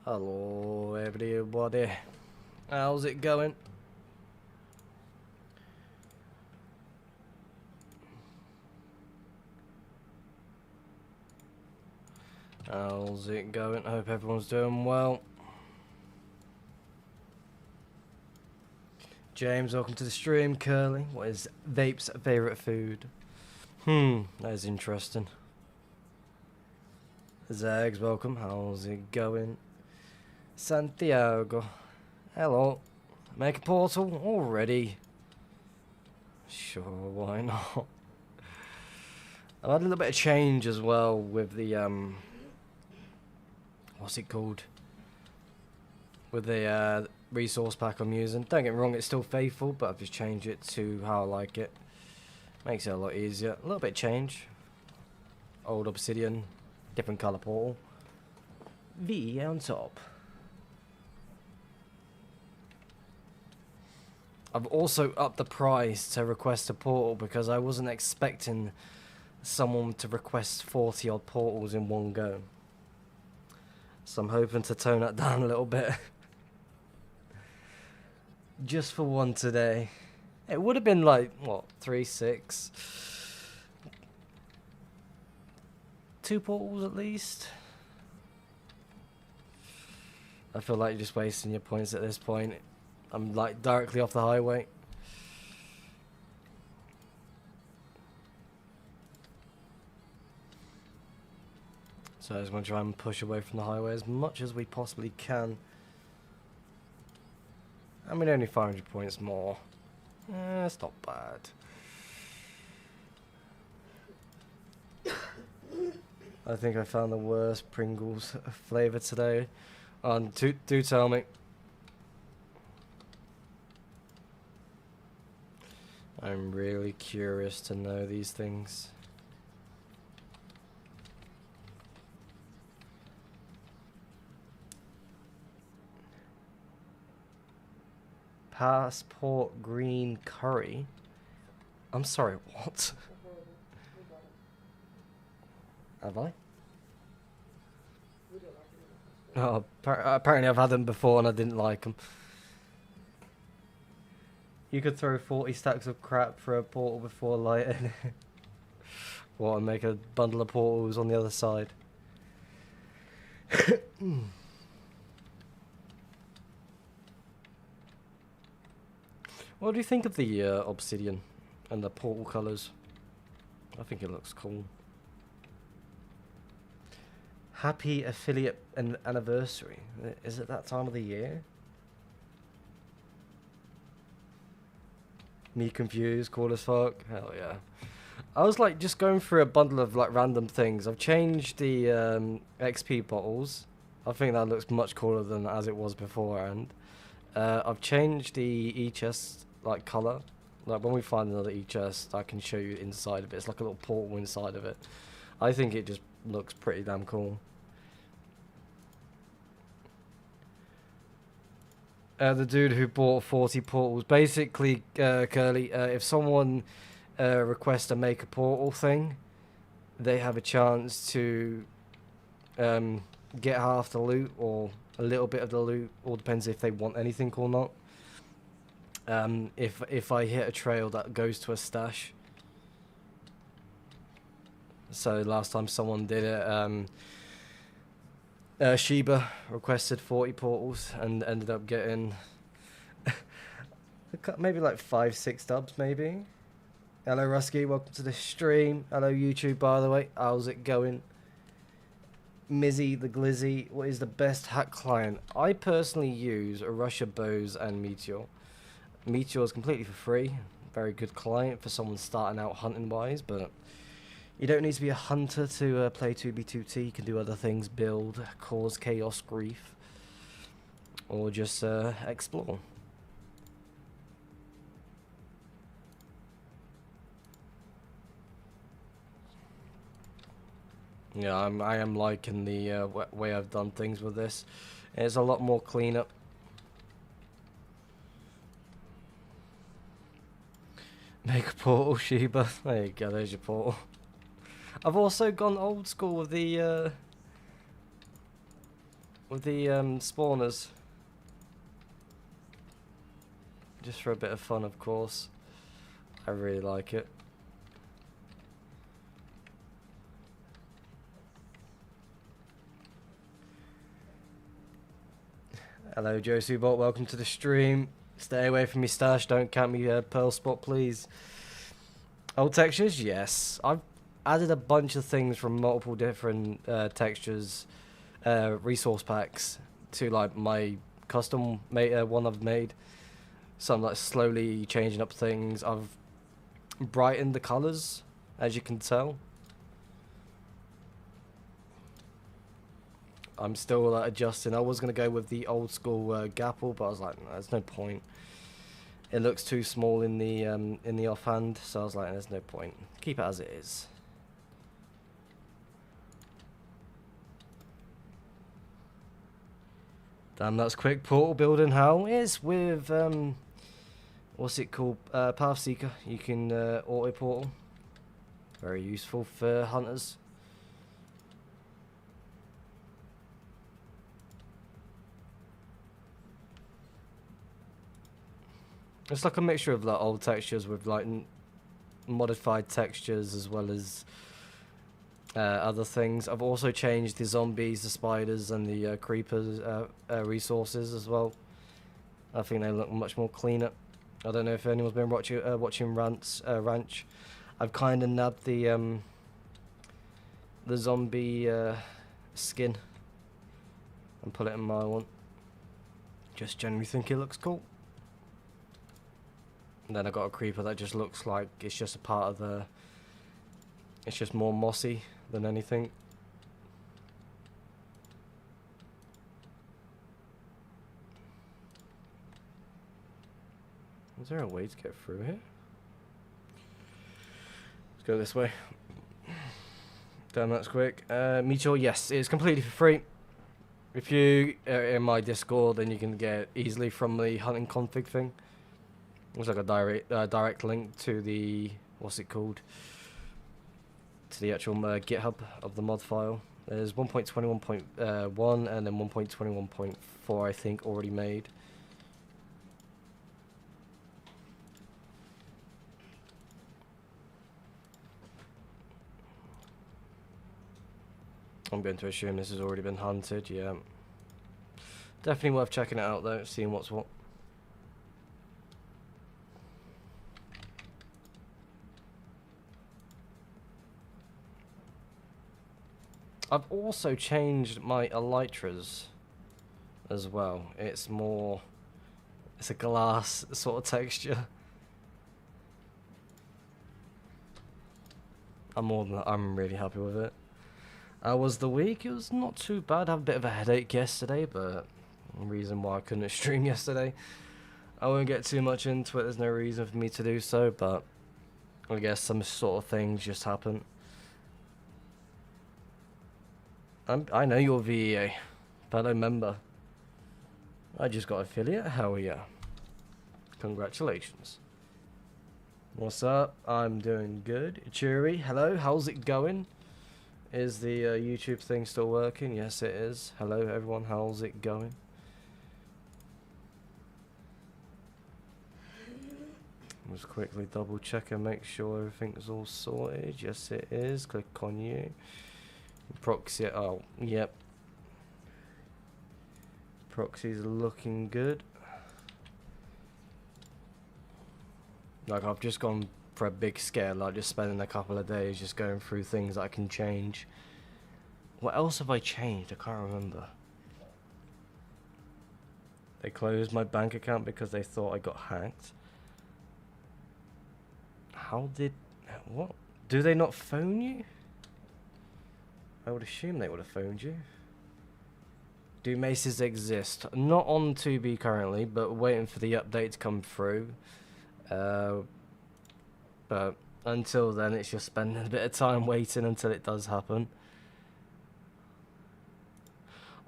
Hello everybody, how's it going? How's it going? I hope everyone's doing well. James, welcome to the stream. Curly, what is Vape's favourite food? That is interesting. Zags, welcome. How's it going? Santiago, hello. Make a portal already? Sure, why not? I've had a little bit of change as well with the what's it called? With the resource pack I'm using. Don't get me wrong, it's still faithful, but I've just changed it to how I like it. Makes it a lot easier. A little bit of change. Old obsidian, different colour portal. V on top. I've also upped the price to request a portal because I wasn't expecting someone to request 40 odd portals in one go. So I'm hoping to tone that down a little bit. Just for one today. It would have been like, what, 3, 6? 2 portals at least. I feel like you're just wasting your points at this point. I'm like directly off the highway. So I just want to try and push away from the highway as much as we possibly can. I mean, only 500 points more. It's not bad. I think I found the worst Pringles flavour today. Do tell me. I'm really curious to know these things. Passport green curry? I'm sorry, what? Have I? Oh, apparently I've had them before and I didn't like them. You could throw 40 stacks of crap for a portal before lighting. What, and make a bundle of portals on the other side? What do you think of the obsidian and the portal colours? I think it looks cool. Happy affiliate anniversary. Is it that time of the year? Me confused, cool as fuck. Hell yeah. I was like just going through a bundle of like random things. I've changed the XP bottles. I think that looks much cooler than as it was beforehand. I've changed the e-chest like colour. Like when we find another e-chest, I can show you inside of it. It's like a little portal inside of it. I think it just looks pretty damn cool. The dude who bought 40 portals. Basically, Curly, if someone requests to make a portal thing, they have a chance to get half the loot or a little bit of the loot. All depends if they want anything or not. If I hit a trail that goes to a stash. So last time someone did it, Sheba requested 40 portals and ended up getting maybe like 5-6 dubs maybe. Hello Rusky, welcome to the stream. Hello YouTube, by the way. How's it going? Mizzy the Glizzy, what is the best hack client? I personally use Russia Bows and Meteor. Meteor is completely for free. Very good client for someone starting out hunting wise, but you don't need to be a hunter to play 2B2T. You can do other things, build, cause chaos, grief, or just explore. Yeah, I am liking the way I've done things with this. It's a lot more cleanup. Make a portal, Sheba. There you go, there's your portal. I've also gone old school with the with the spawners. Just for a bit of fun, of course. I really like it. Hello, Josubot. Welcome to the stream. Stay away from me stash. Don't count me pearl spot, please. Old textures? Yes. I've added a bunch of things from multiple different textures, resource packs to like my custom one I've made. So I'm like slowly changing up things. I've brightened the colors, as you can tell. I'm still adjusting. I was going to go with the old school Gapple, but I was like, no, there's no point. It looks too small in the offhand, so I was like, there's no point. Keep it as it is. Damn, that's quick. Portal building how? It's with, what's it called? Path Seeker. You can auto portal. Very useful for hunters. It's like a mixture of like old textures with like modified textures as well as other things. I've also changed the zombies, the spiders, and the creepers resources as well. I think they look much more cleaner. I don't know if anyone's been watching Ranch. I've kind of nabbed the zombie skin and put it in my one. Just generally think it looks cool. And then I got a creeper that just looks like it's just a part of the... It's just more mossy than anything. Is there a way to get through here? Let's go this way. Damn, that's quick. Meteor, yes, it's completely for free. If you are in my Discord, then you can get it easily from the hunting config thing. It's like a direct link to the, what's it called? To the actual GitHub of the mod file. There's 1.21.1 and then 1.21.4 I think already made. I'm going to assume this has already been hunted, yeah. Definitely worth checking it out though, seeing what's what. I've also changed my elytras as well. It's more, it's a glass sort of texture. I'm really happy with it. How was the week? It was not too bad. I had a bit of a headache yesterday, but the reason why I couldn't stream yesterday. I won't get too much into it. There's no reason for me to do so, but I guess some sort of things just happen. I know you're VEA, fellow member. I just got affiliate. Hell yeah! Congratulations. What's up? I'm doing good. Cheery. Hello. How's it going? Is the YouTube thing still working? Yes, it is. Hello, everyone. How's it going? Just quickly double check and make sure everything's all sorted. Yes, it is. Click on you. Proxy. Oh, yep. Proxies are looking good. Like, I've just gone for a big scale, like just spending a couple of days just going through things that I can change. What else have I changed? I can't remember. They closed my bank account because they thought I got hacked. How did... What? Do they not phone you? I would assume they would have phoned you. Do maces exist? Not on 2B currently, but waiting for the update to come through. But until then, it's just spending a bit of time waiting until it does happen.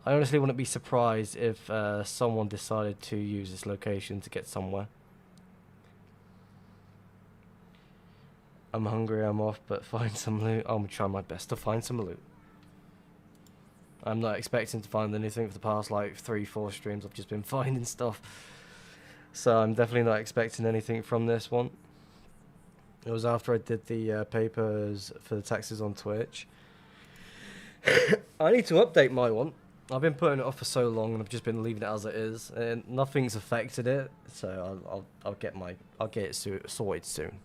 I honestly wouldn't be surprised if someone decided to use this location to get somewhere. I'm hungry, I'm off, but find some loot. I'm trying my best to find some loot. I'm not expecting to find anything for the past like 3-4 streams. I've just been finding stuff. So I'm definitely not expecting anything from this one. It was after I did the papers for the taxes on Twitch. I need to update my one. I've been putting it off for so long, and I've just been leaving it as it is, and nothing's affected it. So I'll get it sorted soon.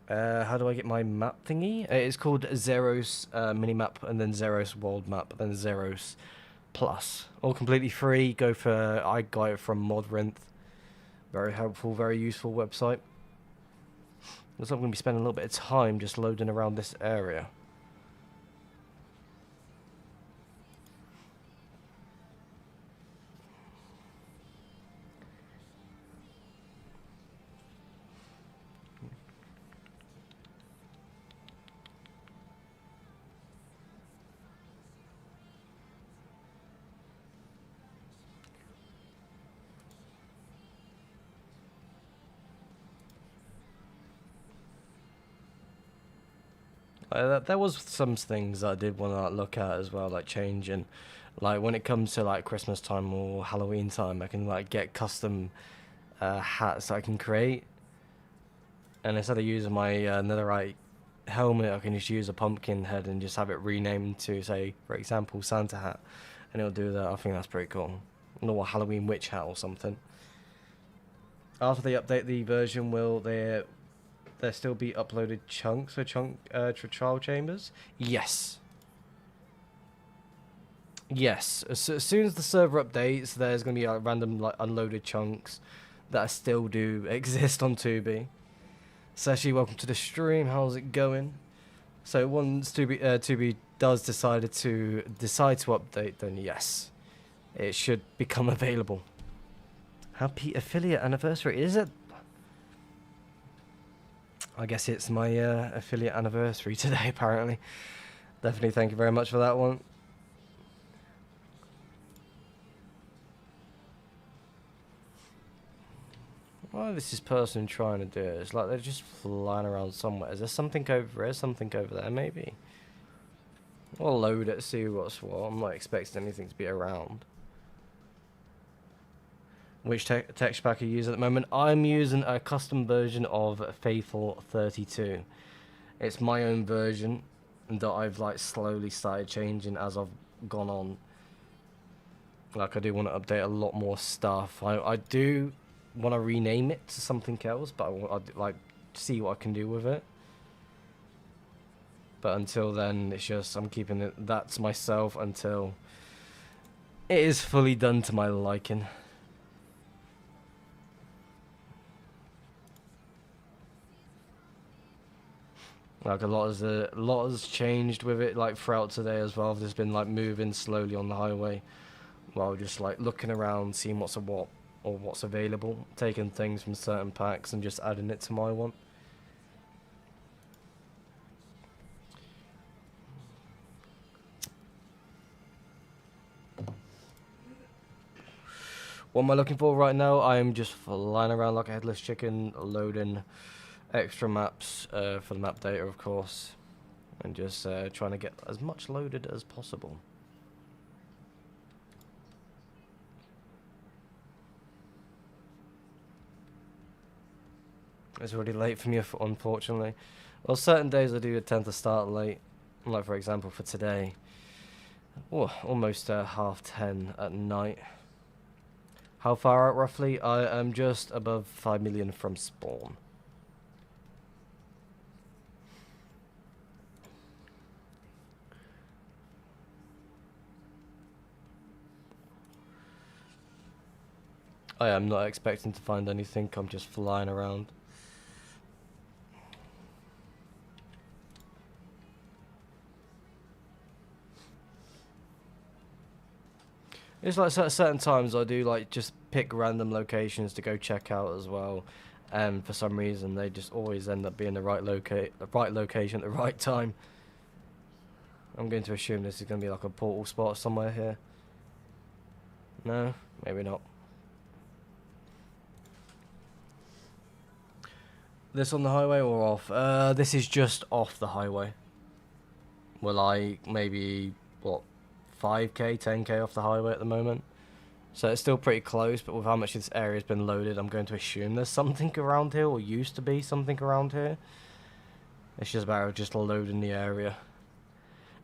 How do I get my map thingy? It's called Zeros minimap, and then Zeros world map, and then Zeros plus. All completely free. I got it from Modrinth. Very helpful, very useful website. Looks like I'm going to be spending a little bit of time just loading around this area. There was some things I did want to look at as well, like changing, like when it comes to like Christmas time or Halloween time, I can like get custom hats I can create, and instead of using my netherite helmet, I can just use a pumpkin head and just have it renamed to, say, for example, Santa hat, and it'll do that. I think that's pretty cool. Or Halloween witch hat or something. After they update the version, will there still be uploaded chunks for trial chambers? Yes. Yes. As soon as the server updates, there's going to be random like unloaded chunks that still do exist on 2B. Sashi, welcome to the stream. How's it going? So once 2B does decide to update, then yes, it should become available. Happy affiliate anniversary. Is it? I guess it's my affiliate anniversary today, apparently. Definitely thank you very much for that one. What is this person trying to do? It's like they're just flying around somewhere. Is there something over here? Something over there, maybe? I'll load it, see what's what. I'm not expecting anything to be around. Which texture pack are you using at the moment? I'm using a custom version of Faithful 32. It's my own version that I've like slowly started changing as I've gone on. Like I do want to update a lot more stuff. I do want to rename it to something else, but I'd like see what I can do with it. But until then, it's just I'm keeping that to myself until it is fully done to my liking. Like a lot has changed with it, like throughout today as well. I've just been like moving slowly on the highway, while just like looking around, seeing what's what's available, taking things from certain packs and just adding it to my one. What am I looking for right now? I am just flying around like a headless chicken, loading extra maps for the map data, of course, and just trying to get as much loaded as possible. It's already late for me, unfortunately. Well, certain days I do tend to start late, like for example for today. Oh, almost 10:30 at night. How far out roughly? I am just above 5 million from spawn. I am not expecting to find anything, I'm just flying around. It's like certain times I do like just pick random locations to go check out as well, and for some reason they just always end up being the right location at the right time. I'm going to assume this is going to be like a portal spot somewhere here. No, maybe not. This on the highway or off? This is just off the highway. We're like maybe what, 5k, 10k off the highway at the moment. So it's still pretty close, but with how much this area's been loaded, I'm going to assume there's something around here, or used to be something around here. It's just a matter of just loading the area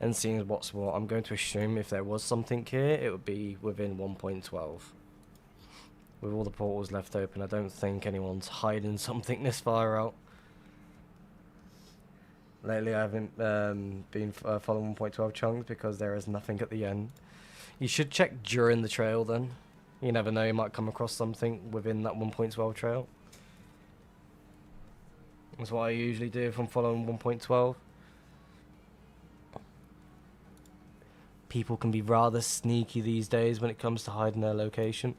and seeing what's what. I'm going to assume if there was something here, it would be within 1.12. With all the portals left open, I don't think anyone's hiding something this far out. Lately, I haven't been following 1.12 chunks because there is nothing at the end. You should check during the trail then. You never know, you might come across something within that 1.12 trail. That's what I usually do if I'm following 1.12. People can be rather sneaky these days when it comes to hiding their location.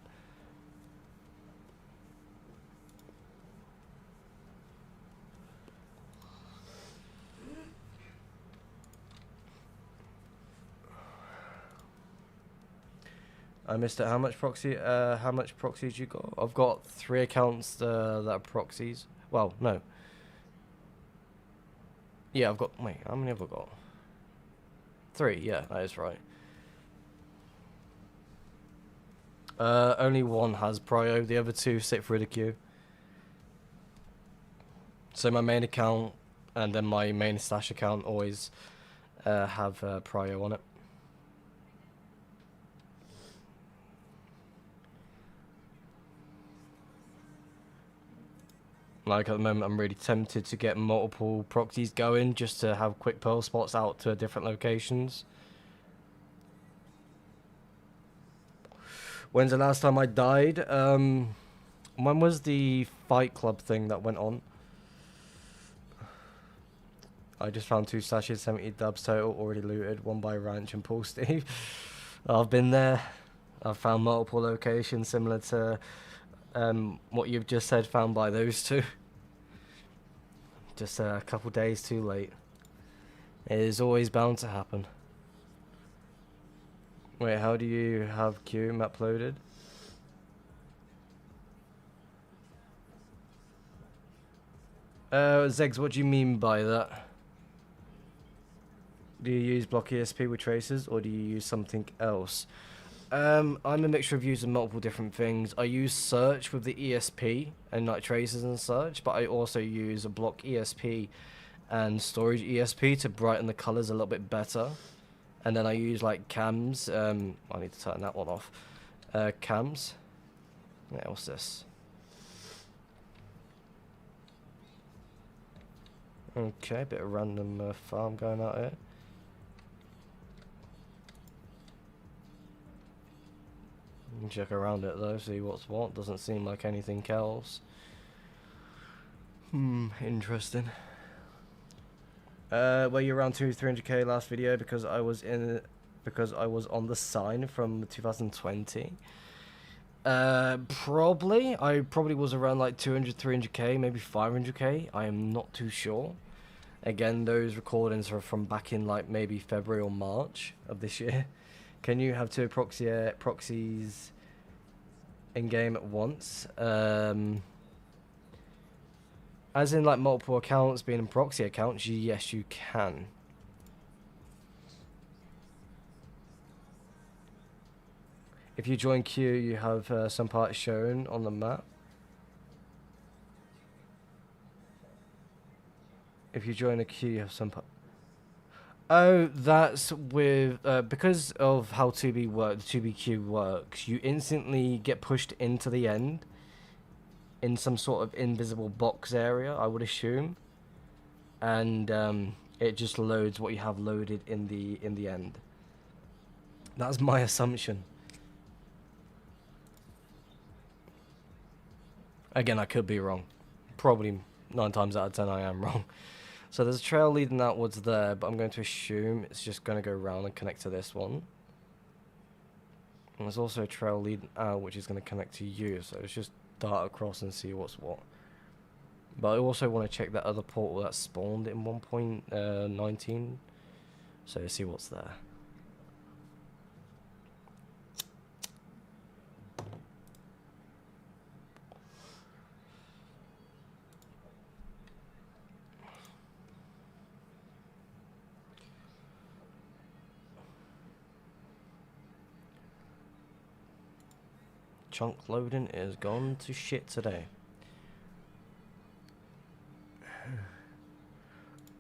I missed it. How much proxies you got? I've got 3 accounts that are proxies. Well, no. Yeah, I've got... Wait, how many have I got? 3, yeah, that is right. Only 1 has prio. The other 2 sit through the queue. So my main account and then my main stash account always have prio on it. Like at the moment, I'm really tempted to get multiple proxies going just to have quick pearl spots out to different locations. When's the last time I died? When was the Fight Club thing that went on? I just found 2 stashes, 70 dubs total, already looted, 1 by Ranch and Paul Steve. I've been there. I've found multiple locations similar to what you've just said, found by those 2. Just a couple days too late. It is always bound to happen. Wait, how do you have Q map loaded? Zegs, what do you mean by that? Do you use block ESP with traces, or do you use something else? I'm a mixture of using multiple different things. I use search with the ESP and like traces and such, but I also use a block ESP and storage ESP to brighten the colors a little bit better. And then I use like cams. I need to turn that one off. Cams. Yeah, what's this? Okay, bit of random farm going out here. Check around it though, see what's what. Doesn't seem like anything else. Interesting. Were you around 300k last video because I was on the sign from 2020? Probably. I probably was around like 200, 300k, maybe 500k. I am not too sure. Again, those recordings are from back in like maybe February or March of this year. Can you have 2 proxies in game at once? As in like multiple accounts being in proxy accounts, yes you can. If you join queue, you have some parts shown on the map. If you join a queue, you have some part. Oh, that's with because of how 2B work, the 2B queue works. You instantly get pushed into the end in some sort of invisible box area, I would assume, and it just loads what you have loaded in the end. That's my assumption. Again, I could be wrong. Probably 9 times out of 10 I am wrong. So there's a trail leading outwards there, but I'm going to assume it's just going to go around and connect to this one. And there's also a trail leading out which is going to connect to you, so it's just dart across and see what's what. But I also want to check that other portal that spawned in 1.19, so see what's there. chunk loading is gone to shit today.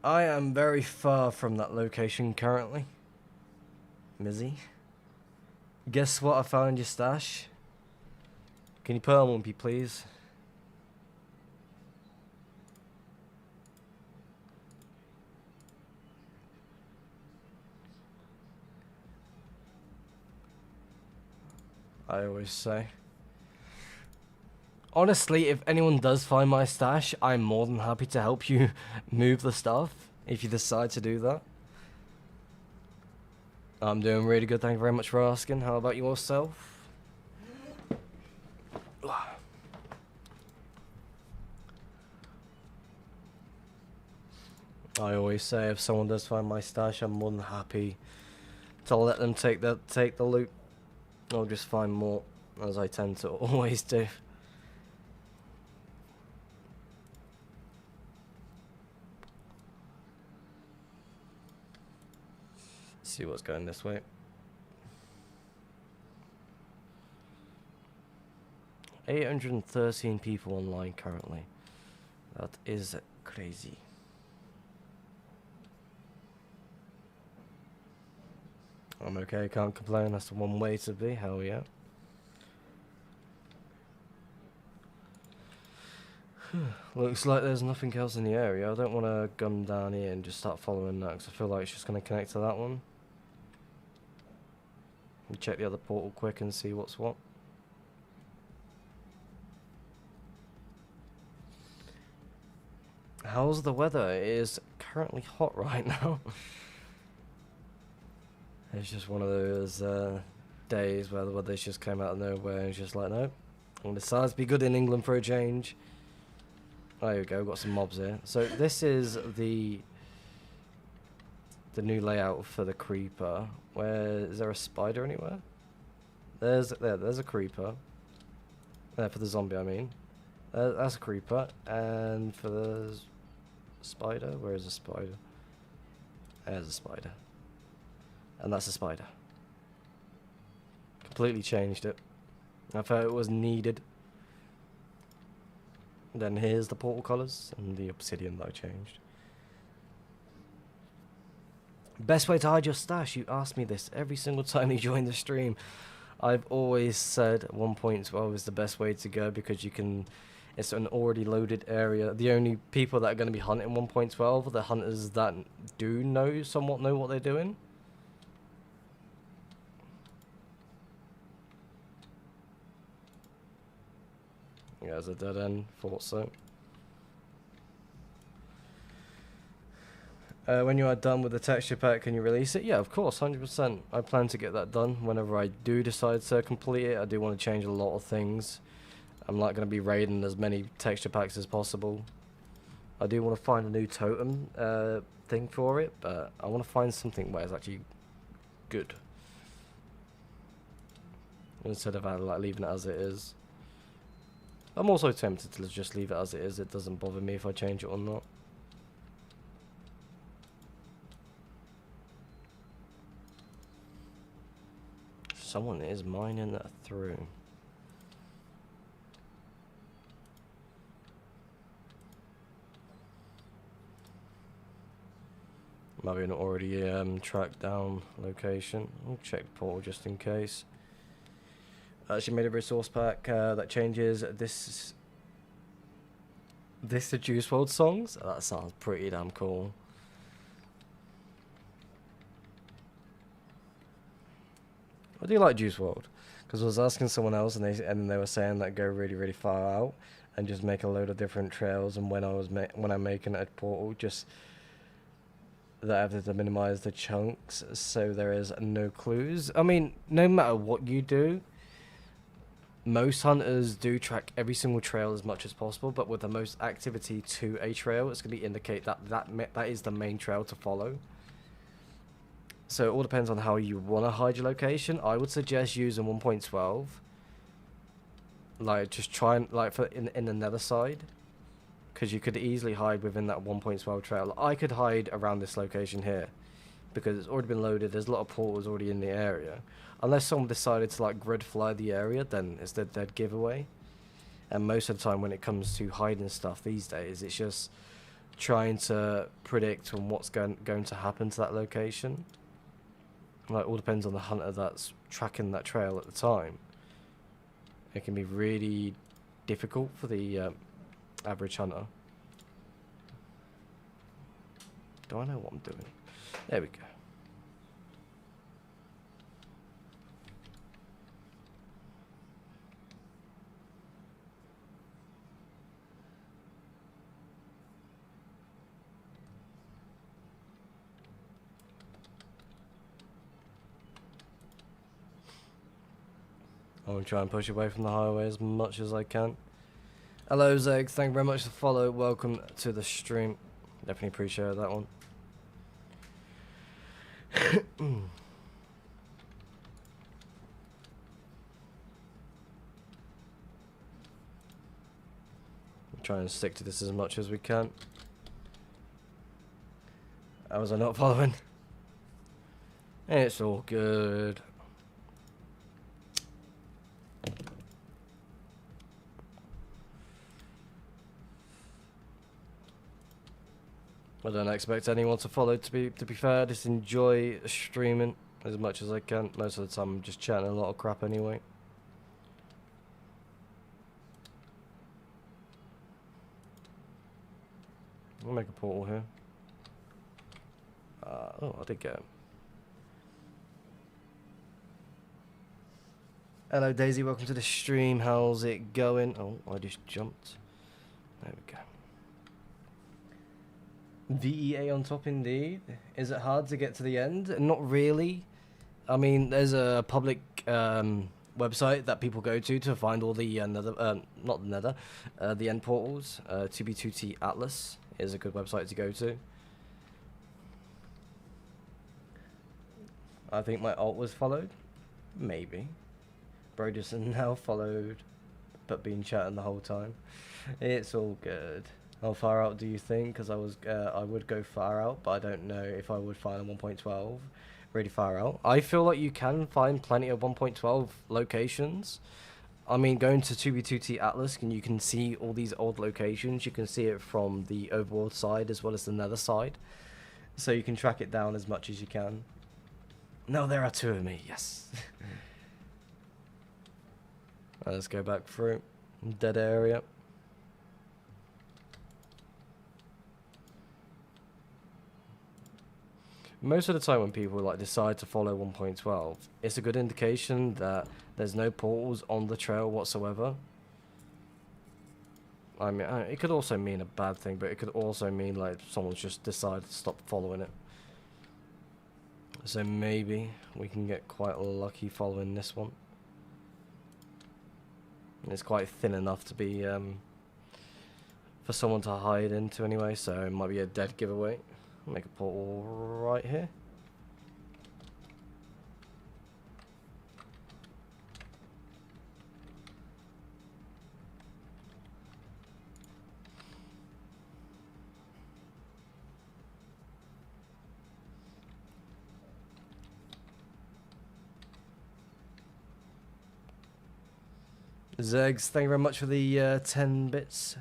I am very far from that location currently. Mizzy. Guess what I found in your stash? Can you put on one, please? I always say. Honestly, if anyone does find my stash, I'm more than happy to help you move the stuff if you decide to do that. I'm doing really good, thank you very much for asking. How about yourself? I always say if someone does find my stash, I'm more than happy to let them take the loot. I'll just find more, as I tend to always do. Let's see what's going this way. 813 people online currently. That is crazy. I'm okay, can't complain. That's the one way to be. Hell yeah. Looks like there's nothing else in the area. I don't want to gun down here and just start following that because I feel like it's just going to connect to that one. And check the other portal quick and see what's what. How's the weather? It is currently hot right now. It's just one of those days where the weather's just came out of nowhere and it's just like, no. And decides to be good in England for a change. There we go, got some mobs here. So this is the new layout for the creeper. Where is there a spider anywhere? There's a creeper. There for the zombie, I mean. That's a creeper. And for the spider, where is the spider? There's a spider. And that's a spider. Completely changed it. I thought it was needed. Then here's the portal colours and the obsidian that I changed. Best way to hide your stash? You ask me this every single time you join the stream. I've always said 1.12 is the best way to go because you can... It's an already loaded area. The only people that are going to be hunting 1.12 are the hunters that do somewhat know what they're doing. Yeah, there's a dead end. Thought so. When you are done with the texture pack, can you release it? Yeah, of course, 100%. I plan to get that done whenever I do decide to complete it. I do want to change a lot of things. I'm not going to be raiding as many texture packs as possible. I do want to find a new totem thing for it, but I want to find something where it's actually good. Instead of like leaving it as it is. I'm also tempted to just leave it as it is. It doesn't bother me if I change it or not. Someone is mining that through. Might be an already tracked down location. I'll check the portal just in case. She made a resource pack that changes this to Juice WRLD songs. That sounds pretty damn cool. I do like Juice WRLD because I was asking someone else and they were saying that go really far out and just make a load of different trails. And when I'm making a portal, just that I have to minimize the chunks so there is no clues. I mean, no matter what you do. Most hunters do track every single trail as much as possible, but with the most activity to a trail, it's going to indicate that is the main trail to follow. So it all depends on how you want to hide your location. I would suggest using 1.12. Like, just try and, like, in the nether side. Because you could easily hide within that 1.12 trail. I could hide around this location here. because it's already been loaded. There's a lot of portals already in the area. Unless someone decided to like grid fly the area, then it's the dead giveaway. And most of the time when it comes to hiding stuff these days, it's just trying to predict on what's going to happen to that location. Like, all depends on the hunter that's tracking that trail at the time. It can be really difficult for the average hunter. Do I know what I'm doing? There we go. I'm going to try and push away from the highway as much as I can. Hello, Zeg. Thank you very much for the follow. Welcome to the stream. Definitely appreciate that one. Try and stick to this as much as we can. How was I not following? It's all good. I don't expect anyone to follow, to be fair. Just enjoy streaming as much as I can. Most of the time I'm just chatting a lot of crap anyway. I'll make a portal here. Oh, I did get it. Hello Daisy, welcome to the stream. How's it going? Oh, I just jumped. There we go. VEA on top indeed. Is it hard to get to the end? Not really. I mean, there's a public website that people go to find all the not the nether, the end portals. 2B2T Atlas is a good website to go to. I think my alt was followed. Maybe. Bro just now followed, but been chatting the whole time. It's all good. How far out do you think? Because I would go far out, but I don't know if I would find a 1.12 really far out. I feel like you can find plenty of 1.12 locations. I mean, going to 2B2T Atlas, and you can see all these old locations. You can see it from the overworld side as well as the nether side. So you can track it down as much as you can. No, there are two of me, yes. Let's go back through. Dead area. Most of the time when people like decide to follow 1.12, it's a good indication that there's no portals on the trail whatsoever. I mean, it could also mean a bad thing, but it could also mean like someone's just decided to stop following it. So maybe we can get quite lucky following this one. It's quite thin enough to be for someone to hide into anyway, so it might be a dead giveaway. Make a portal right here. Zegs, thank you very much for the 10 bits.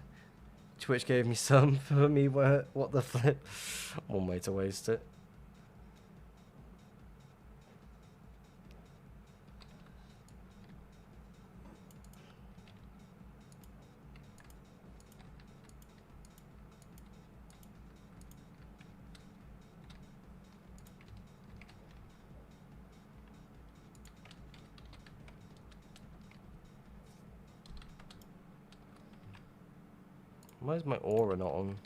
Twitch gave me some for me. What the flip? One way to waste it. Why is my aura not on?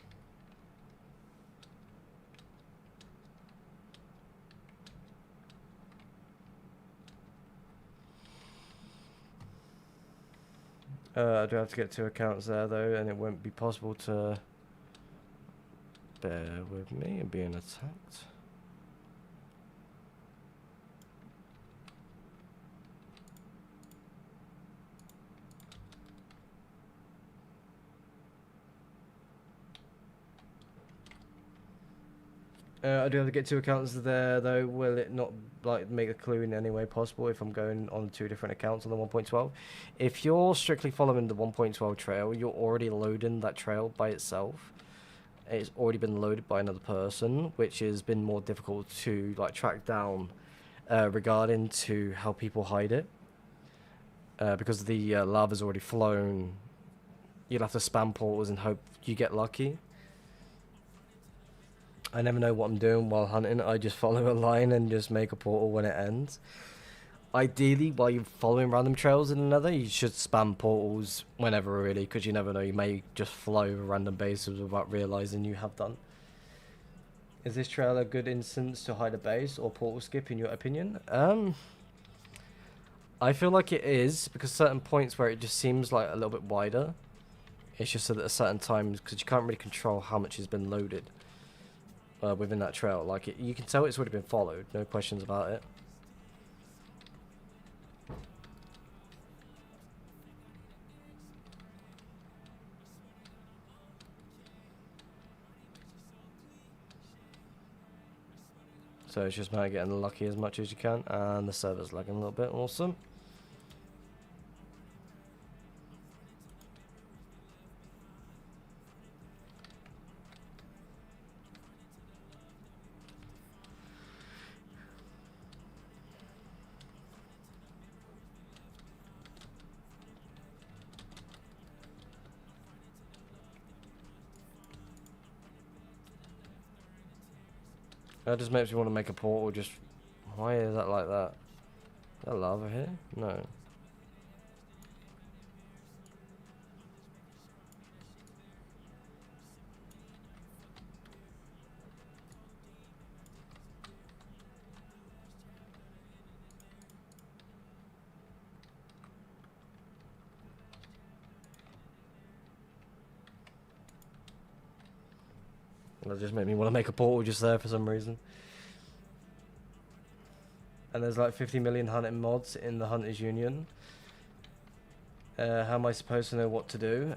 I do have to get 2 accounts there though, and it won't be possible to bear with me and being attacked. I do have to get 2 accounts there, though. Will it not like make a clue in any way possible if I'm going on 2 different accounts on the 1.12? If you're strictly following the 1.12 trail, you're already loading that trail by itself. It's already been loaded by another person, which has been more difficult to like track down regarding to how people hide it. Because the lava's already flown, you'll have to spam portals and hope you get lucky. I never know what I'm doing while hunting. I just follow a line and just make a portal when it ends. Ideally, while you're following random trails in another, you should spam portals whenever, really, because you never know. You may just fly over random bases without realizing you have done. Is this trail a good instance to hide a base or portal skip, in your opinion? I feel like it is, because certain points where it just seems like a little bit wider. It's just at certain times, because you can't really control how much has been loaded. Within that trail, like you can tell it's already been followed, no questions about it. So it's just about getting lucky as much as you can, and the server's lagging a little bit. Awesome. That just makes me want to make a portal. Just why is that like that? Is that lava here? No. That just made me want to make a portal just there for some reason. And there's like 50 million hunting mods in the Hunters Union. How am I supposed to know what to do?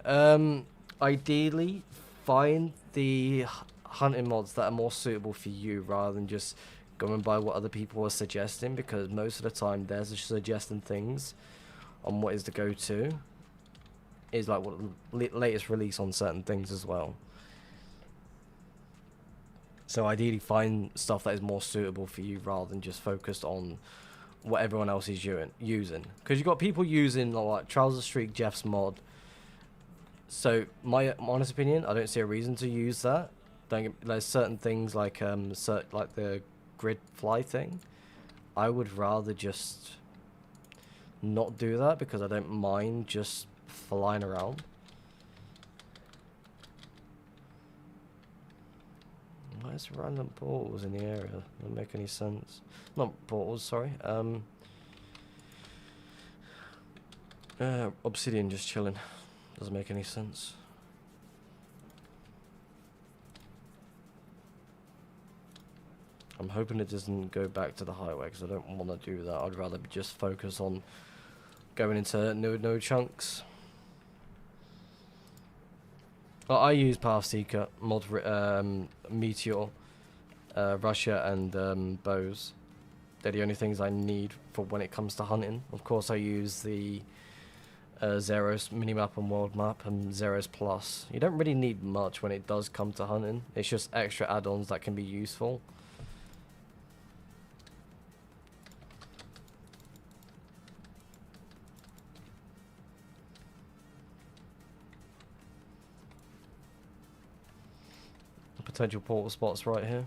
Ideally, find the hunting mods that are more suitable for you rather than just going by what other people are suggesting, because most of the time they're suggesting things on what is the go-to. Is like what latest release on certain things as well. So ideally find stuff that is more suitable for you rather than just focused on what everyone else is using. Because you've got people using like Trouser Streak Jeff's mod. So my honest opinion, I don't see a reason to use that. There's certain things like like the grid fly thing. I would rather just not do that because I don't mind just flying around. Where's random portals in the area? Doesn't make any sense. Not portals, sorry. Obsidian just chilling. Doesn't make any sense. I'm hoping it doesn't go back to the highway because I don't want to do that. I'd rather just focus on going into no chunks. Well, I use Pathseeker, Meteor, Russia, and bows. They're the only things I need for when it comes to hunting. Of course, I use the Zeros minimap and world map and Zeros Plus. You don't really need much when it does come to hunting. It's just extra add-ons that can be useful. Potential portal spots right here.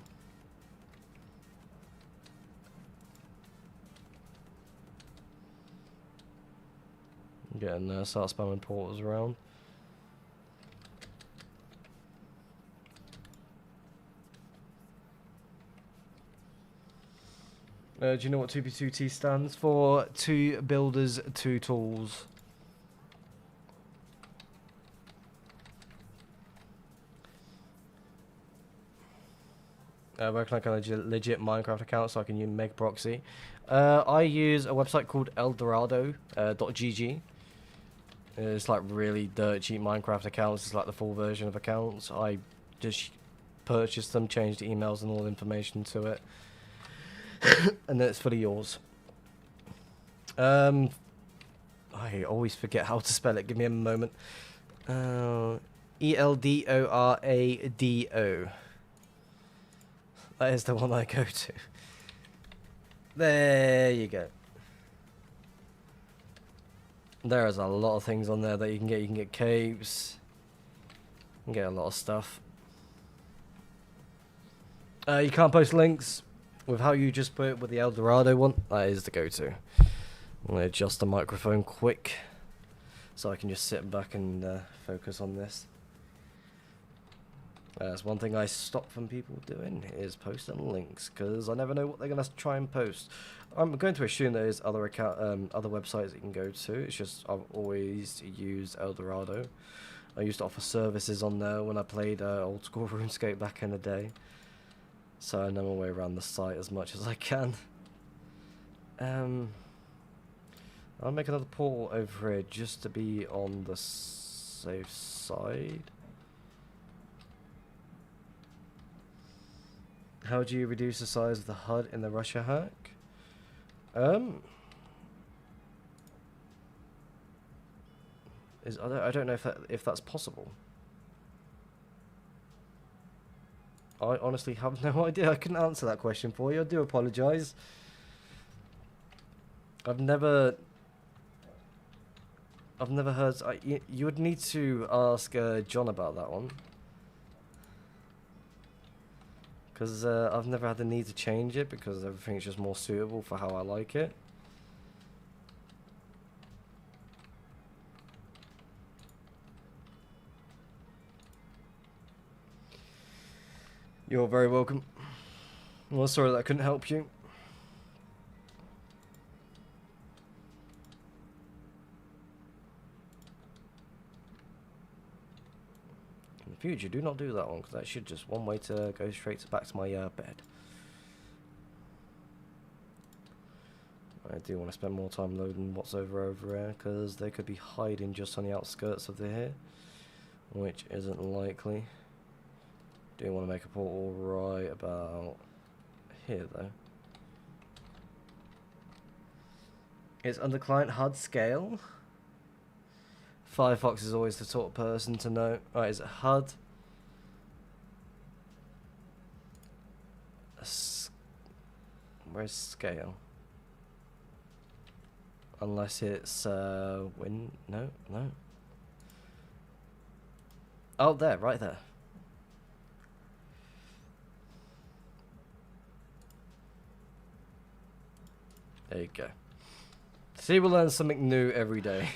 Getting there, start spamming portals around. Do you know what 2P2T stands for? 2 builders, 2 tools. Where can I get a legit Minecraft account so I can make proxy? I use a website called eldorado.gg. It's like really dirt cheap Minecraft accounts. It's like the full version of accounts. I just purchase them, change the emails and all the information to it, and then it's fully yours. I always forget how to spell it. Give me a moment. Eldorado. That is the one I go to. There you go. There is a lot of things on there that you can get. You can get caves. You can get a lot of stuff. You can't post links with how you just put it with the Eldorado one. That is the go-to. I'm going to adjust the microphone quick so I can just sit back and focus on this. That's one thing I stop from people doing, is posting links, because I never know what they're going to try and post. I'm going to assume there's other websites you can go to. It's just I've always used Eldorado. I used to offer services on there when I played old school RuneScape back in the day. So I know my way around the site as much as I can. I'll make another portal over here just to be on the safe side. How do you reduce the size of the HUD in the Russia hack? I don't know if that's possible. I honestly have no idea. I couldn't answer that question for you. I do apologise. I've never heard. You would need to ask John about that one, because I've never had the need to change it, because everything's just more suitable for how I like it. You're very welcome. Well, sorry that I couldn't help you. In the future, do not do that one, because that should just one way to go straight back to my bed. I do want to spend more time loading what's over here, because they could be hiding just on the outskirts of here, which isn't likely. Do want to make a portal right about here though. It's under client HUD scale. Firefox is always the sort of person to know. Right, is it HUD? Where's scale? Unless it's no. Oh, there, right there. There you go. See, we'll learn something new every day.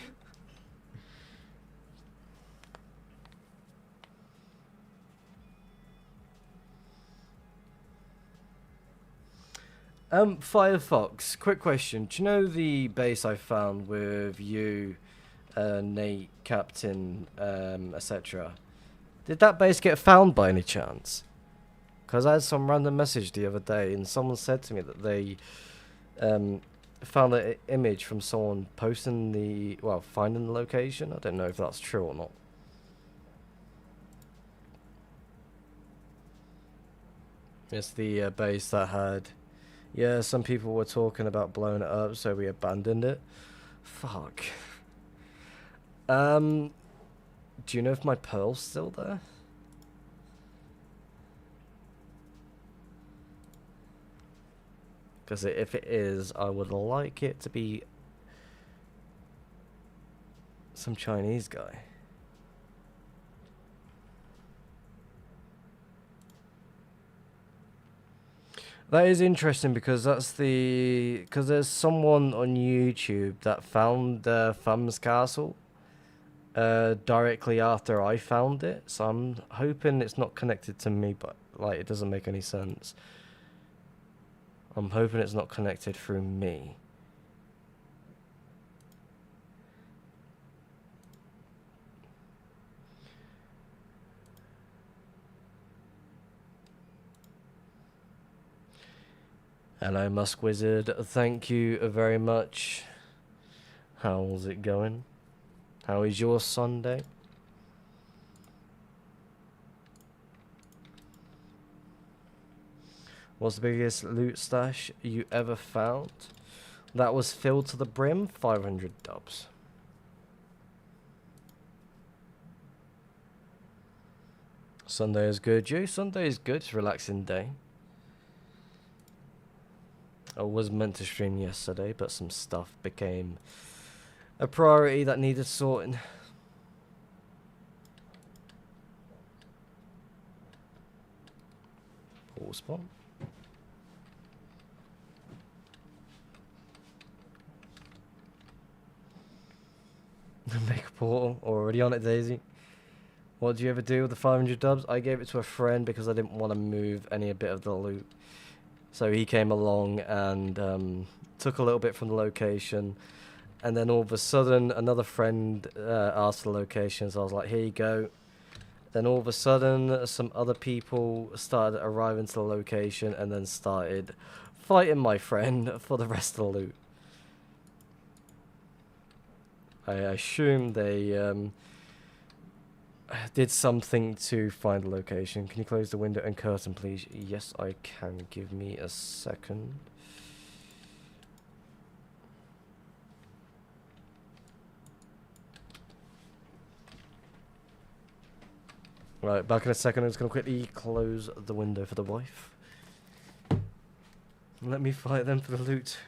Firefox, quick question. Do you know the base I found with you, Nate, Captain, etc.? Did that base get found by any chance? Because I had some random message the other day and someone said to me that they found an image from someone posting the, well, finding the location. I don't know if that's true or not. It's the base that had, yeah, some people were talking about blowing it up, so we abandoned it. Fuck. Do you know if my pearl's still there? Because if it is, I would like it to be some Chinese guy. That is interesting, because that's because there's someone on YouTube that found Thumb's Castle directly after I found it. So I'm hoping it's not connected to me, but like it doesn't make any sense. I'm hoping it's not connected through me. Hello, Musk Wizard. Thank you very much. How's it going? How is your Sunday? What's the biggest loot stash you ever found? That was filled to the brim, 500 dubs. Sunday is good, you? Sunday is good, it's a relaxing day. I was meant to stream yesterday, but some stuff became a priority that needed sorting. Portal spawn. Make a portal. Already on it, Daisy. What do you ever do with the 500 dubs? I gave it to a friend because I didn't want to move any bit of the loot. So he came along and took a little bit from the location. And then all of a sudden, another friend asked for the location. So I was like, here you go. Then all of a sudden, some other people started arriving to the location and then started fighting my friend for the rest of the loot. I assume they did something to find the location. Can you close the window and curtain, please? Yes, I can. Give me a second. Right, back in a second. I'm just going to quickly close the window for the wife. Let me fight them for the loot.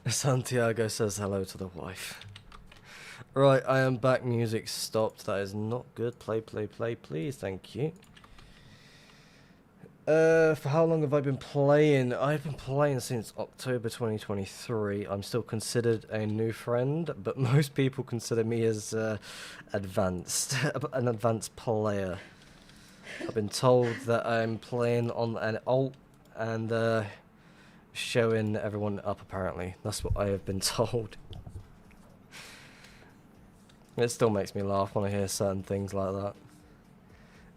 Santiago says hello to the wife. Right, I am back. Music stopped. That is not good. Play, please. Thank you. For how long have I been playing? I've been playing since October 2023. I'm still considered a new friend, but most people consider me as advanced, an advanced player. I've been told that I'm playing on an alt and showing everyone up, apparently. That's what I have been told. It still makes me laugh when I hear certain things like that.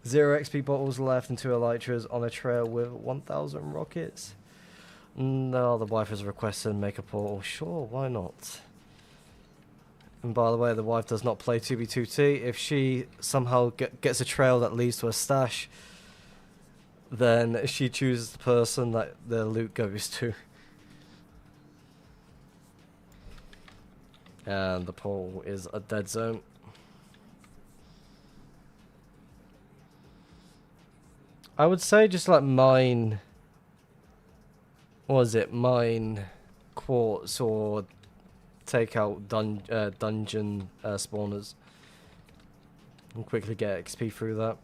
0 XP bottles left and 2 elytras on a trail with 1,000 rockets. No, the wife has requested make a portal. Sure, why not? And by the way, the wife does not play 2v2t. If she somehow gets a trail that leads to a stash, then she chooses the person that the loot goes to. And the portal is a dead zone. I would say just like mine... What was it? Mine Quartz or take out dungeon spawners. And quickly get XP through that.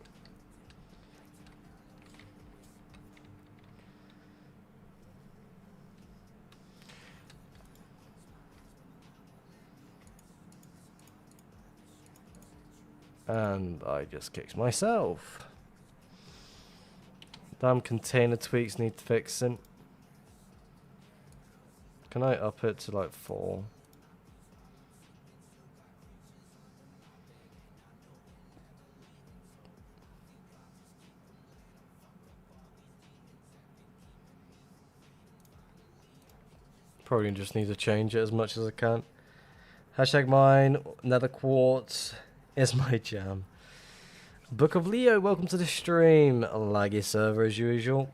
And I just kicked myself. Damn container tweaks need fixing. Can I up it to like 4? Probably just need to change it as much as I can. Hashtag mine, nether quartz is my jam. Book of Leo, welcome to the stream. A laggy server as usual.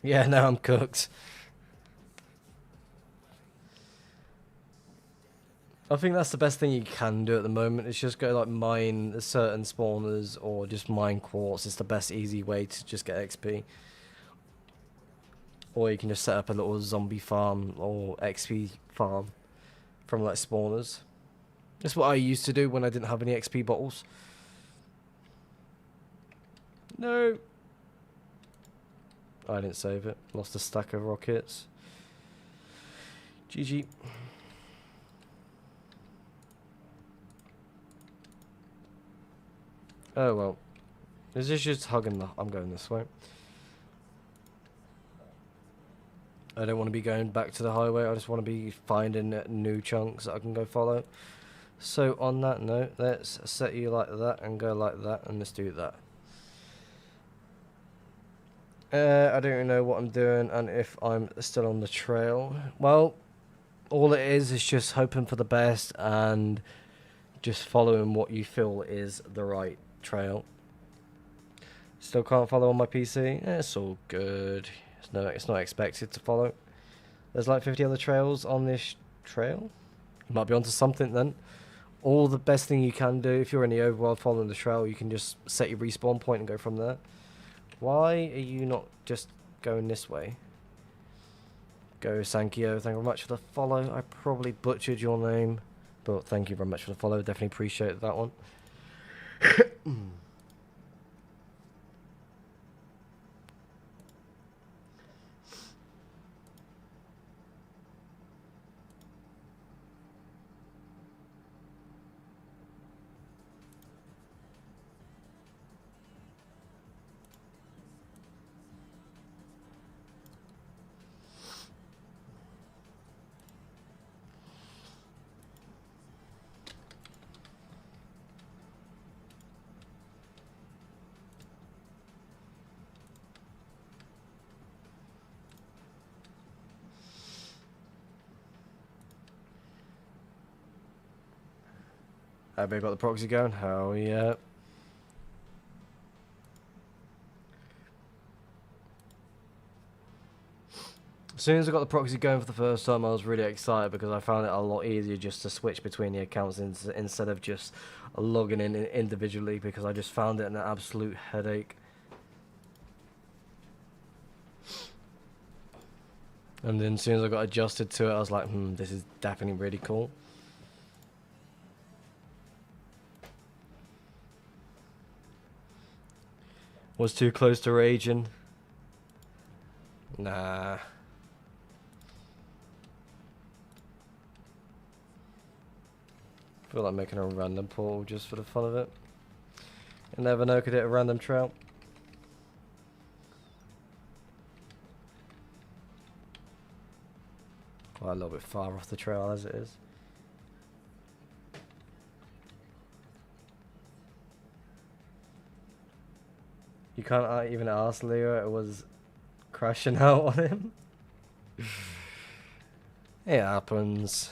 Yeah, now I'm cooked. I think that's the best thing you can do at the moment. It's just go like mine certain spawners or just mine quartz. It's the best easy way to just get XP. Or you can just set up a little zombie farm or XP farm from like spawners. That's what I used to do when I didn't have any XP bottles. No. I didn't save it. Lost a stack of rockets. GG. Oh well. Is this just hugging the... I'm going this way. I don't want to be going back to the highway. I just want to be finding new chunks that I can go follow. So on that note, let's set you like that and go like that, and let's do that. I don't even know what I'm doing and if I'm still on the trail. Well, all it is just hoping for the best and just following what you feel is the right trail. Still can't follow on my PC. It's all good. It's not expected to follow. There's like 50 other trails on this trail. You might be onto something then. All the best thing you can do if you're in the overworld following the trail, you can just set your respawn point and go from there. Why are you not just going this way? Go Sankyo, thank you very much for the follow. I probably butchered your name, but thank you very much for the follow. Definitely appreciate that one. Have you got the proxy going? Hell yeah. As soon as I got the proxy going for the first time, I was really excited because I found it a lot easier just to switch between the accounts instead of just logging in individually, because I just found it an absolute headache. And then as soon as I got adjusted to it, I was like, this is definitely really cool. Was too close to raging? Nah. I feel like making a random portal just for the fun of it. You never know, could hit a random trail. Quite a little bit far off the trail as it is. You can't even ask Leo, it was crashing out on him. It happens.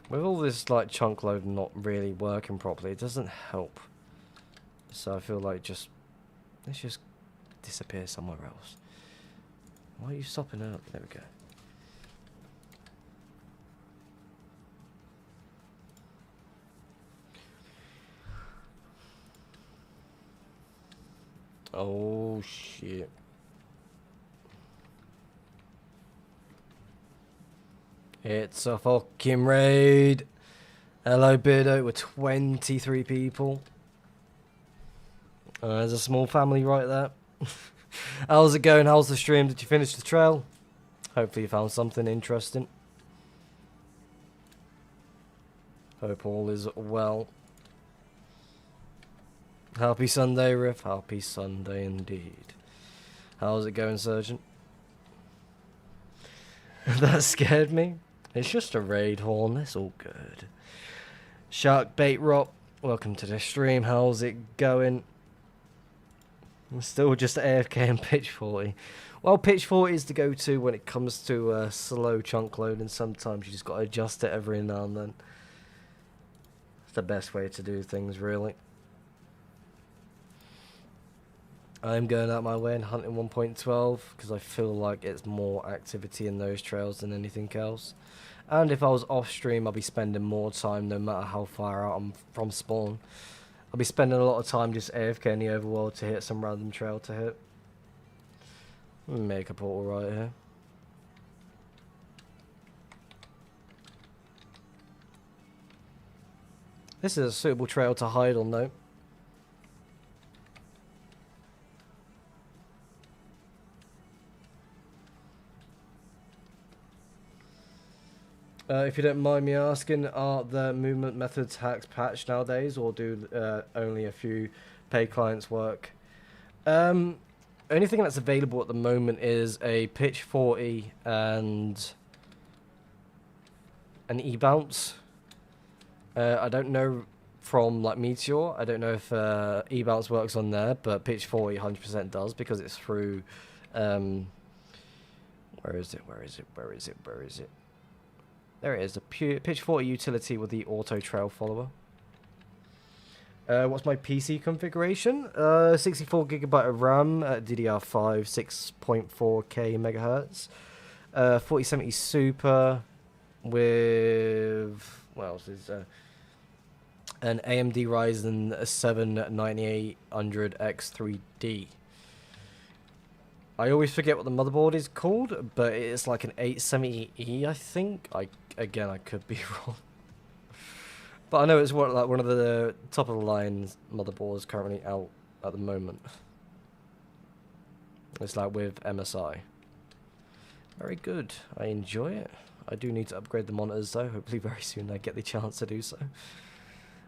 With all this like chunk load not really working properly, it doesn't help. So I feel like let's just disappear somewhere else. Why are you stopping out? There we go. Oh shit. It's a fucking raid. Hello Beardo, we're 23 people. There's a small family right there. How's it going? How's the stream? Did you finish the trail? Hopefully you found something interesting. Hope all is well. Happy Sunday, Riff. Happy Sunday indeed. How's it going, Surgeon? That scared me. It's just a raid horn. It's all good. Shark Bait Rock. Welcome to the stream. How's it going? I'm still just AFK and pitch 40. Well, pitch 40 is the go-to when it comes to slow chunk load, and sometimes you just got to adjust it every now and then. It's the best way to do things, really. I'm going out my way and hunting 1.12 because I feel like it's more activity in those trails than anything else. And if I was off stream, I'll be spending more time no matter how far out I'm from spawn. I'll be spending a lot of time just AFK in the overworld to hit some random trail to hit. Make a portal right here. This is a suitable trail to hide on though. If you don't mind me asking, are the movement methods hacks patched nowadays, or do only a few pay clients work? Only thing that's available at the moment is a pitch 40 and an e-bounce. I don't know from like Meteor. I don't know if e-bounce works on there, but pitch 40 100% does because it's through. Where is it? Where is it? Where is it? Where is it? There it is. The pitch 40 utility with the auto trail follower. What's my PC configuration? 64 gigabyte of RAM, DDR5, 6.4K megahertz, 4070 Super with what else is an AMD Ryzen 7 9800X3D. I always forget what the motherboard is called, but it's like an 870E, I think. I could be wrong. But I know it's one of the top of the line motherboards currently out at the moment. It's like with MSI. Very good. I enjoy it. I do need to upgrade the monitors though. Hopefully very soon I get the chance to do so.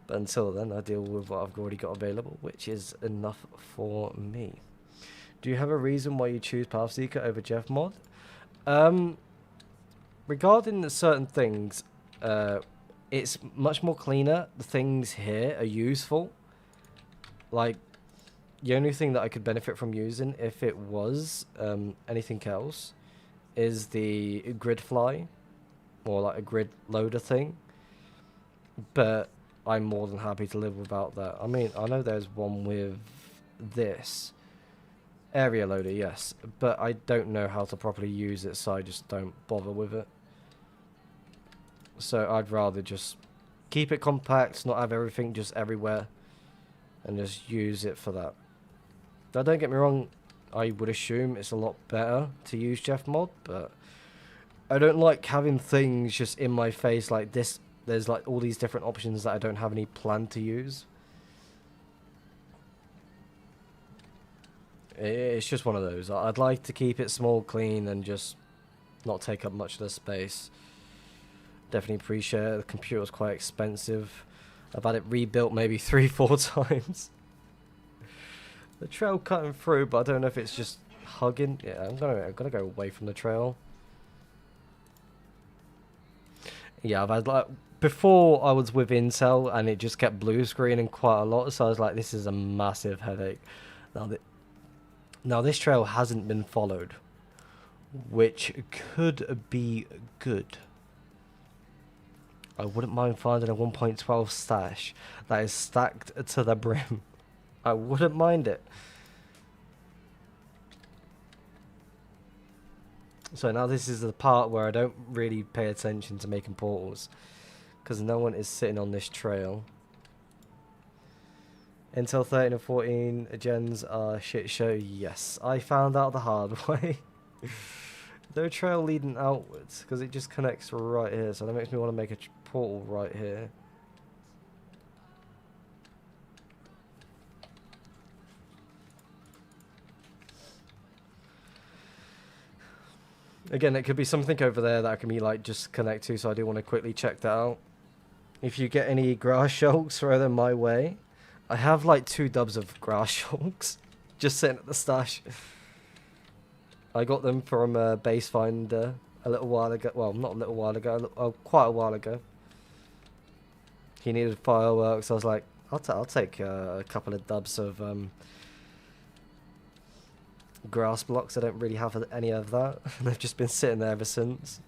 But until then, I deal with what I've already got available, which is enough for me. Do you have a reason why you choose Pathseeker over JeffMod? Regarding certain things, it's much more cleaner. The things here are useful. Like, the only thing that I could benefit from using, if it was anything else, is the grid fly, or like a grid loader thing. But I'm more than happy to live without that. I mean, I know there's one with this. Area loader, yes, but I don't know how to properly use it, so I just don't bother with it. So I'd rather just keep it compact, not have everything just everywhere, and just use it for that. Now, don't get me wrong, I would assume it's a lot better to use JeffMod, but I don't like having things just in my face like this. There's like all these different options that I don't have any plan to use. It's just one of those. I'd like to keep it small, clean, and just not take up much of the space. Definitely appreciate it. The computer's quite expensive. I've had it rebuilt maybe 3-4 times. The trail cutting through, but I don't know if it's just hugging. Yeah, I'm gonna go away from the trail. Yeah, I've had like before I was with Intel and it just kept blue screening quite a lot, so I was like, this is a massive headache. Now this trail hasn't been followed, which could be good. I wouldn't mind finding a 1.12 stash that is stacked to the brim. I wouldn't mind it. So now this is the part where I don't really pay attention to making portals, because no one is sitting on this trail. Intel 13 and 14 gens are shit show. Yes, I found out the hard way. No trail leading outwards, because it just connects right here, so that makes me want to make a portal right here. Again, it could be something over there that I can be like just connect to, so I do want to quickly check that out. If you get any grass shulks, throw them my way. I have like 2 dubs of grass shulks just sitting at the stash. I got them from Base Finder a little while ago. Well, not a little while ago, quite a while ago. He needed fireworks. I was like, I'll take a couple of dubs of grass blocks. I don't really have any of that. They've just been sitting there ever since.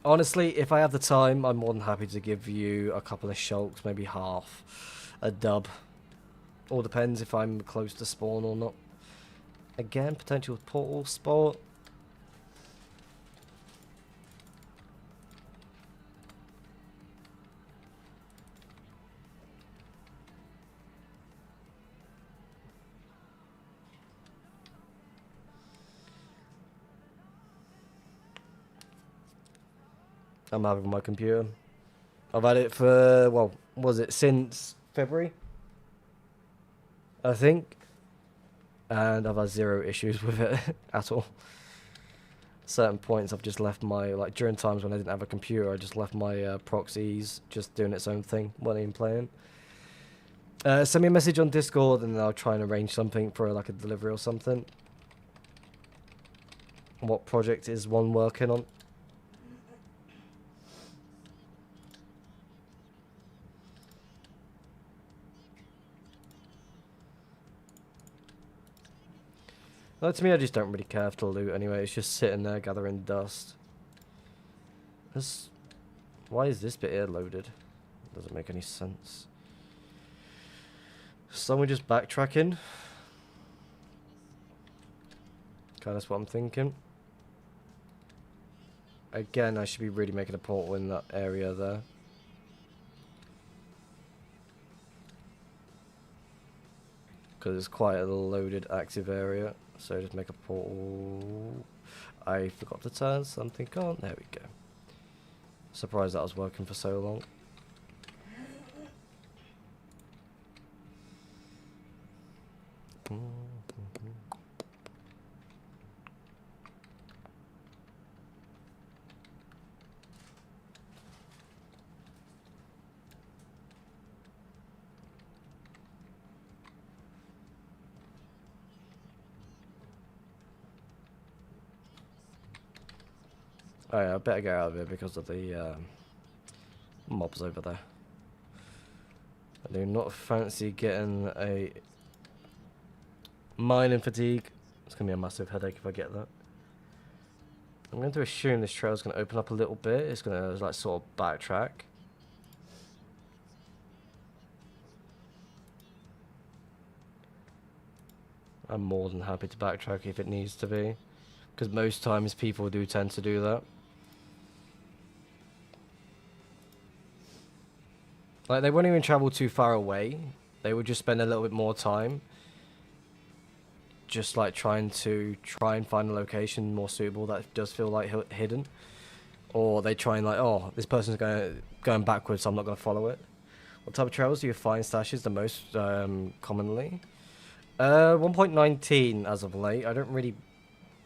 Honestly, if I have the time, I'm more than happy to give you a couple of shulks, maybe half a dub. All depends if I'm close to spawn or not. Again, potential portal spot. I'm having my computer. I've had it for, well, was it since February? I think. And I've had 0 issues with it at all. certain points I've just left my, like during times when I didn't have a computer, I just left my Proxies just doing its own thing while I'm playing. Send me a message on Discord and I'll try and arrange something for like a delivery or something. What project is one working on? No, to me, I just don't really care for the loot anyway. It's just sitting there gathering dust. Why is this bit here loaded? Doesn't make any sense. Someone just backtracking? Okay, that's what I'm thinking. Again, I should be really making a portal in that area there. Because it's quite a loaded active area. So just make a portal. I forgot to turn something on. There we go. Surprised that was working for so long. Oh yeah, I better get out of here because of the mobs over there. I do not fancy getting a mining fatigue. It's going to be a massive headache if I get that. I'm going to assume this trail is going to open up a little bit. It's going to like sort of backtrack. I'm more than happy to backtrack if it needs to be. Because most times people do tend to do that. Like, they won't even travel too far away. They would just spend a little bit more time. Just like trying and find a location more suitable that does feel like hidden. Or they try and like, oh, this person's going backwards, so I'm not going to follow it. What type of trails do you find stashes the most commonly? 1.19 as of late. I don't really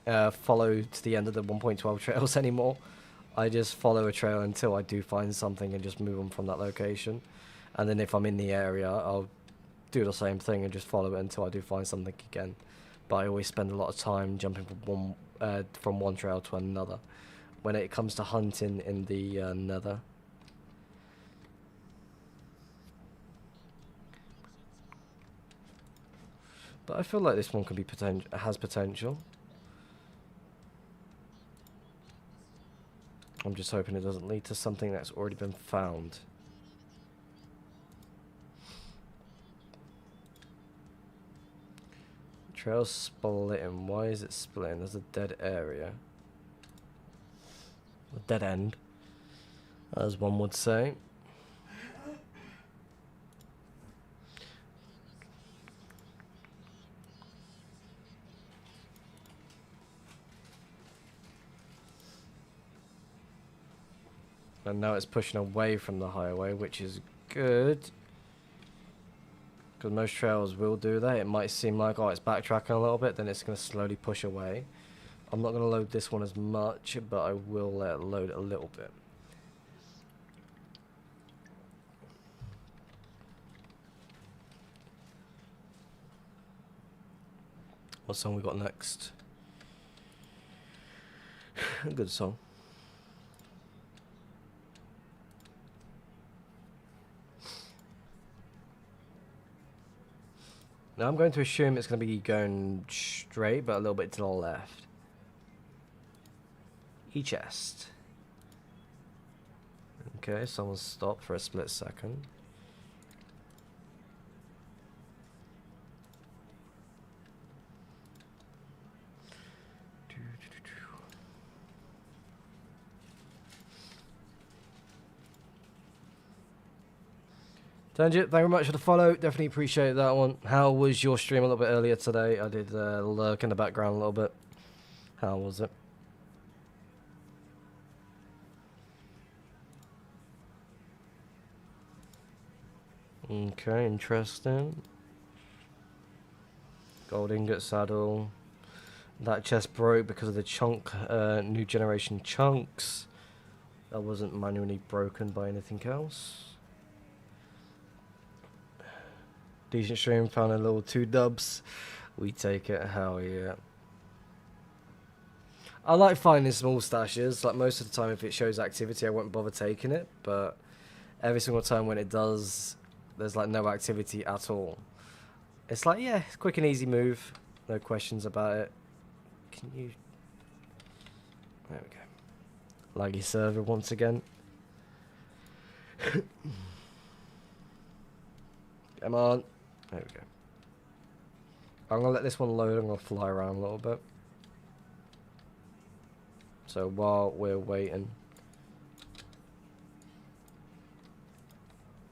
follow to the end of the 1.12 trails anymore. I just follow a trail until I do find something and just move on from that location. And then if I'm in the area, I'll do the same thing and just follow it until I do find something again. But I always spend a lot of time jumping from one trail to another when it comes to hunting in the nether. But I feel like this one could be has potential. I'm just hoping it doesn't lead to something that's already been found. Trail's splitting. Why is it splitting? There's a dead area. A dead end, as one would say. And now it's pushing away from the highway, which is good. Because most trails will do that. It might seem like, oh, it's backtracking a little bit, then it's going to slowly push away. I'm not going to load this one as much, but I will let it load it a little bit. What song we got next? A good song. Now I'm going to assume it's going to be going straight, but a little bit to the left. E-chest. Okay, someone stopped for a split second. Tangent, thank you very much for the follow. Definitely appreciate that one. How was your stream a little bit earlier today? I did lurk in the background a little bit. How was it? Okay, interesting. Gold ingot saddle. That chest broke because of the chunk, new generation chunks. That wasn't manually broken by anything else. Decent stream, found a little 2 dubs. We take it, hell yeah. I like finding small stashes. Like most of the time if it shows activity I won't bother taking it, but every single time when it does, there's like no activity at all. It's like, yeah, quick and easy move. No questions about it. Can you... There we go. Laggy server once again. Come on. There we go. I'm going to let this one load. I'm going to fly around a little bit. So while we're waiting,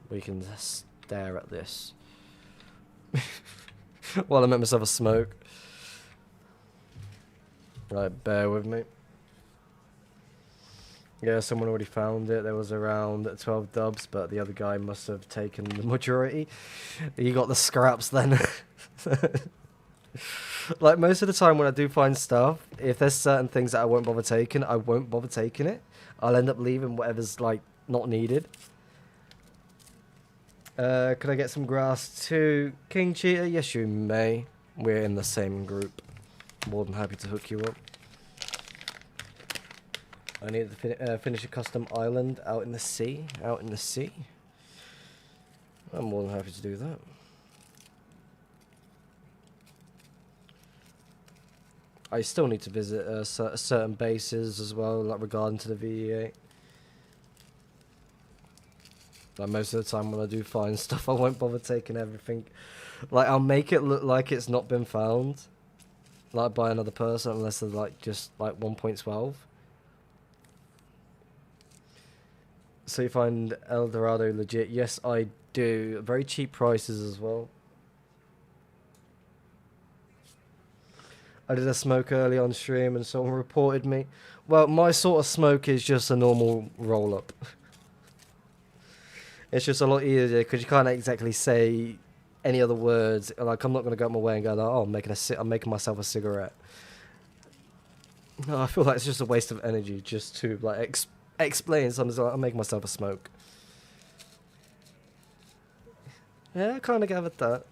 we can stare at this. While I make myself a smoke. Right, bear with me. Yeah, someone already found it. There was around 12 dubs, but the other guy must have taken the majority. You got the scraps then. Like, most of the time when I do find stuff, if there's certain things that I won't bother taking, I won't bother taking it. I'll end up leaving whatever's, like, not needed. Could I get some grass too? King Cheetah? Yes, you may. We're in the same group. More than happy to hook you up. I need to finish a custom island out in the sea. Out in the sea. I'm more than happy to do that. I still need to visit certain bases as well, like regarding to the VE8. Like most of the time when I do find stuff, I won't bother taking everything. Like, I'll make it look like it's not been found, like by another person, unless they're like just like 1.12. So you find El Dorado legit? Yes, I do. Very cheap prices as well. I did a smoke early on stream and someone reported me. Well, my sort of smoke is just a normal roll-up. It's just a lot easier because you can't exactly say any other words. Like, I'm not going to go out my way and go, oh, I'm making myself a cigarette. No, I feel like it's just a waste of energy just to like explain something. Like, I'm making myself a smoke. Yeah, I kind of gathered that.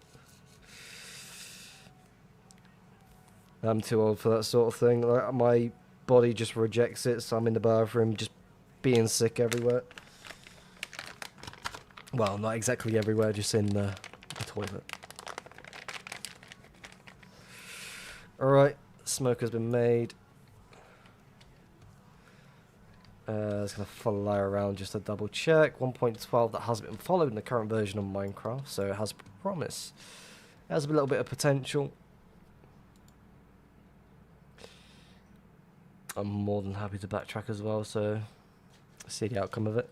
I'm too old for that sort of thing. Like, my body just rejects it, so I'm in the bathroom just being sick everywhere. Well, not exactly everywhere, just in the toilet. Alright, smoke has been made. It's going to fly around just to double check. 1.12 that has been followed in the current version of Minecraft, so it has promise. It has a little bit of potential. I'm more than happy to backtrack as well, so see the outcome of it.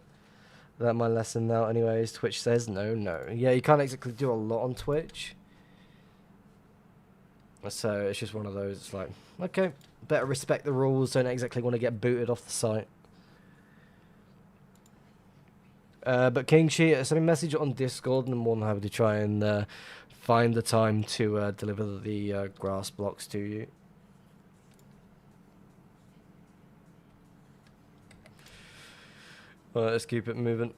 That's my lesson now anyways. Twitch says no. Yeah, you can't exactly do a lot on Twitch. So it's just one of those, it's like, okay, better respect the rules, don't exactly want to get booted off the site. But King Cheetah, send me a message on Discord and I'm more than happy to try and find the time to deliver the grass blocks to you. Alright, let's keep it moving.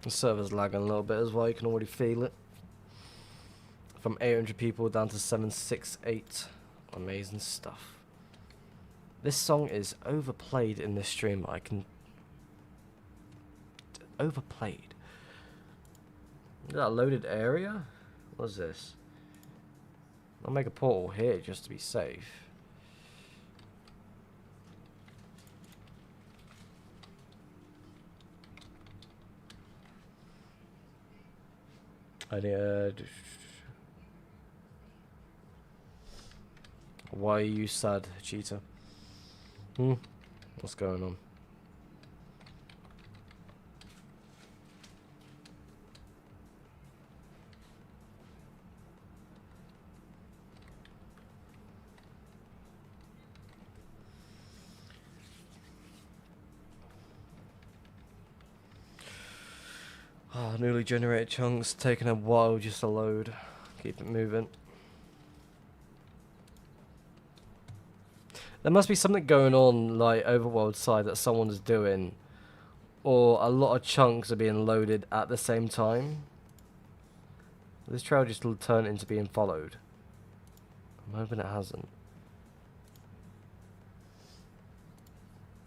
The server's lagging a little bit as well, you can already feel it. From 800 people down to 768. Amazing stuff. This song is overplayed in this stream. I can... Overplayed. Is that a loaded area? What is this? I'll make a portal here just to be safe. I need. Why are you sad, Cheetah? What's going on? Oh, Newly generated chunks taking a while just to load. Keep it moving. There must be something going on, like, overworld side that someone's doing. Or a lot of chunks are being loaded at the same time. This trail just turned into being followed. I'm hoping it hasn't.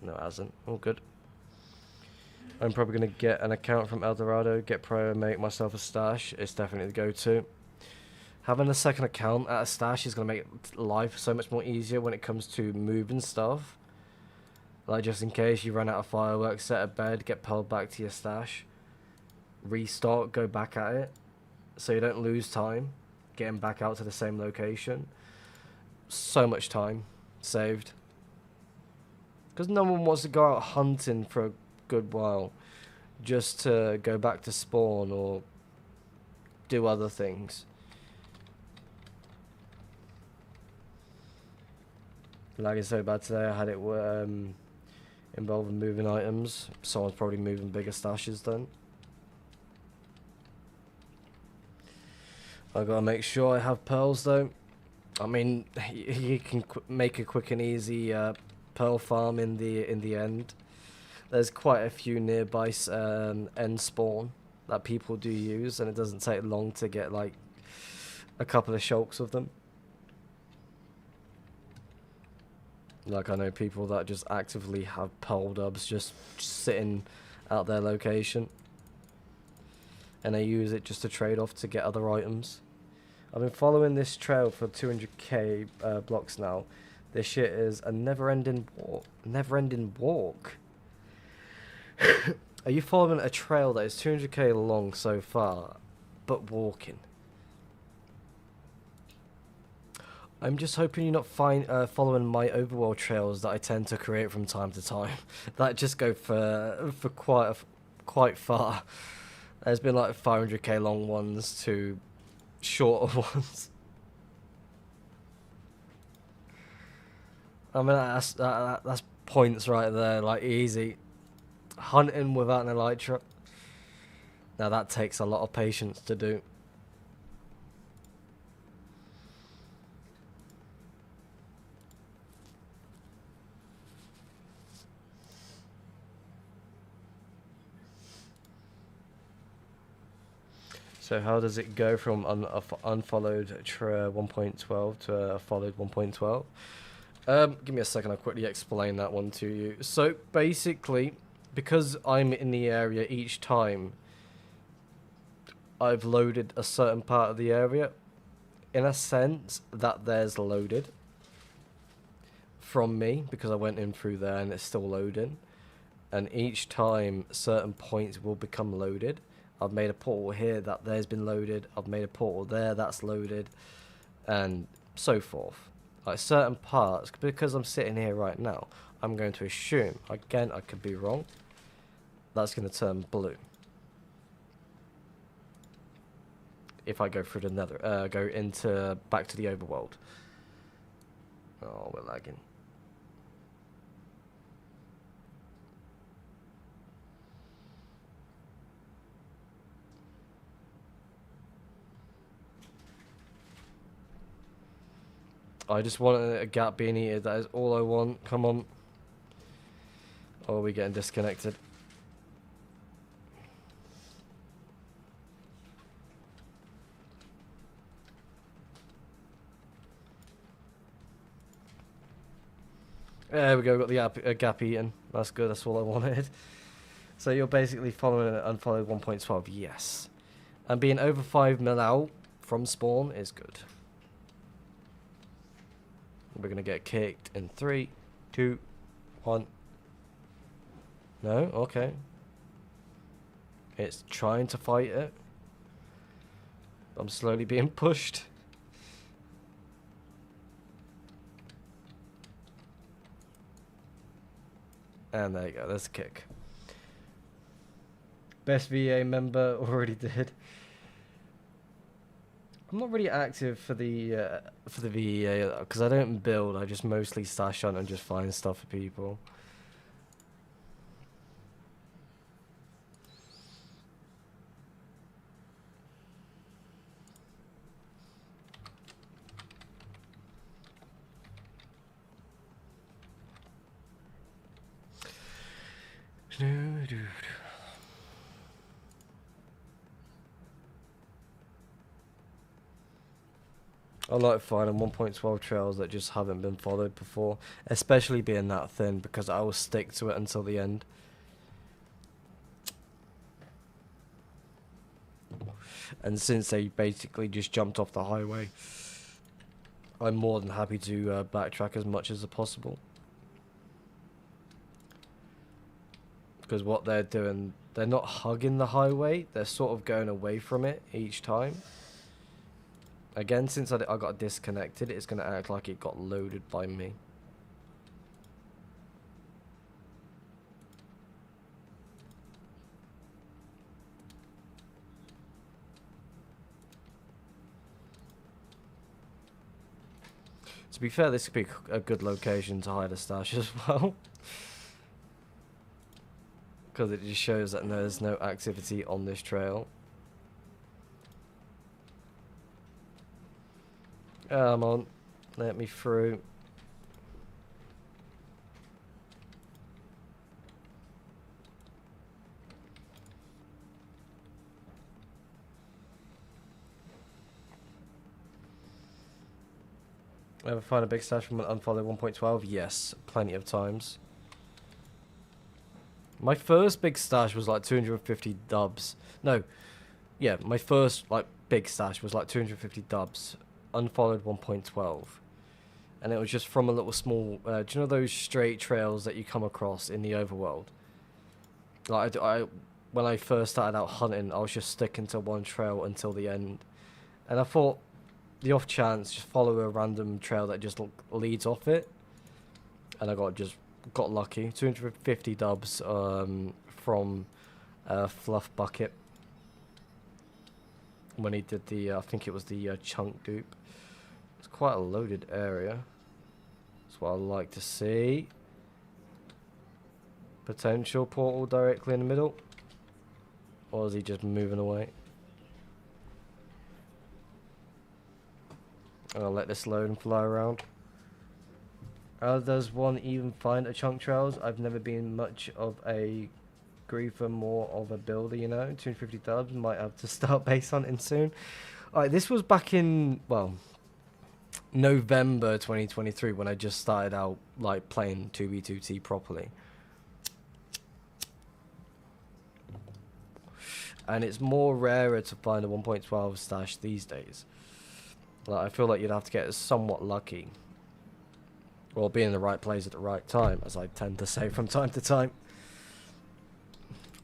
No, it hasn't. All good. I'm probably going to get an account from Eldorado, get pro and make myself a stash. It's definitely the go-to. Having a second account at a stash is going to make life so much more easier when it comes to moving stuff. Like, just in case you run out of fireworks, set a bed, get pulled back to your stash. Restart, go back at it. So you don't lose time getting back out to the same location. So much time saved. Because no one wants to go out hunting for a good while just to go back to spawn or do other things. Lagging so bad today, I had it involving moving items. Someone's probably moving bigger stashes then. I gotta make sure I have pearls though. I mean, you can make a quick and easy pearl farm in the end. There's quite a few nearby end spawn that people do use, and it doesn't take long to get like a couple of shulks of them. Like, I know people that just actively have pearl dubs just sitting at their location, and they use it just to trade off to get other items. I've been following this trail for 200k blocks now. This shit is a never-ending walk. Are you following a trail that is 200k long so far, but walking? I'm just hoping you're not following my overworld trails that I tend to create from time to time. That just go for quite far. There's been like 500k long ones to shorter ones. I mean, that's points right there, like easy. Hunting without an elytra. Now that takes a lot of patience to do. So how does it go from unfollowed 1.12 to a followed 1.12? Give me a second, I'll quickly explain that one to you. So basically, because I'm in the area each time, I've loaded a certain part of the area. In a sense, that there's loaded from me, because I went in through there and it's still loading. And each time, certain points will become loaded. I've made a portal here that there's been loaded. I've made a portal there that's loaded, and so forth. Like certain parts, because I'm sitting here right now, I'm going to assume, again, I could be wrong, that's going to turn blue. If I go through the nether, go into, back to the overworld. Oh, we're lagging. I just want a gap being eaten. That is all I want. Come on. Oh, are we getting disconnected? There we go. Got the gap eaten. That's good. That's all I wanted. So you're basically following an unfollowed 1.12. Yes. And being over 5 mil out from spawn is good. We're going to get kicked in 3, 2, 1. No? Okay. It's trying to fight it. I'm slowly being pushed. And there you go. There's a kick. Best VA member already did. I'm not really active for the VEA because I don't build. I just mostly stash on and just find stuff for people. I like finding 1.12 trails that just haven't been followed before, especially being that thin, because I will stick to it until the end. And since they basically just jumped off the highway, I'm more than happy to backtrack as much as possible. Because what they're doing, they're not hugging the highway, they're sort of going away from it each time. Again, since I got disconnected, it's going to act like it got loaded by me. To be fair, this could be a good location to hide a stash as well. Because it just shows that there's no activity on this trail. Come on, let me through. Ever find a big stash from an unfollowed 1.12? Yes, plenty of times. My first big stash was like 250 dubs. No, yeah, my first like big stash was like 250 dubs. Unfollowed 1.12, and it was just from a little small do you know those straight trails that you come across in the overworld? Like when I first started out hunting, I was just sticking to one trail until the end, and I thought the off chance just follow a random trail that just leads off it, and I got lucky. 250 dubs from Fluff Bucket when he did the I think it was the chunk dupe. It's quite a loaded area. That's what I like to see. Potential portal directly in the middle. Or is he just moving away? I'll let this load and fly around. How does one even find a chunk trails? I've never been much of a griefer, more of a builder, you know. 250 dubs, might have to start base hunting soon. Alright, this was back in, well, November 2023 when I just started out like playing 2v2t properly. And it's more rarer to find a 1.12 stash these days. Like, I feel like you'd have to get somewhat lucky. Or be in the right place at the right time, as I tend to say from time to time.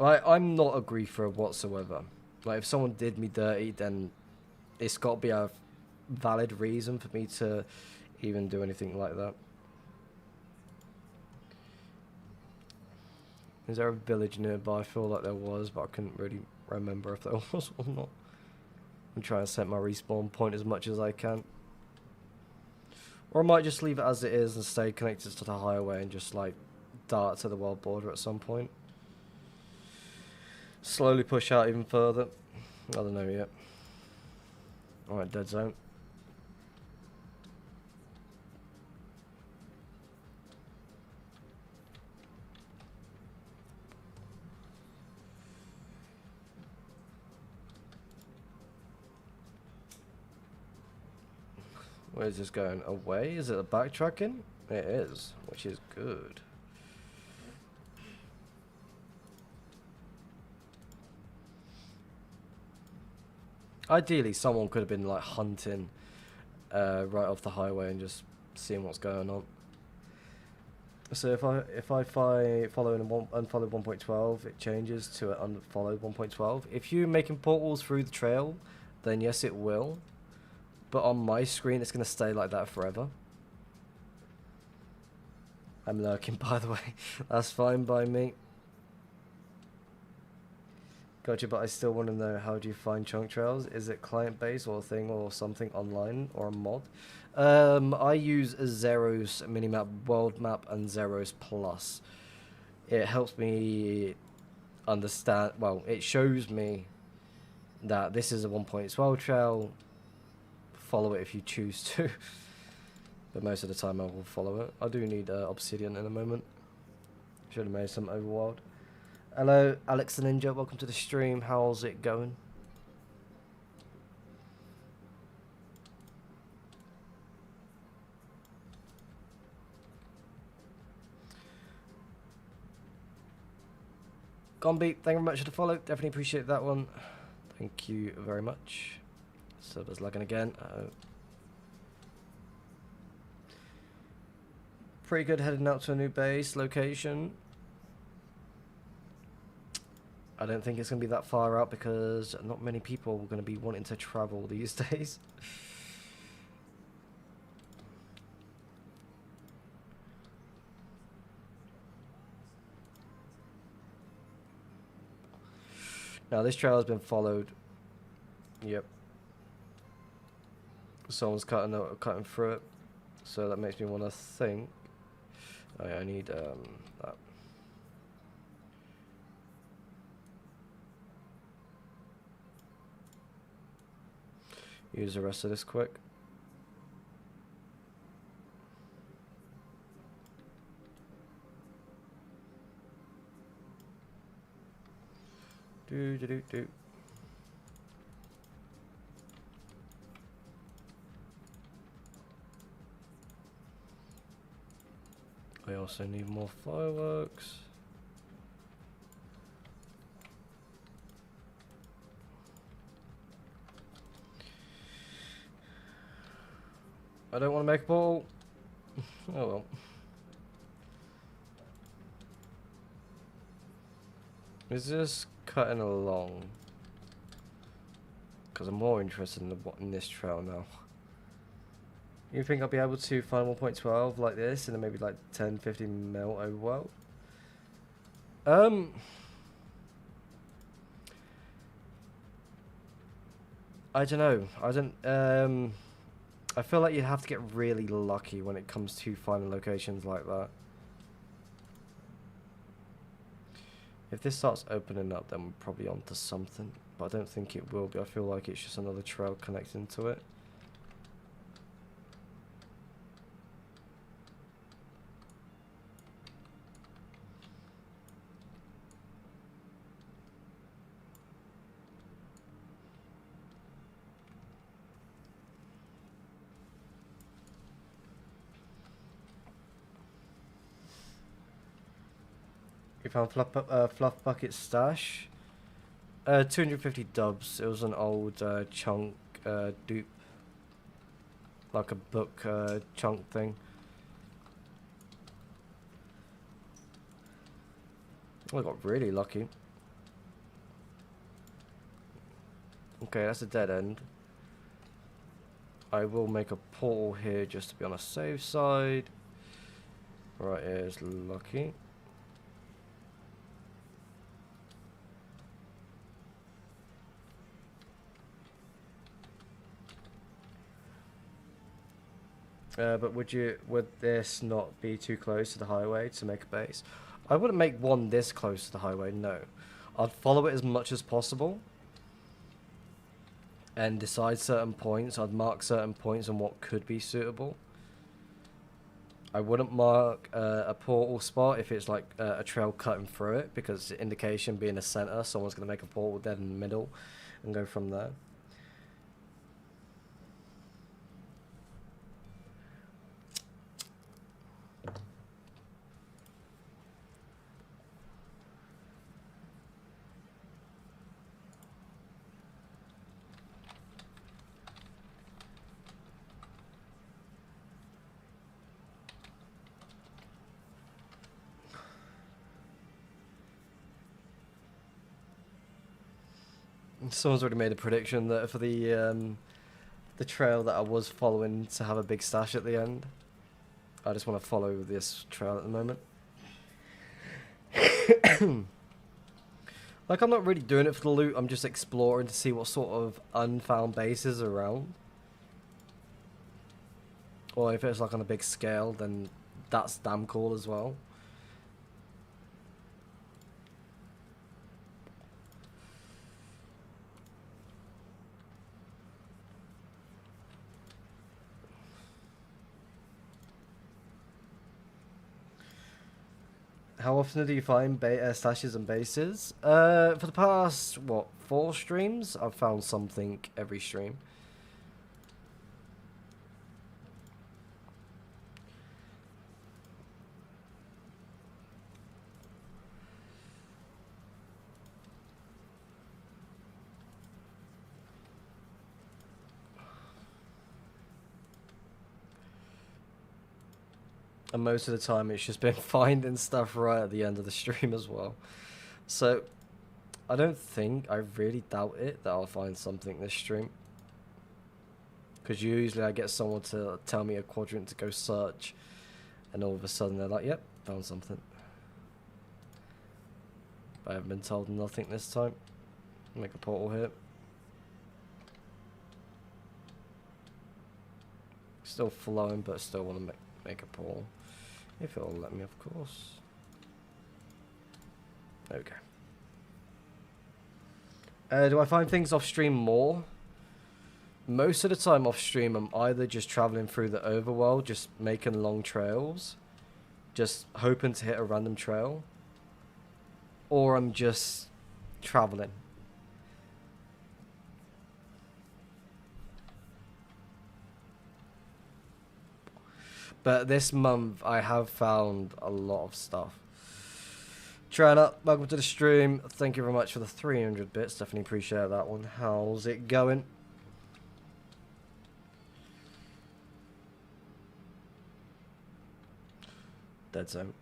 I'm not a griefer whatsoever. Like, if someone did me dirty, then it's got to be a valid reason for me to even do anything like that. Is there a village nearby? I feel like there was, but I couldn't really remember if there was or not. I'm trying to set my respawn point as much as I can. Or I might just leave it as it is and stay connected to the highway and just like dart to the world border at some point. Slowly push out even further. I don't know yet. Alright, dead zone. Where is this going? Away? Is it a backtracking? It is, which is good. Ideally, someone could have been like hunting right off the highway and just seeing what's going on. So if I follow an unfollowed 1.12, it changes to an unfollowed 1.12. If you're making portals through the trail, then yes, it will. But on my screen, it's going to stay like that forever. I'm lurking, by the way. That's fine by me. Gotcha, but I still want to know, how do you find chunk trails? Is it client-based or a thing or something online or a mod? I use Zeros Minimap World Map and Zeros Plus. It helps me understand, well, it shows me that this is a 1.12 trail. Follow it if you choose to. But most of the time I will follow it. I do need obsidian in a moment. Should have made some overworld. Hello, Alex the Ninja. Welcome to the stream. How's it going? Gombi, thank you very much for the follow. Definitely appreciate that one. Thank you very much. Server's lagging again. Pretty good heading out to a new base location. I don't think it's going to be that far out because not many people are going to be wanting to travel these days. Now this trail has been followed. Yep. Someone's cutting through it. So that makes me want to think. Oh, yeah, I need that. Use the rest of this quick. Do. I also need more fireworks. I don't want to make a ball. Oh well. Is this cutting along? Because I'm more interested in this trail now. You think I'll be able to find 1.12 like this and then maybe like 10, 15 mil overworld? I don't know. I feel like you have to get really lucky when it comes to finding locations like that. If this starts opening up, then we're probably onto something. But I don't think it will be. I feel like it's just another trail connecting to it. You found Fluff Bucket stash. 250 dubs. It was an old chunk dupe, like a book chunk thing. I got really lucky. Okay, that's a dead end. I will make a portal here just to be on a safe side. Right, here's lucky. But would this not be too close to the highway to make a base? I wouldn't make one this close to the highway, no. I'd follow it as much as possible and decide certain points. I'd mark certain points on what could be suitable. I wouldn't mark a portal spot if it's like a trail cutting through it, because the indication being a center, someone's going to make a portal dead in the middle and go from there. Someone's already made a prediction that for the trail that I was following to have a big stash at the end. I just want to follow this trail at the moment. Like, I'm not really doing it for the loot, I'm just exploring to see what sort of unfound bases are around. Or if it's like on a big scale, then that's damn cool as well. How often do you find stashes and bases? For the past, what, 4 streams? I've found something every stream. And most of the time it's just been finding stuff right at the end of the stream as well. So, I really doubt it that I'll find something this stream. Because usually I get someone to tell me a quadrant to go search. And all of a sudden they're like, yep, found something. But I haven't been told nothing this time. Make a portal here. Still flowing, but still want to make a portal. If it'll let me, of course. Okay. Do I find things off stream more? Most of the time off stream, I'm either just traveling through the overworld, just making long trails, just hoping to hit a random trail, or I'm just traveling. But this month, I have found a lot of stuff. Trying up, welcome to the stream. Thank you very much for the 300 bits. Definitely appreciate that one. How's it going? Dead zone.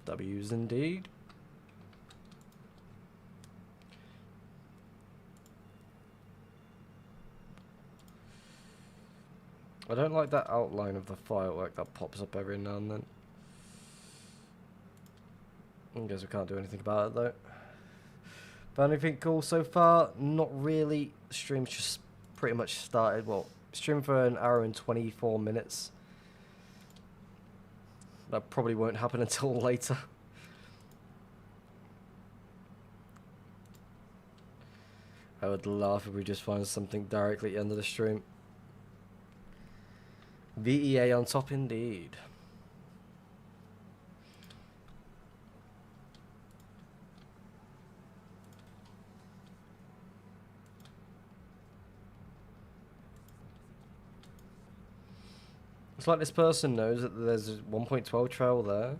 W's indeed. I don't like that outline of the firework that pops up every now and then. I guess we can't do anything about it though. But anything cool so far? Not really. Stream's just pretty much started. Well, stream for an hour and 24 minutes. That probably won't happen until later. I would laugh if we just find something directly at the end of the stream. VEA on top indeed. It's like this person knows that there's a 1.12 trail there.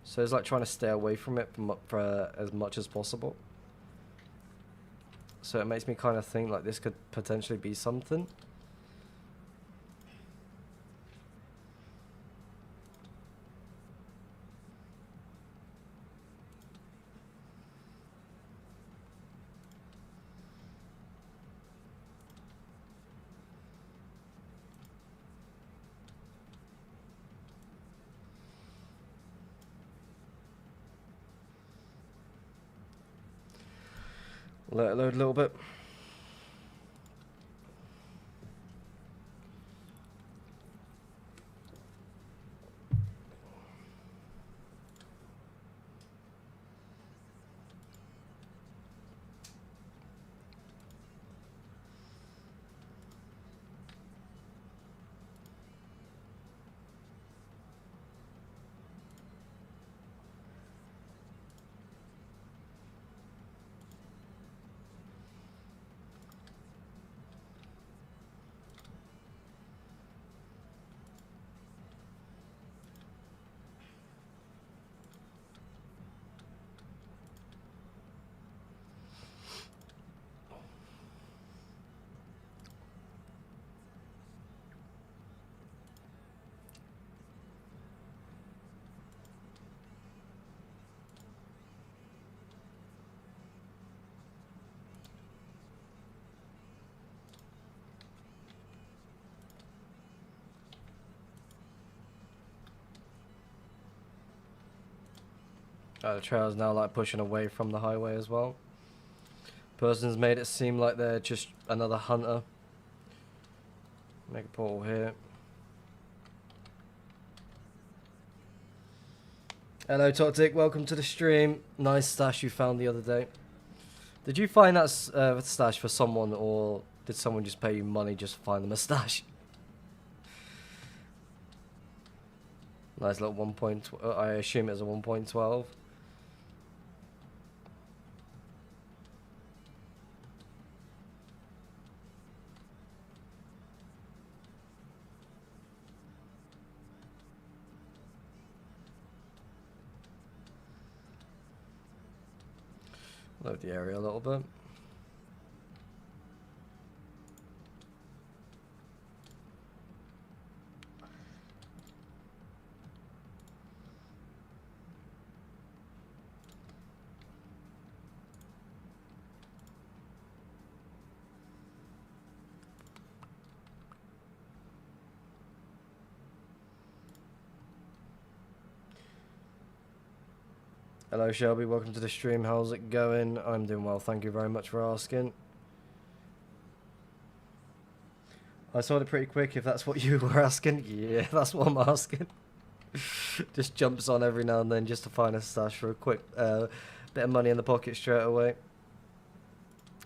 So it's like trying to stay away from it for as much as possible. So it makes me kind of think like this could potentially be something. Let it load a little bit. The trail's now like pushing away from the highway as well. Person's made it seem like they're just another hunter. Make a portal here. Hello Toxic, welcome to the stream. Nice stash you found the other day. Did you find that stash for someone, or did someone just pay you money just to find them a stash? Nice little 1 point. I assume it's a 1.12. Load the area a little bit. Hello Shelby, welcome to the stream. How's it going? I'm doing well, thank you very much for asking. I saw it pretty quick if that's what you were asking. Yeah, that's what I'm asking. Just jumps on every now and then just to find a stash for a quick bit of money in the pocket straight away.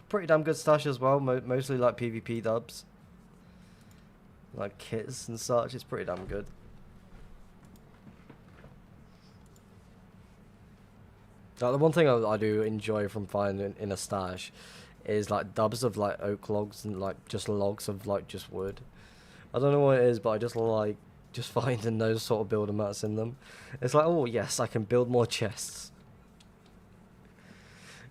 Pretty damn good stash as well, mostly like PvP dubs. Like kits and such, it's pretty damn good. Like, the one thing I do enjoy from finding in a stash is like dubs of like oak logs and like just logs of like just wood. I don't know what it is, but I just like just finding those sort of builder mats in them. It's like, oh yes, I can build more chests.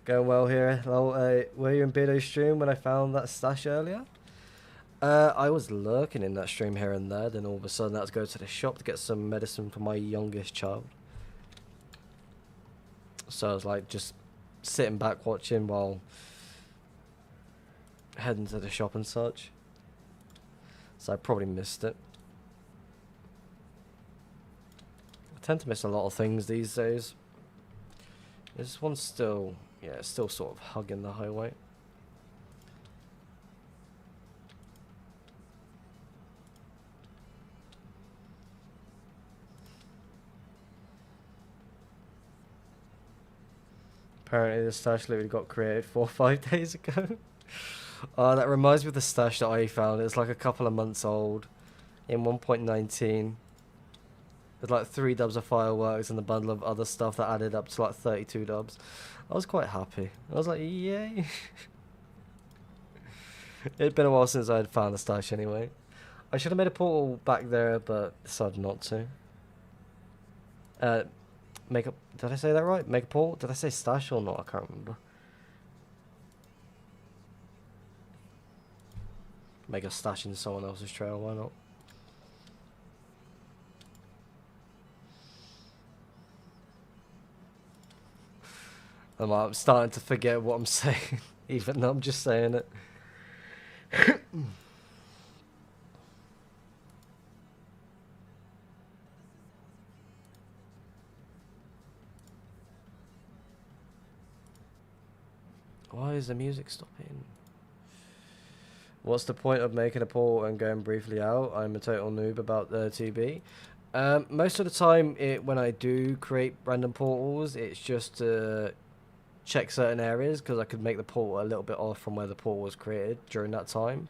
Going well here. Well, were you in Beardo's stream when I found that stash earlier? I was lurking in that stream here and there, then all of a sudden I had to go to the shop to get some medicine for my youngest child. So I was like just sitting back watching while heading to the shop and such. So I probably missed it. I tend to miss a lot of things these days. This one's still, yeah, it's still sort of hugging the highway. Apparently the stash literally got created 4 or 5 days ago. That reminds me of the stash that I found. It's like a couple of months old in 1.19. There's like 3 dubs of fireworks and a bundle of other stuff that added up to like 32 dubs. I was quite happy. I was like, yay. It'd been a while since I had found the stash anyway. I should have made a portal back there, but decided not to. Make a... Did I say that right? Make a portal? Did I say stash or not? I can't remember. Make a stash in someone else's trail, why not? I'm starting to forget what I'm saying, even though I'm just saying it. Why is the music stopping? What's the point of making a portal and going briefly out? I'm a total noob about the TB. Most of the time, when I do create random portals, it's just to check certain areas, because I could make the portal a little bit off from where the portal was created during that time.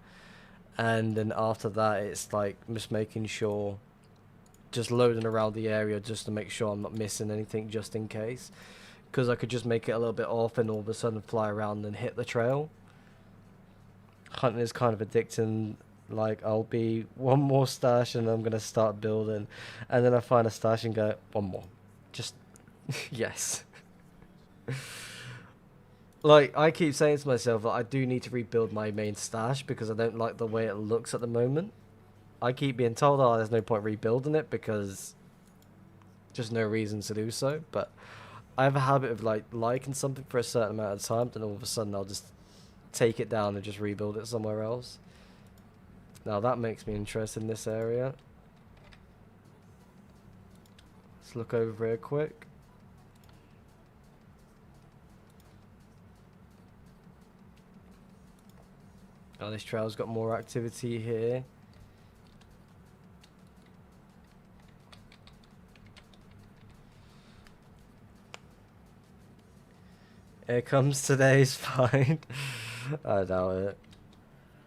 And then after that, it's like just making sure, just loading around the area just to make sure I'm not missing anything just in case. Because I could just make it a little bit off and all of a sudden fly around and hit the trail. Hunting is kind of addicting. Like, I'll be one more stash and I'm going to start building. And then I find a stash and go, one more. Just, yes. Like, I keep saying to myself that I do need to rebuild my main stash because I don't like the way it looks at the moment. I keep being told, oh, there's no point rebuilding it because just no reason to do so. But I have a habit of like liking something for a certain amount of time, then all of a sudden I'll just take it down and just rebuild it somewhere else. Now that makes me interested in this area. Let's look over here quick. Oh, this trail's got more activity here. Here comes today's find. I doubt it.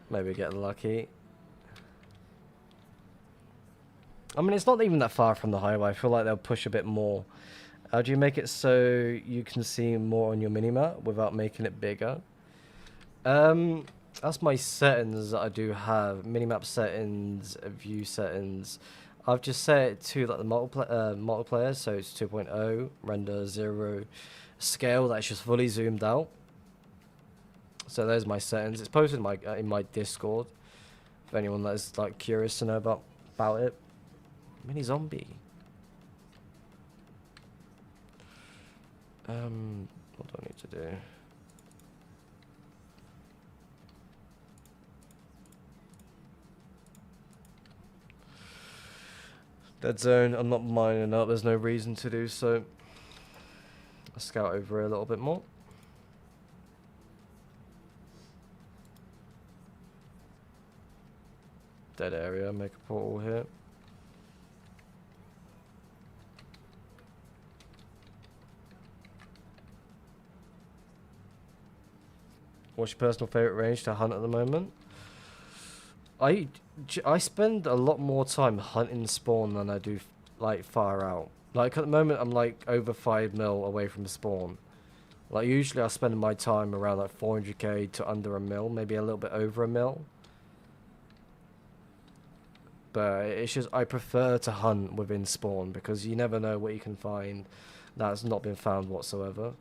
Maybe get lucky. I mean, it's not even that far from the highway. I feel like they'll push a bit more. How do you make it so you can see more on your minimap without making it bigger? That's my settings that I do have. Minimap settings, view settings. I've just set it to like the multiplayer, so it's 2.0, render 0, scale that's just fully zoomed out. So there's my settings. It's posted in my Discord. For anyone that is like curious to know about it. Mini zombie. What do I need to do? Dead zone, I'm not mining up, there's no reason to do so. I'll scout over it a little bit more. Dead area, make a portal here. What's your personal favourite range to hunt at the moment? I spend a lot more time hunting spawn than I do like far out. Like at the moment I'm like over 5 mil away from spawn. Like usually I spend my time around like 400k to under a mil, maybe a little bit over a mil. But it's just I prefer to hunt within spawn because you never know what you can find that's not been found whatsoever.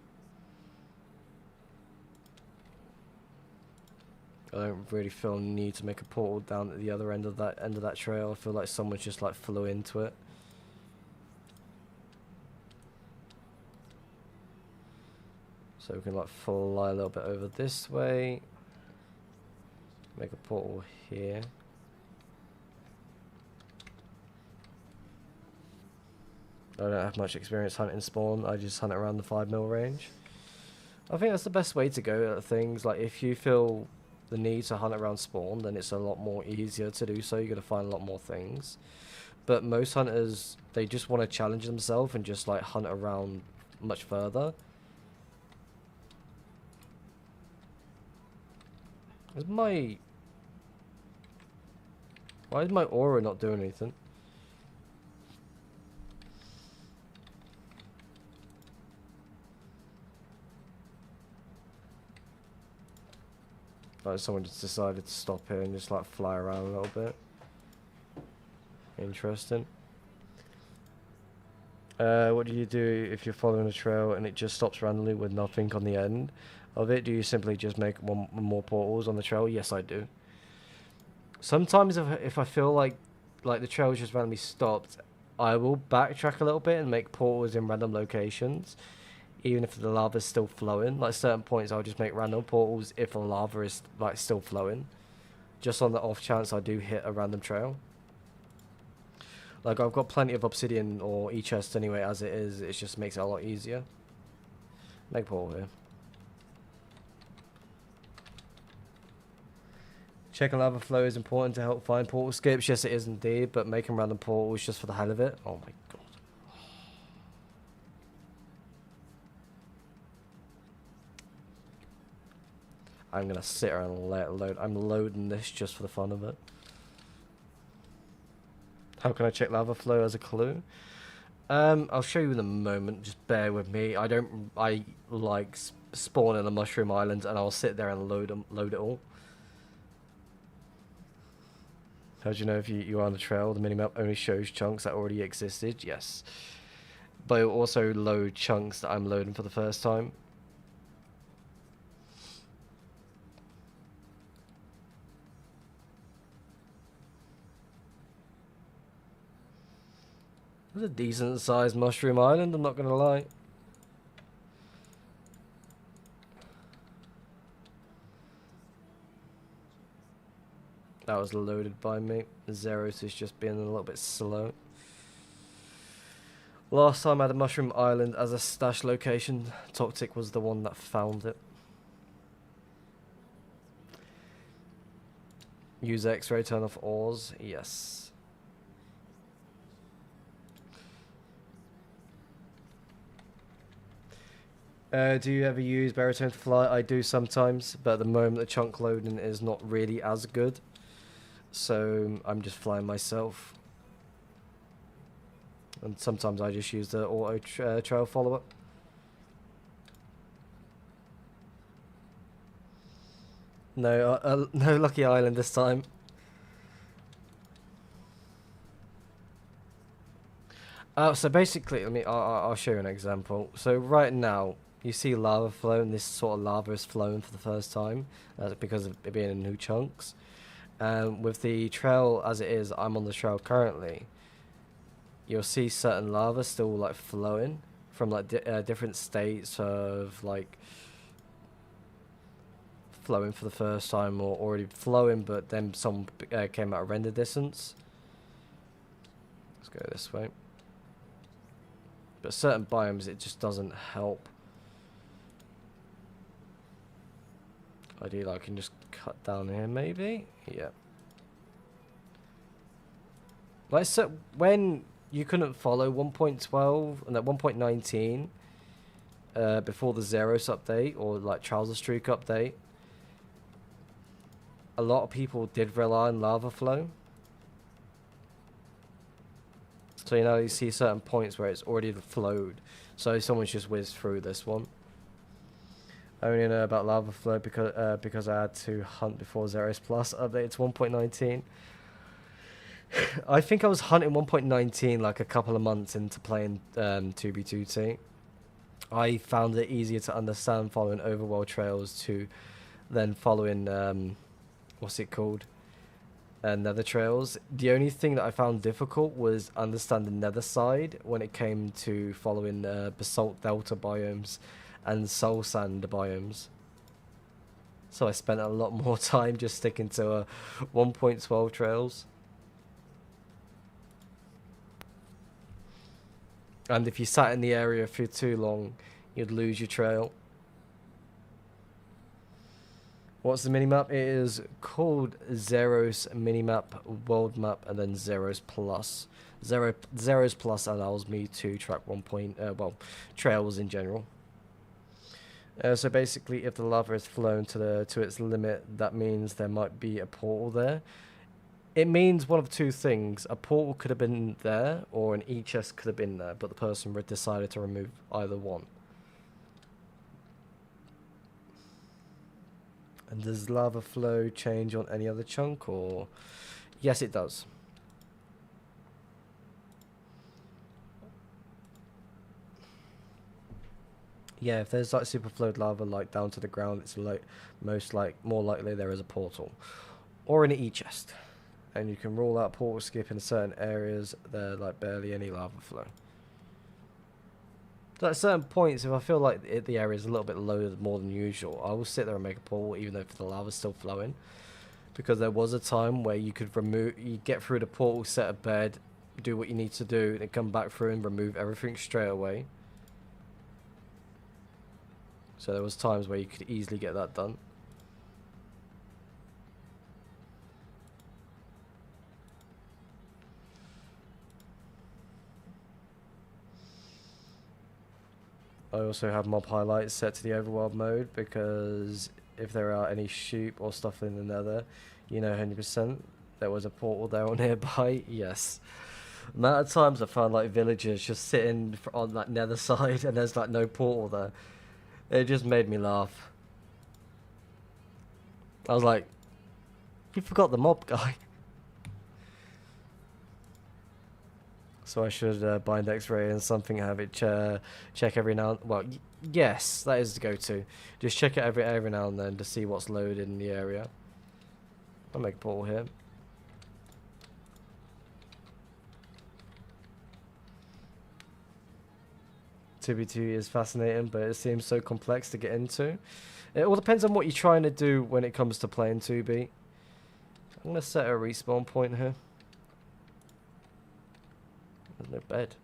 I don't really feel a need to make a portal down at the other end of that trail. I feel like someone just like flew into it. So we can like fly a little bit over this way. Make a portal here. I don't have much experience hunting spawn. I just hunt around the 5 mil range. I think that's the best way to go at things. Like if you feel the need to hunt around spawn, then it's a lot more easier to do so. You're going to find a lot more things. But most hunters, they just want to challenge themselves and just like hunt around much further. Why is my aura not doing anything? Like someone just decided to stop here and just like fly around a little bit. Interesting. What do you do if you're following a trail and it just stops randomly with nothing on the end of it? Do you simply just make one more portals on the trail? Yes, I do. Sometimes if I feel like the trail just randomly stopped, I will backtrack a little bit and make portals in random locations. Even if the lava is still flowing, like certain points I'll just make random portals if the lava is like still flowing, just on the off chance I do hit a random trail. Like I've got plenty of obsidian or e-chest anyway as it is, it just makes it a lot easier. Make portal here. Checking lava flow is important to help find portal skips. Yes it is indeed, but making random portals just for the hell of it, oh my god. I'm gonna sit here and let it load. I'm loading this just for the fun of it. How can I check lava flow as a clue? I'll show you in a moment. Just bear with me. I like spawn in a mushroom island and I'll sit there and load it all. How do you know if you are on the trail? The minimap only shows chunks that already existed. Yes, but it will also load chunks that I'm loading for the first time. It was a decent sized mushroom island, I'm not gonna lie. That was loaded by me. Zeros is just being a little bit slow. Last time I had a mushroom island as a stash location. Toxic was the one that found it. Use X-ray, turn off ores. Yes. Do you ever use baritone to fly? I do sometimes, but at the moment the chunk loading is not really as good. So I'm just flying myself. And sometimes I just use the auto trail follower. No, no Lucky Island this time. So basically, I'll show you an example. So right now, you see lava flow, and this sort of lava is flowing for the first time, because of it being in new chunks. With the trail as it is, I'm on the trail currently. You'll see certain lava still like flowing from like different states of like flowing for the first time or already flowing, but then some came out of render distance. Let's go this way. But certain biomes, it just doesn't help. Ideally, I can just cut down here, maybe? Yeah. Like, so when you couldn't follow 1.12 and at 1.19 before the Zeros update or like Trouser Streak update, a lot of people did rely on lava flow. So, you know, you see certain points where it's already flowed. So someone's just whizzed through this one. I only know about lava flow because I had to hunt before Zeros Plus update to 1.19. I think I was hunting 1.19 like a couple of months into playing 2B2T. I found it easier to understand following overworld trails to than following what's it called? Nether trails. The only thing that I found difficult was understanding nether side when it came to following basalt delta biomes and soul sand biomes. So I spent a lot more time just sticking to 1.12 trails. And if you sat in the area for too long, you'd lose your trail. What's the minimap? It is called Zeros Minimap, World Map, and then Zeros Plus. Zeros Plus allows me to track trails in general. So basically, if the lava is flown to its limit, that means there might be a portal there. It means one of two things: a portal could have been there, or an e-chest could have been there, but the person decided to remove either one. And does lava flow change on any other chunk, or...? Yes, it does. Yeah, if there's like super flowed lava like down to the ground, it's like more likely there is a portal. Or an e-chest. And you can rule out portal skip in certain areas, there like barely any lava flow. So at certain points, if I feel like the area is a little bit lower more than usual, I will sit there and make a portal even though the lava's still flowing. Because there was a time where you could you get through the portal, set a bed, do what you need to do, and come back through and remove everything straight away. So there was times where you could easily get that done. I also have mob highlights set to the overworld mode because if there are any sheep or stuff in the nether, you know 100% there was a portal there or nearby. Yes. The amount of times I found like villagers just sitting on that nether side and there's like no portal there. It just made me laugh. I was like, you forgot the mob guy. So I should bind X-ray and something, have it check every now and... Well, yes, that is the go-to. Just check it every now and then to see what's loaded in the area. I'll make a portal here. TB2 is fascinating, but it seems so complex to get into. It all depends on what you're trying to do when it comes to playing 2B. I'm going to set a respawn point here. There's no bed.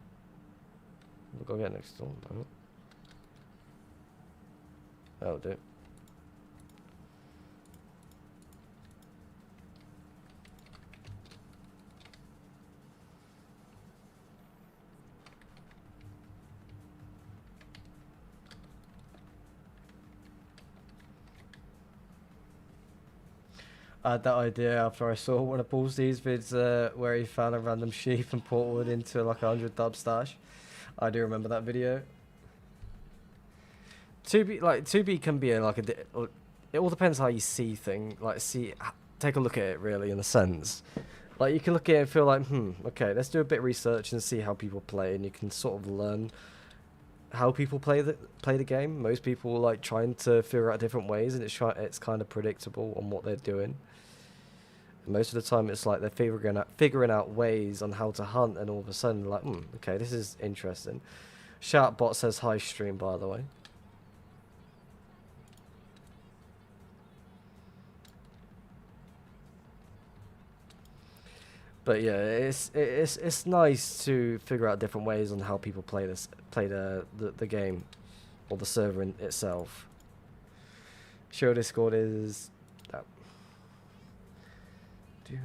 We'll go get next door. That'll do. I had that idea after I saw one of Paul Steve's vids where he found a random sheep and ported into like 100 dub stash. I do remember that video. 2B can be it all depends how you see things. Like take a look at it really in a sense. Like you can look at it and feel like, okay, let's do a bit of research and see how people play, and you can sort of learn how people play the game. Most people like trying to figure out different ways, and it's kind of predictable on what they're doing. And most of the time, it's like they're figuring out ways on how to hunt, and all of a sudden, like, okay, this is interesting. Shoutbot says hi stream, by the way. But yeah, it's nice to figure out different ways on how people play the game, or the server in itself. Show Discord is. Dude.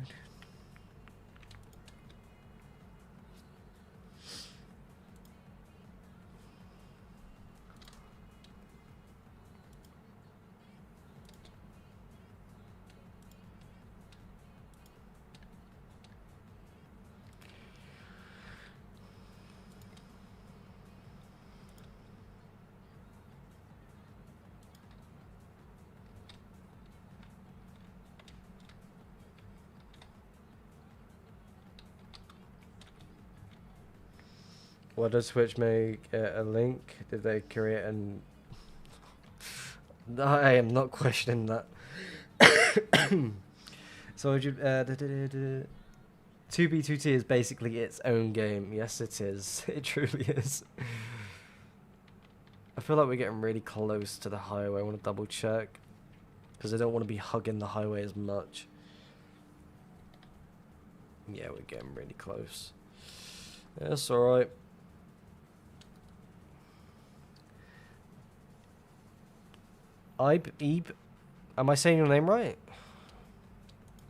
What does Twitch make a link? Did they create an... I am not questioning that. So would you... 2B2T is basically its own game. Yes, it is. It truly is. I feel like we're getting really close to the highway. I want to double check, because I don't want to be hugging the highway as much. Yeah, we're getting really close. That's alright. Am I saying your name right?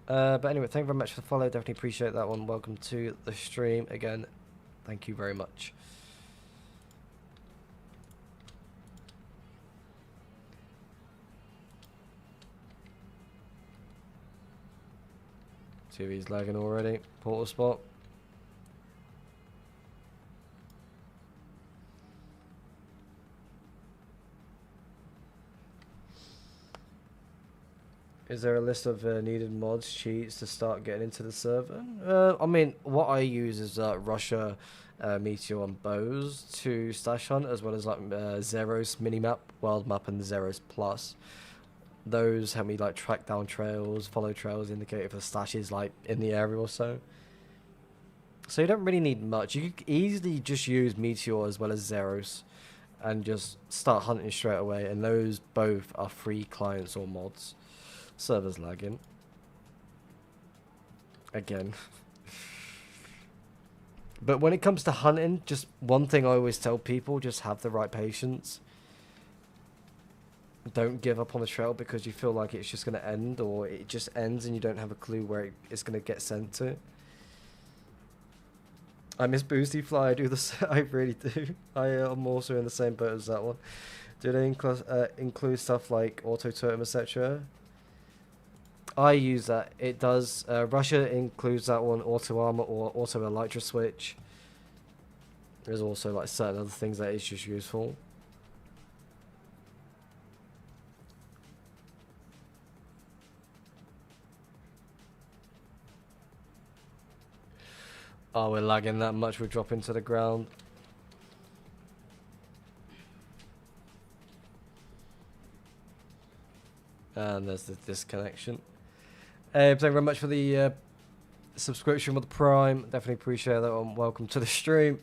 But anyway, thank you very much for the follow. Definitely appreciate that one. Welcome to the stream again. Thank you very much. TV's lagging already. Portal spot. Is there a list of needed mods, cheats to start getting into the server? I mean, what I use is Russia, Meteor, and Bows to stash hunt, as well as like Zeros minimap, World Map, and Zeros Plus. Those help me like track down trails, follow trails, indicate if the stash is like in the area or so. So you don't really need much. You could easily just use Meteor as well as Zeros, and just start hunting straight away. And those both are free clients or mods. Server's lagging. Again. But when it comes to hunting, just one thing I always tell people, just have the right patience. Don't give up on the trail because you feel like it's just going to end, or it just ends and you don't have a clue where it's going to get sent to. I miss Boosty Fly, I do this. I really do. I'm also in the same boat as that one. Do they include stuff like auto totem, etc.? I use that. It does. Russia includes that one, auto armor or auto elytra switch. There's also like certain other things that is just useful. Oh, we're lagging that much, we're dropping to the ground. And there's the disconnection. Thank you very much for the subscription with the Prime. Definitely appreciate that one. Welcome to the stream.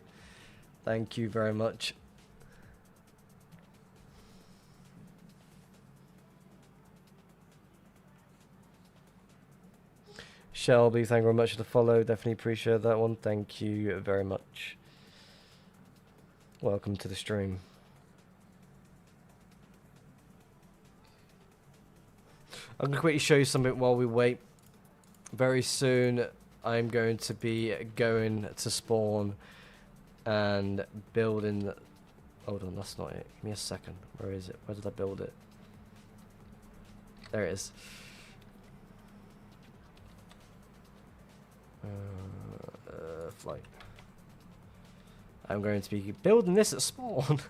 Thank you very much. Shelby, thank you very much for the follow. Definitely appreciate that one. Thank you very much. Welcome to the stream. I'm going to quickly show you something while we wait. Very soon, I'm going to be going to spawn and building... Hold on, that's not it. Give me a second. Where is it? Where did I build it? There it is. Flight. I'm going to be building this at spawn.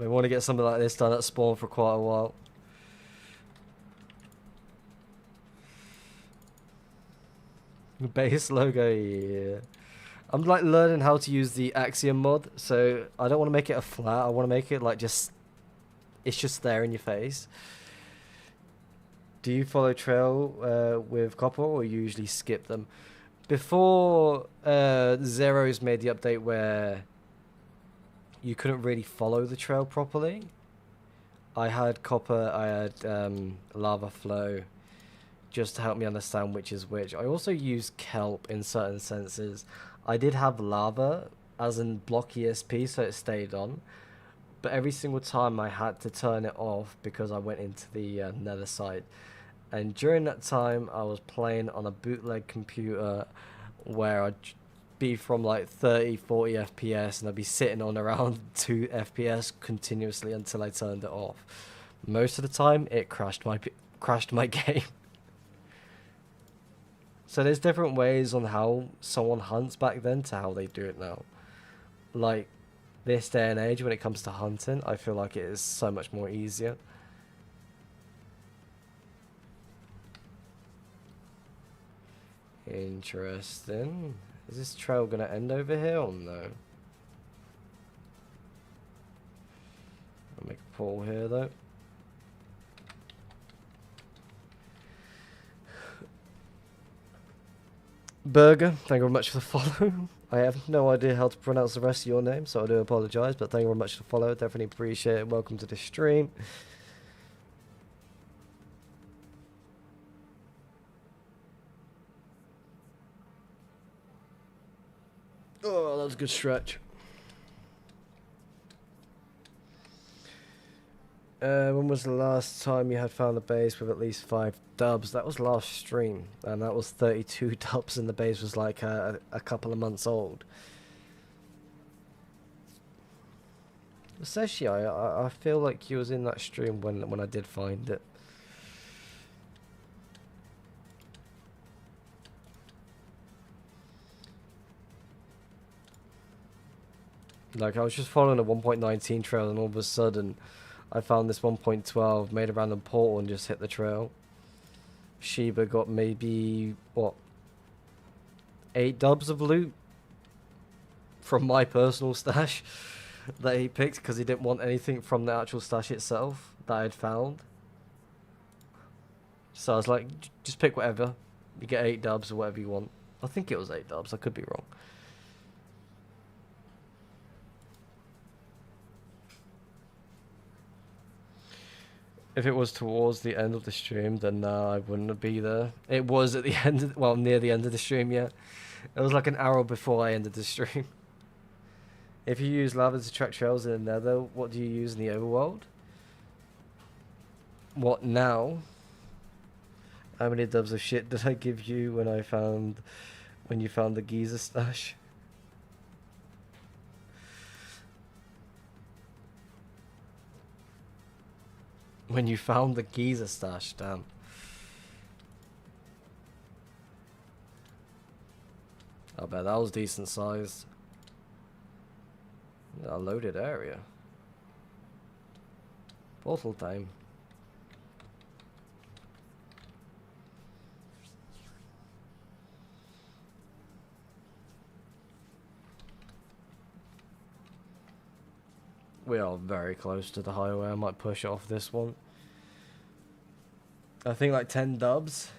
I want to get something like this done at spawn for quite a while. Base logo, yeah. I'm like learning how to use the Axiom mod, so I don't want to make it a flat. I want to make it like just, it's just there in your face. Do you follow trail with copper, or you usually skip them? Before Zero's made the update where you couldn't really follow the trail properly, I had copper, I had lava flow, just to help me understand which is which. I also use kelp in certain senses. I did have lava, as in block ESP, so it stayed on. But every single time I had to turn it off because I went into the nether site. And during that time, I was playing on a bootleg computer where I'd be from like 30, 40 FPS, and I'd be sitting on around 2 FPS continuously until I turned it off. Most of the time, it crashed my game. So there's different ways on how someone hunts back then to how they do it now. Like, this day and age, when it comes to hunting, I feel like it is so much more easier. Interesting. Is this trail going to end over here or no? I'll make a portal here though. Burger, thank you very much for the follow. I have no idea how to pronounce the rest of your name, so I do apologise, but thank you very much for the follow. Definitely appreciate it. Welcome to the stream. Oh, that was a good stretch. When was the last time you had found a base with at least 5 dubs? That was last stream, and that was 32 dubs, and the base was like a couple of months old. Seshi, I feel like you was in that stream when I did find it. Like, I was just following a 1.19 trail, and all of a sudden I found this 1.12, made a random portal and just hit the trail. Sheba got maybe, what, 8 dubs of loot from my personal stash that he picked because he didn't want anything from the actual stash itself that I had found. So I was like, just pick whatever. You get 8 dubs or whatever you want. I think it was 8 dubs, I could be wrong. If it was towards the end of the stream, then no, I wouldn't be there. It was at the end, of, well, near the end of the stream, yeah. It was like an hour before I ended the stream. If you use lava to track trails in the nether, what do you use in the overworld? What now? How many dubs of shit did I give you when you found the Giza stash? When you found the Giza stash, damn. I bet that was decent sized. A loaded area. Portal time. We are very close to the highway. I might push off this one. I think like 10 dubs.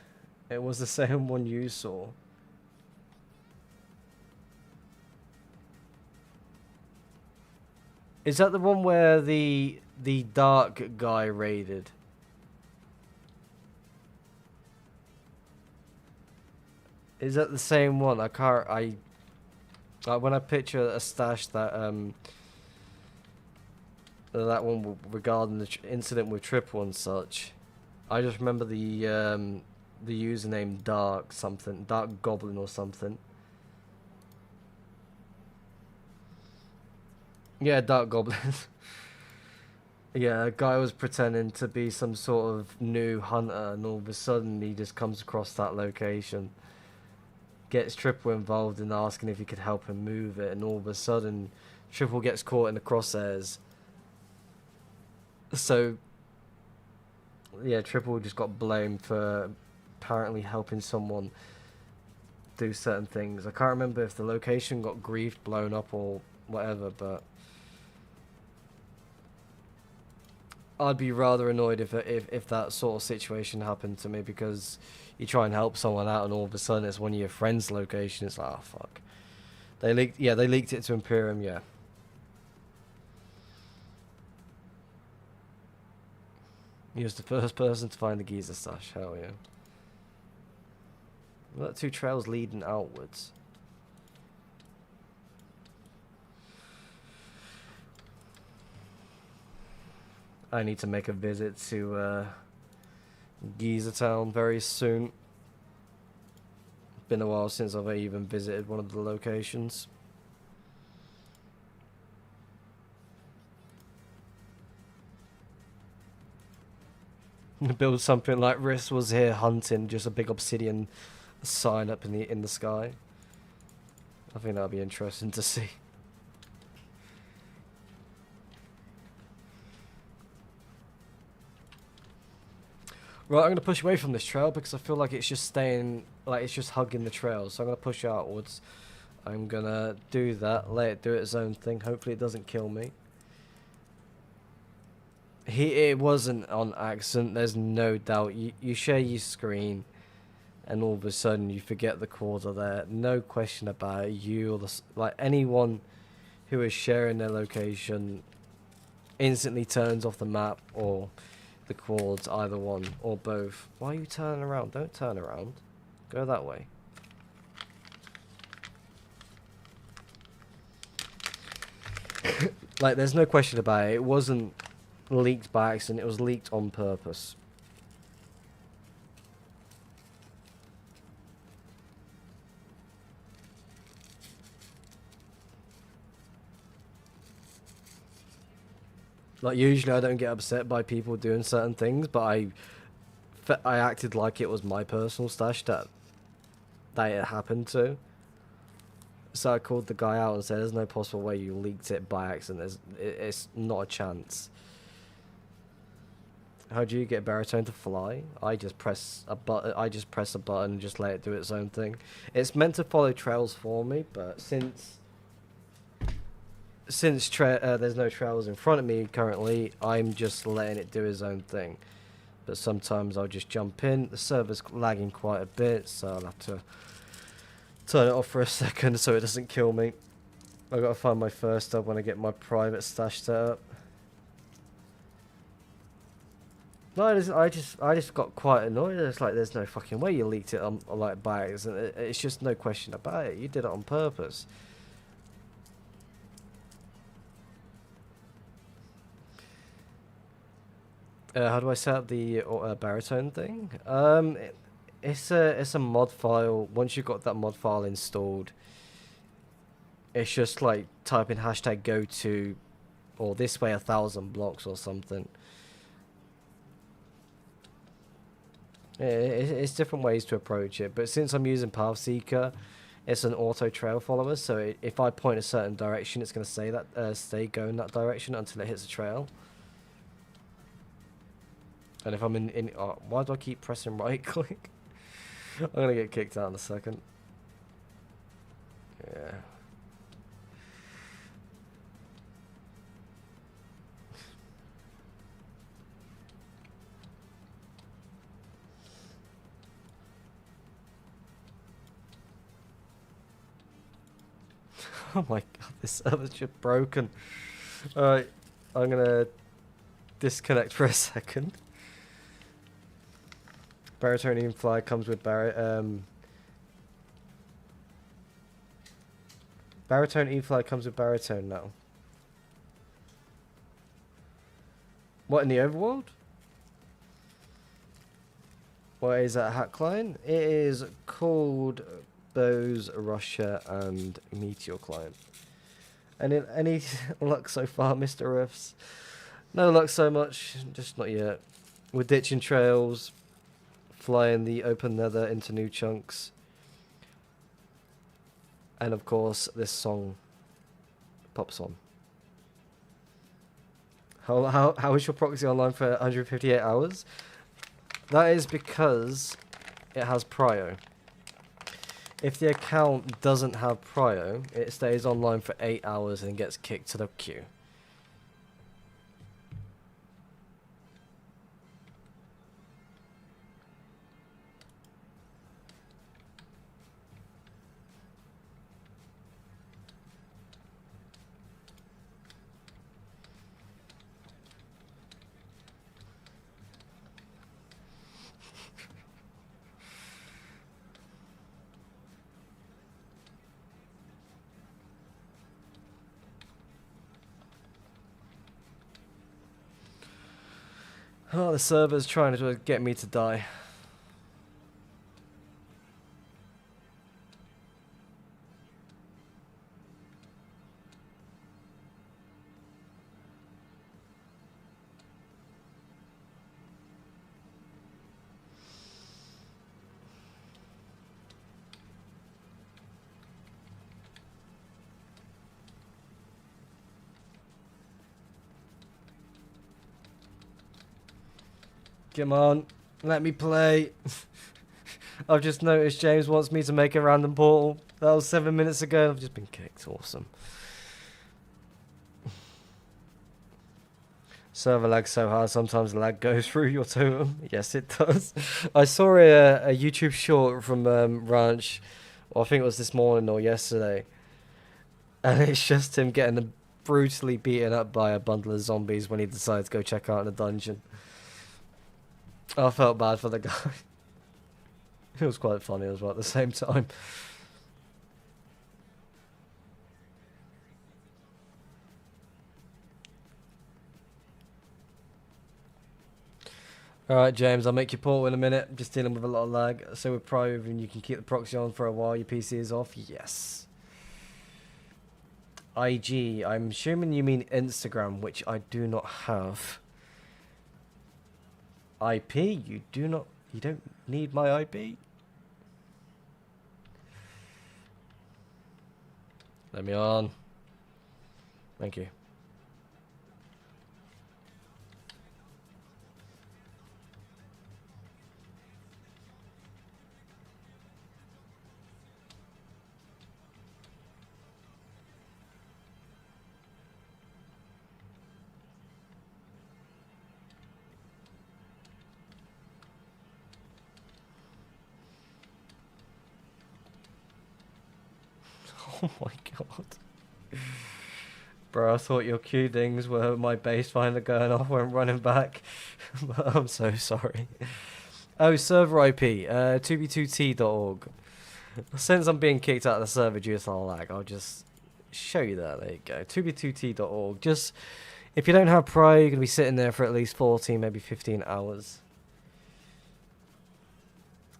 It was the same one you saw. Is that the one where the dark guy raided? Is that the same one? I can't. When I picture a stash that that one regarding the incident with Triple and such, I just remember the username Dark something, Dark Goblin or something. Yeah, Dark Goblin. Yeah, a guy was pretending to be some sort of new hunter, and all of a sudden he just comes across that location, gets Triple involved in asking if he could help him move it, and all of a sudden Triple gets caught in the crosshairs. So, yeah, Triple just got blamed for apparently helping someone do certain things. I can't remember if the location got griefed, blown up, or whatever, but I'd be rather annoyed if that sort of situation happened to me, because you try and help someone out and all of a sudden it's one of your friends' location. It's like, oh fuck. They leaked it to Imperium, yeah. He was the first person to find the Giza stash, hell yeah. We've got 2 trails leading outwards. I need to make a visit to Giza Town very soon. Been a while since I've even visited one of the locations. Build something like Riss was here hunting, just a big obsidian sign up in the sky. I think that'd be interesting to see. Right, I'm going to push away from this trail because I feel like it's just staying, like it's just hugging the trail. So I'm going to push outwards. I'm going to do that, let it do its own thing. Hopefully it doesn't kill me. It wasn't on accident, there's no doubt. You share your screen and all of a sudden you forget the cords are there. No question about it. You or like anyone who is sharing their location instantly turns off the map or the cords, either one or both. Why are you turning around? Don't turn around. Go that way. Like, there's no question about it. It wasn't leaked by accident. It was leaked on purpose. Like, usually I don't get upset by people doing certain things, but I acted like it was my personal stash that it happened to. So I called the guy out and said, there's no possible way you leaked it by accident. It's not a chance. How do you get Baritone to fly? I just press a button. I just press a button and just let it do its own thing. It's meant to follow trails for me, but since there's no trails in front of me currently, I'm just letting it do its own thing. But sometimes I'll just jump in. The server's lagging quite a bit, so I'll have to turn it off for a second so it doesn't kill me. I've got to find my first up when I get my private stash set up. No, I just got quite annoyed. It's like, there's no fucking way you leaked it on like by accident. It's just no question about it. You did it on purpose. How do I set up the baritone thing? It's a mod file. Once you've got that mod file installed, it's just like type in hashtag go to, or this way 1,000 blocks or something. It's different ways to approach it, but since I'm using Pathseeker, it's an auto trail follower. So if I point a certain direction, it's going to say that stay going that direction until it hits a trail. And if I'm in why do I keep pressing right click? I'm gonna get kicked out in a second. Yeah. Oh my god, this server's just broken. Alright, I'm gonna disconnect for a second. Baritone Fly comes with Baritone E-Fly comes with Baritone now. What, in the overworld? What is that hack client? It is called Bose, Russia, and Meteor client. And any luck so far, Mr. Riffs? No luck so much, just not yet. We're ditching trails, flying the open nether into new chunks. And of course, this song pops on. How is your proxy online for 158 hours? That is because it has prio. If the account doesn't have prio, it stays online for 8 hours and gets kicked to the queue. Oh, the server's trying to get me to die. Come on, let me play. I've just noticed James wants me to make a random portal. That was 7 minutes ago. I've just been kicked. Awesome. Server lag so hard, sometimes the lag goes through your totem. Yes, it does. I saw a YouTube short from Ranch, well, I think it was this morning or yesterday. And it's just him getting brutally beaten up by a bundle of zombies when he decided to go check out a dungeon. I felt bad for the guy. It was quite funny as well at the same time. Alright, James, I'll make your portal in a minute. I'm just dealing with a lot of lag. So with Prove, and you can keep the proxy on for a while your PC is off? Yes. IG, I'm assuming you mean Instagram, which I do not have. IP, you don't need my IP. Let me on. Thank you. Oh my god. Bro, I thought your Q dings were my base finder going off when running back. But I'm so sorry. Oh, server IP, 2b2t.org. Since I'm being kicked out of the server due to lag, I'll just show you that. There you go. 2b2t.org. Just, if you don't have Pro, you're going to be sitting there for at least 14, maybe 15 hours.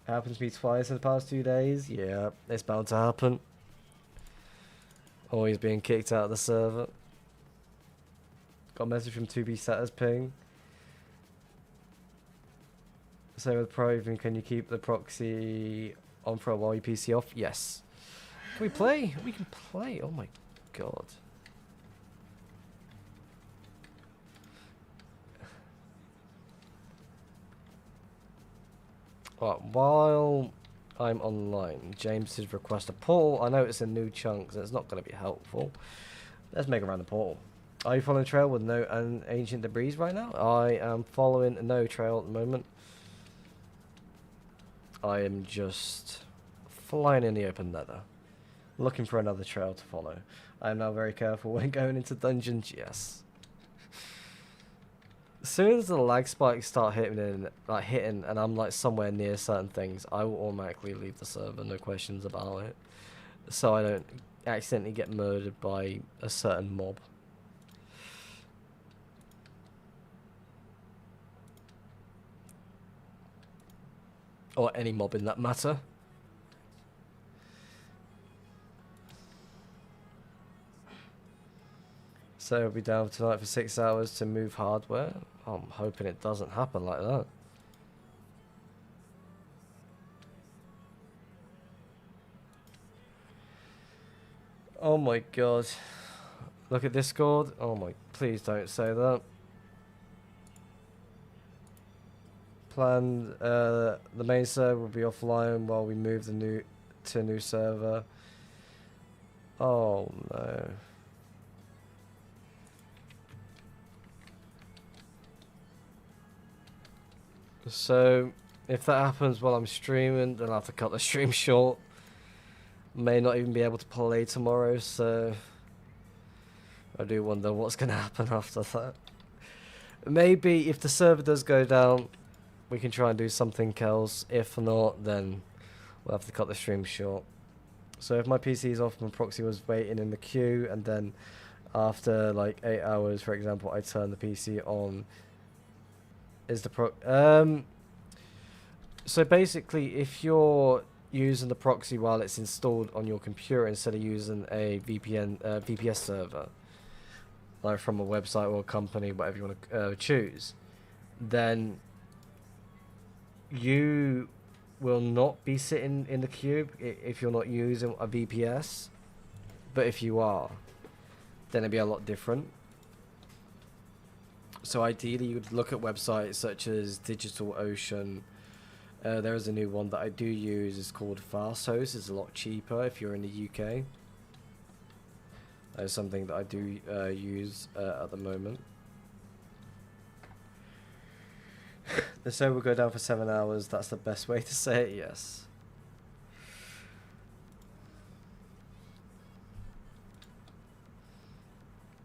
Happened to me twice in the past 2 days. Yeah, it's bound to happen. Always being kicked out of the server. Got a message from 2B Status ping. So with Proving, can you keep the proxy on for a while your PC off? Yes. Can we play? We can play. Oh my god. Right, while I'm online, James did request a portal. I know it's in new chunks and it's not going to be helpful. Let's make a random portal. Are you following a trail with no ancient debris right now? I am following no trail at the moment. I am just flying in the open nether, looking for another trail to follow. I am now very careful when going into dungeons. Yes. As soon as the lag spikes start hitting, and I'm like somewhere near certain things, I will automatically leave the server, no questions about it, so I don't accidentally get murdered by a certain mob. Or any mob in that matter. So we'll be down tonight for 6 hours to move hardware. I'm hoping it doesn't happen like that. Oh my god. Look at Discord. Oh my, please don't say that. Planned, the main server will be offline while we move to a new server. Oh no. So, if that happens while I'm streaming, then I'll have to cut the stream short. May not even be able to play tomorrow, so I do wonder what's going to happen after that. Maybe if the server does go down, we can try and do something else. If not, then we'll have to cut the stream short. So if my PC is off, my proxy was waiting in the queue, and then after like 8 hours, for example, I turn the PC on. Is the so basically, if you're using the proxy while it's installed on your computer instead of using a VPS server, like from a website or a company, whatever you want to choose, then you will not be sitting in the queue if you're not using a VPS. But if you are, then it'd be a lot different. So ideally, you would look at websites such as DigitalOcean. There is a new one that I do use. It's called Fasthost. It's a lot cheaper if you're in the UK. That is something that I do use at the moment. The server will go down for 7 hours. That's the best way to say it, yes.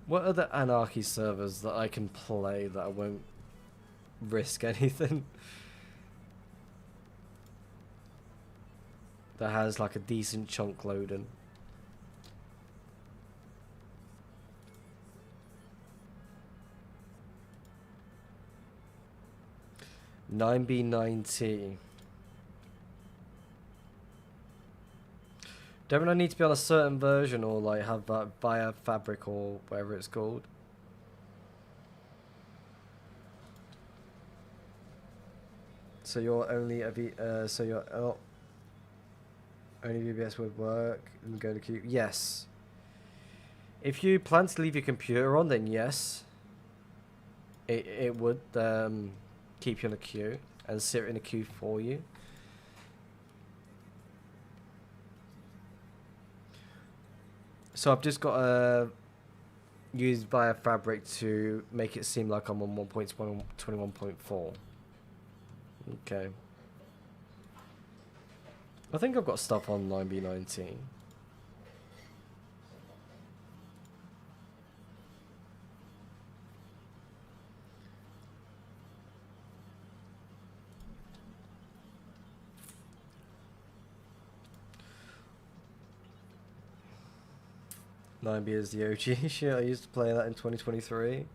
What are the Anarchy servers that I can play that I won't risk anything? That has like a decent chunk loading. $9B90. Don't I need to be on a certain version or like have that via Fabric or whatever it's called? So you're only a so you're only VBS would work and go to queue. Yes. If you plan to leave your computer on, then yes. It would keep you in a queue and sit in a queue for you. So I've just got to use via Fabric to make it seem like I'm on 1.21.4. Okay. I think I've got stuff on 9B19. Nine B is the OG shit. I used to play that in 2023.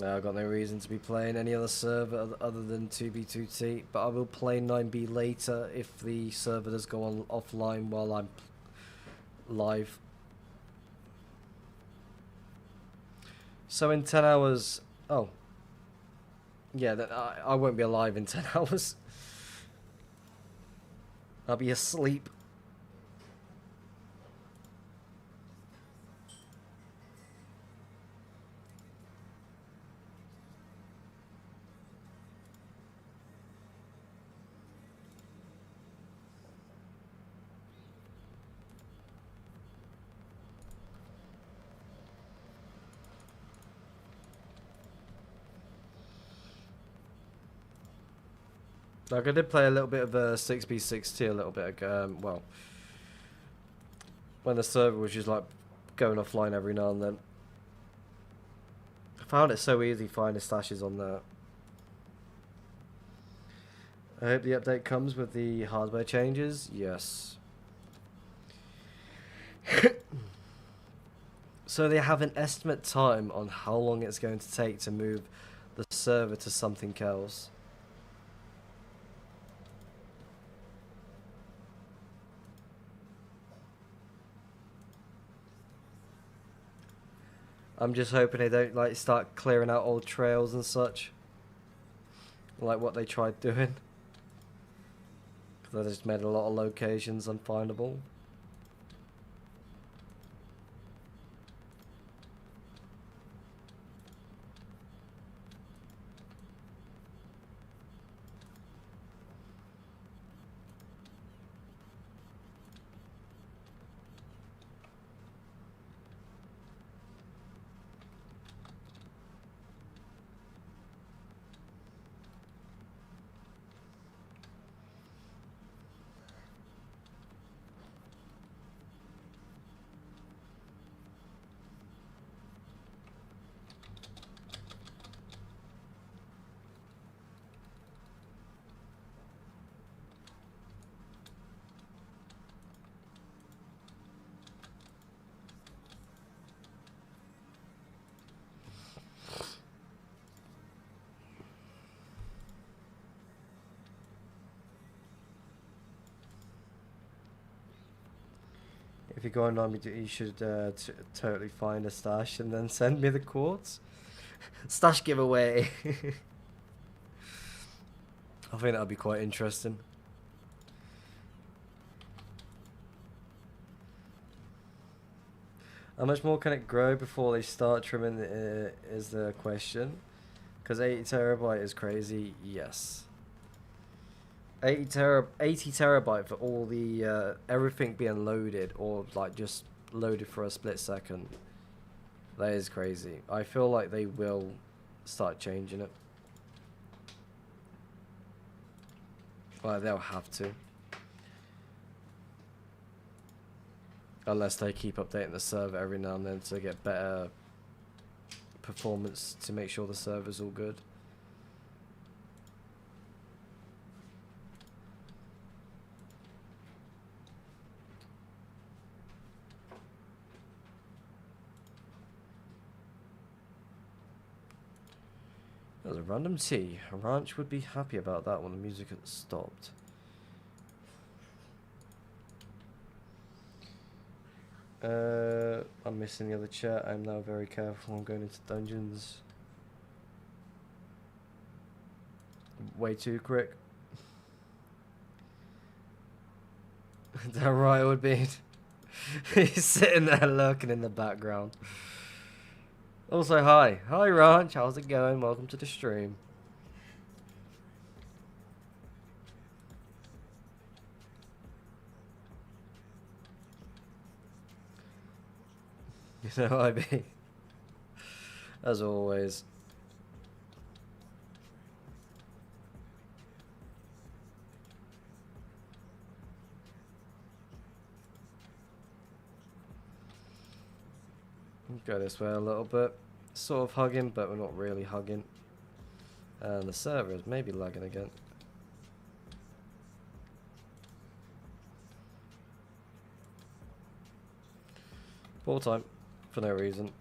I've got no reason to be playing any other server other than 2B2T, but I will play 9B later if the server does go on offline while I'm live. So in 10 hours... Oh. Yeah, then I won't be alive in 10 hours. I'll be asleep. Like, I did play a little bit of 6B6T a little bit ago, well, when the server was just like going offline every now and then. I found it so easy finding stashes on there. I hope the update comes with the hardware changes. Yes. So they have an estimate time on how long it's going to take to move the server to something else. I'm just hoping they don't like start clearing out old trails and such, like what they tried doing. Because they just made a lot of locations unfindable. If you go online, you should totally find a stash and then send me the quartz. Stash giveaway. I think that would be quite interesting. How much more can it grow before they start trimming is the question. Because 80 terabyte is crazy, yes. 80 terabyte for all the everything being loaded or like just loaded for a split second. That is crazy. I feel like they will start changing it. Well, they'll have to. Unless they keep updating the server every now and then to get better performance to make sure the server's all good. That was a random T. A ranch would be happy about that when the music had stopped. I'm missing the other chat. I'm now very careful. I'm going into dungeons. Way too quick. Damn right it would be. He's sitting there lurking in the background. Also, hi. Hi, Ranch. How's it going? Welcome to the stream. You know what I mean? As always. Go this way a little bit. Sort of hugging, but we're not really hugging. And the server is maybe lagging again. Full time. For no reason.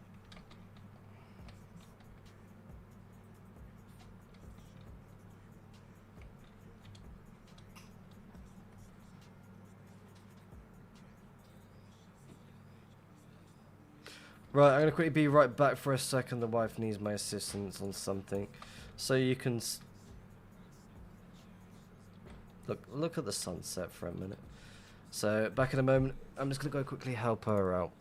Right, I'm going to quickly be right back for a second. The wife needs my assistance on something. So you can... Look at the sunset for a minute. So, back in a moment. I'm just going to go quickly help her out.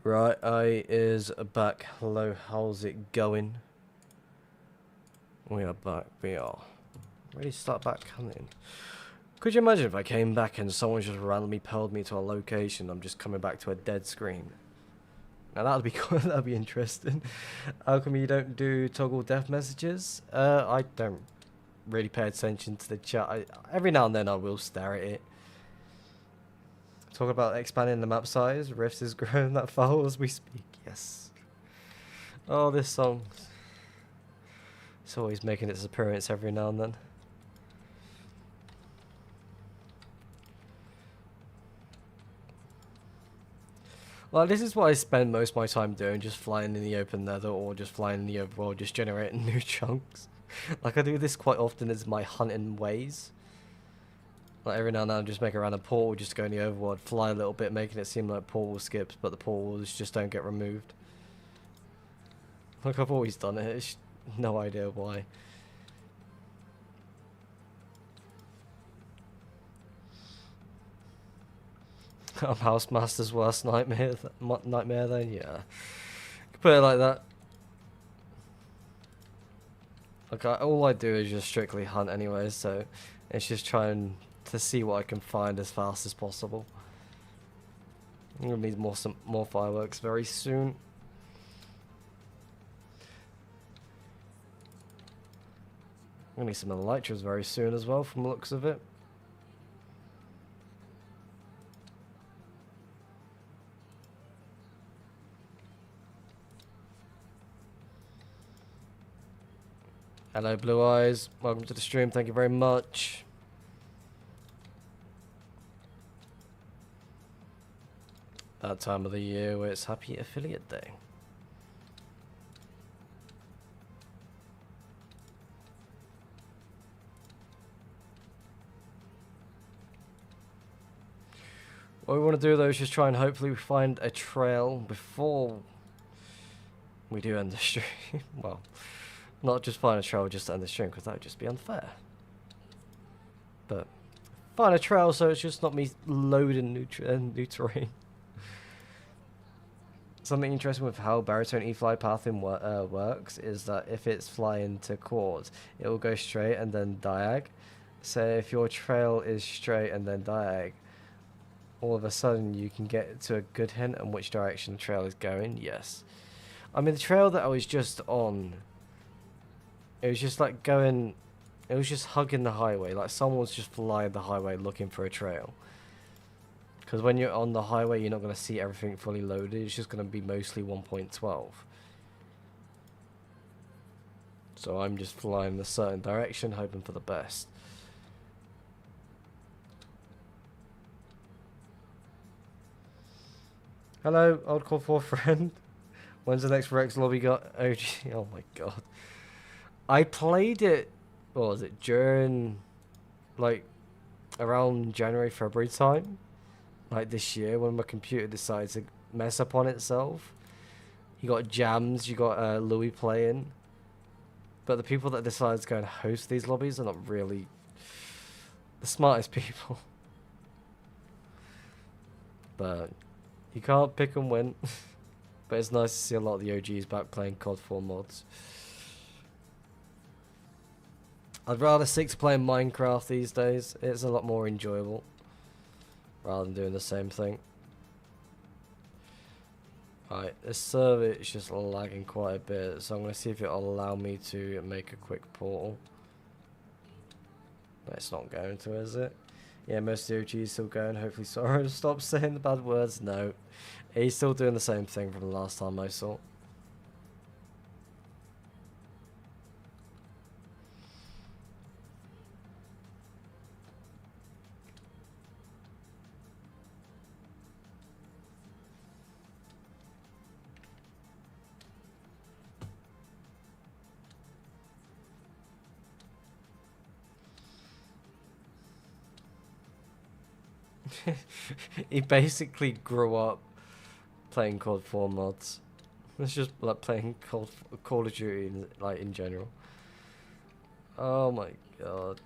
Right, I is back. Hello, how's it going? We are back. We are. Ready to start back hunting. Could you imagine if I came back and someone just randomly pearled me to a location, I'm just coming back to a dead screen? Now that'd be cool. That'd be interesting. How come you don't do toggle death messages? I don't really pay attention to the chat. Every now and then I will stare at it. Talk about expanding the map size. Rifts is growing that far as we speak. Yes. Oh, this song. It's always making its appearance every now and then. Well, this is what I spend most of my time doing, just flying in the open nether or just flying in the overworld, just generating new chunks. Like, I do this quite often as my hunting ways. Like, every now and then I'll just make a random portal, just go in the overworld, fly a little bit, making it seem like portal skips, but the portals just don't get removed. Like, I've always done it, it's no idea why. I'm Housemaster's worst nightmare then, yeah. You could put it like that. Like, all I do is just strictly hunt anyway, so it's just trying to see what I can find as fast as possible. I'm gonna need more fireworks very soon. I'm gonna need some elytras very soon as well, from the looks of it. Hello, Blue Eyes. Welcome to the stream. Thank you very much. That time of the year where it's Happy Affiliate Day. What we want to do though is just try and hopefully find a trail before we do end the stream. Well, not just find a trail just to end the stream, because that would just be unfair. But find a trail so it's just not me loading new terrain. Something interesting with how baritone E-fly pathing works is that if it's flying to Quartz, it will go straight and then diag. So if your trail is straight and then diag, all of a sudden you can get to a good hint on which direction the trail is going. Yes. I mean, the trail that I was just on, it was just like going, it was just hugging the highway. Like someone was just flying the highway looking for a trail. Because when you're on the highway, you're not going to see everything fully loaded. It's just going to be mostly 1.12. So I'm just flying in a certain direction, hoping for the best. Hello, old call for a friend. When's the next Rex lobby got OG? Oh my god. I played it, what was it, during, like, around January, February time. Like this year, when my computer decides to mess up on itself. You got Jams, you got Louis playing. But the people that decide to go and host these lobbies are not really the smartest people. But you can't pick and win. But it's nice to see a lot of the OGs back playing COD 4 mods. I'd rather stick to playing Minecraft these days. It's a lot more enjoyable. Rather than doing the same thing. Right, this server is just lagging quite a bit, so I'm going to see if it'll allow me to make a quick portal. But it's not going to, is it? Yeah, most of the OG is still going. Hopefully Sora stop saying the bad words. No. He's still doing the same thing from the last time I saw. He basically grew up playing COD 4 mods. It's just like playing Call of Duty in general. Oh my god.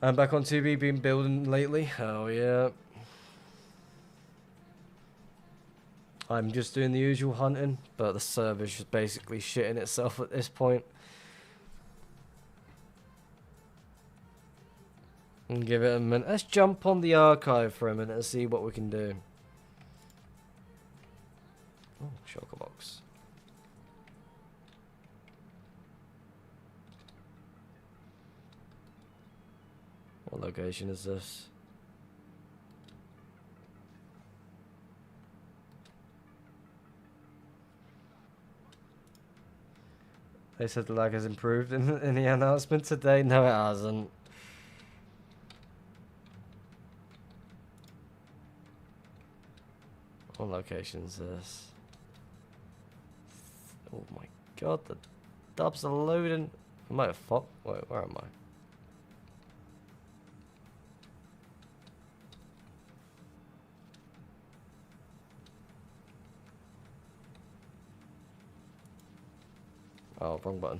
I'm back on 2B, been building lately. Oh yeah. I'm just doing the usual hunting, but the server's just basically shitting itself at this point. And give it a minute. Let's jump on the archive for a minute and see what we can do. Oh, shulker box. What location is this? They said the lag has improved in the announcement today. No, it hasn't. What location is this? Oh my god, the dubs are loading. I might have fucked. Wait, where am I? Oh, wrong button.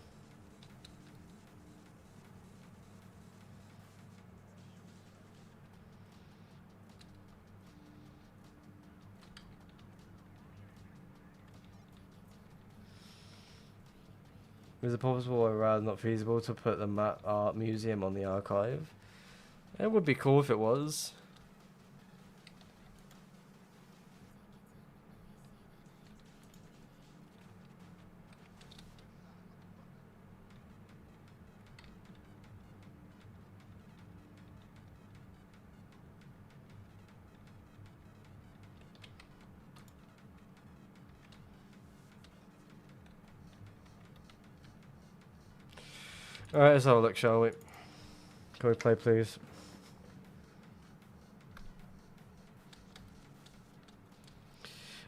Is it possible or rather not feasible to put the Matt Art Museum on the archive? It would be cool if it was. Alright, let's have a look, shall we? Can we play, please?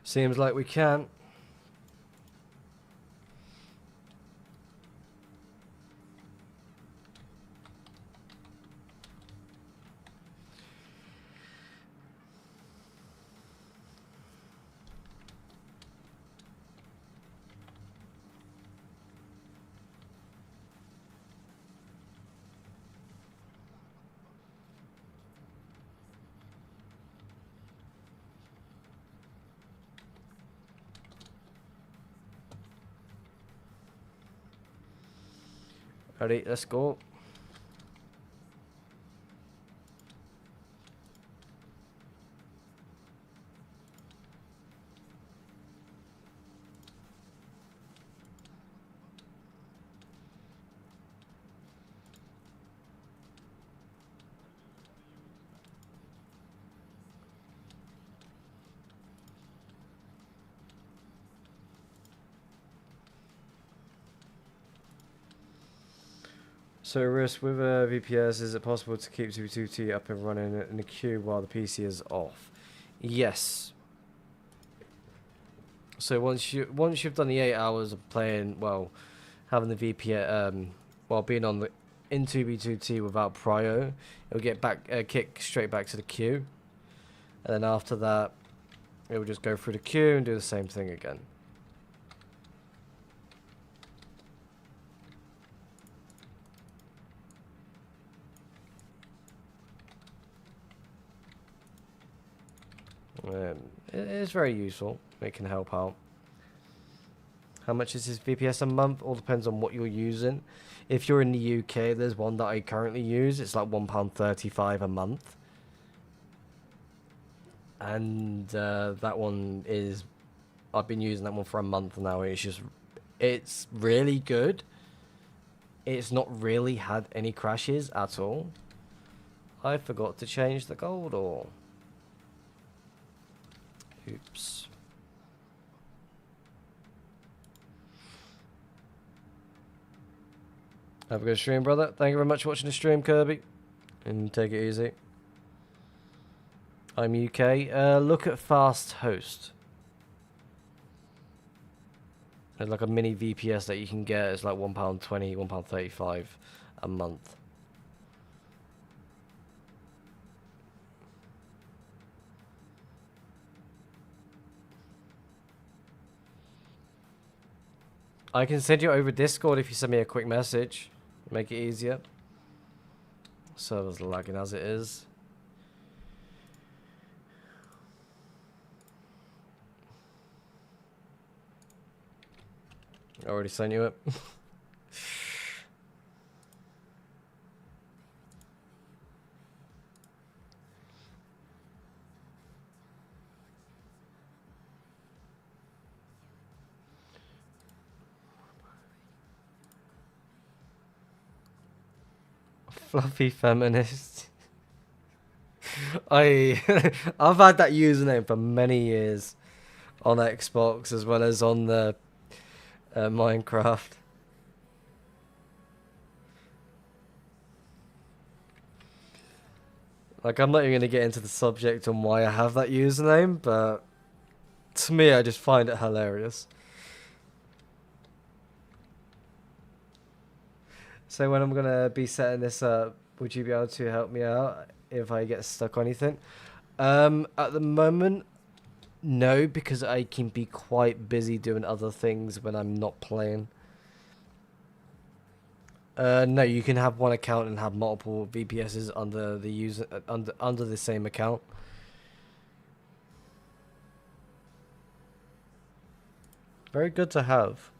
Seems like we can. Ready, let's go. So, Risk, with VPS, is it possible to keep 2T up and running in the queue while the PC is off? Yes. So once you've done the 8 hours of playing, well, having the VPN, while being on the in 2B2T without prio, it'll get back kick straight back to the queue, and then after that, it will just go through the queue and do the same thing again. It is very useful. It can help out. How much is his VPS a month? All depends on what you're using. If you're in the UK, there's one that I currently use. It's like £1.35 a month. And that one is... I've been using that one for a month now. It's really good. It's not really had any crashes at all. I forgot to change the gold ore. Oops. Have a good stream, brother. Thank you very much for watching the stream, Kirby. And take it easy. I'm UK. Look at Fast Host. There's like a mini VPS that you can get. It's like £1.20, £1.35 a month. I can send you over Discord if you send me a quick message. Make it easier. Server's lagging as it is. I already sent you it. Fluffy feminist. I've had that username for many years on Xbox as well as on the Minecraft. Like, I'm not even going to get into the subject on why I have that username, but to me, I just find it hilarious. So when I'm going to be setting this up, would you be able to help me out if I get stuck on anything? At the moment, no, because I can be quite busy doing other things when I'm not playing. No, you can have one account and have multiple VPSs under the user under the same account. Very good to have.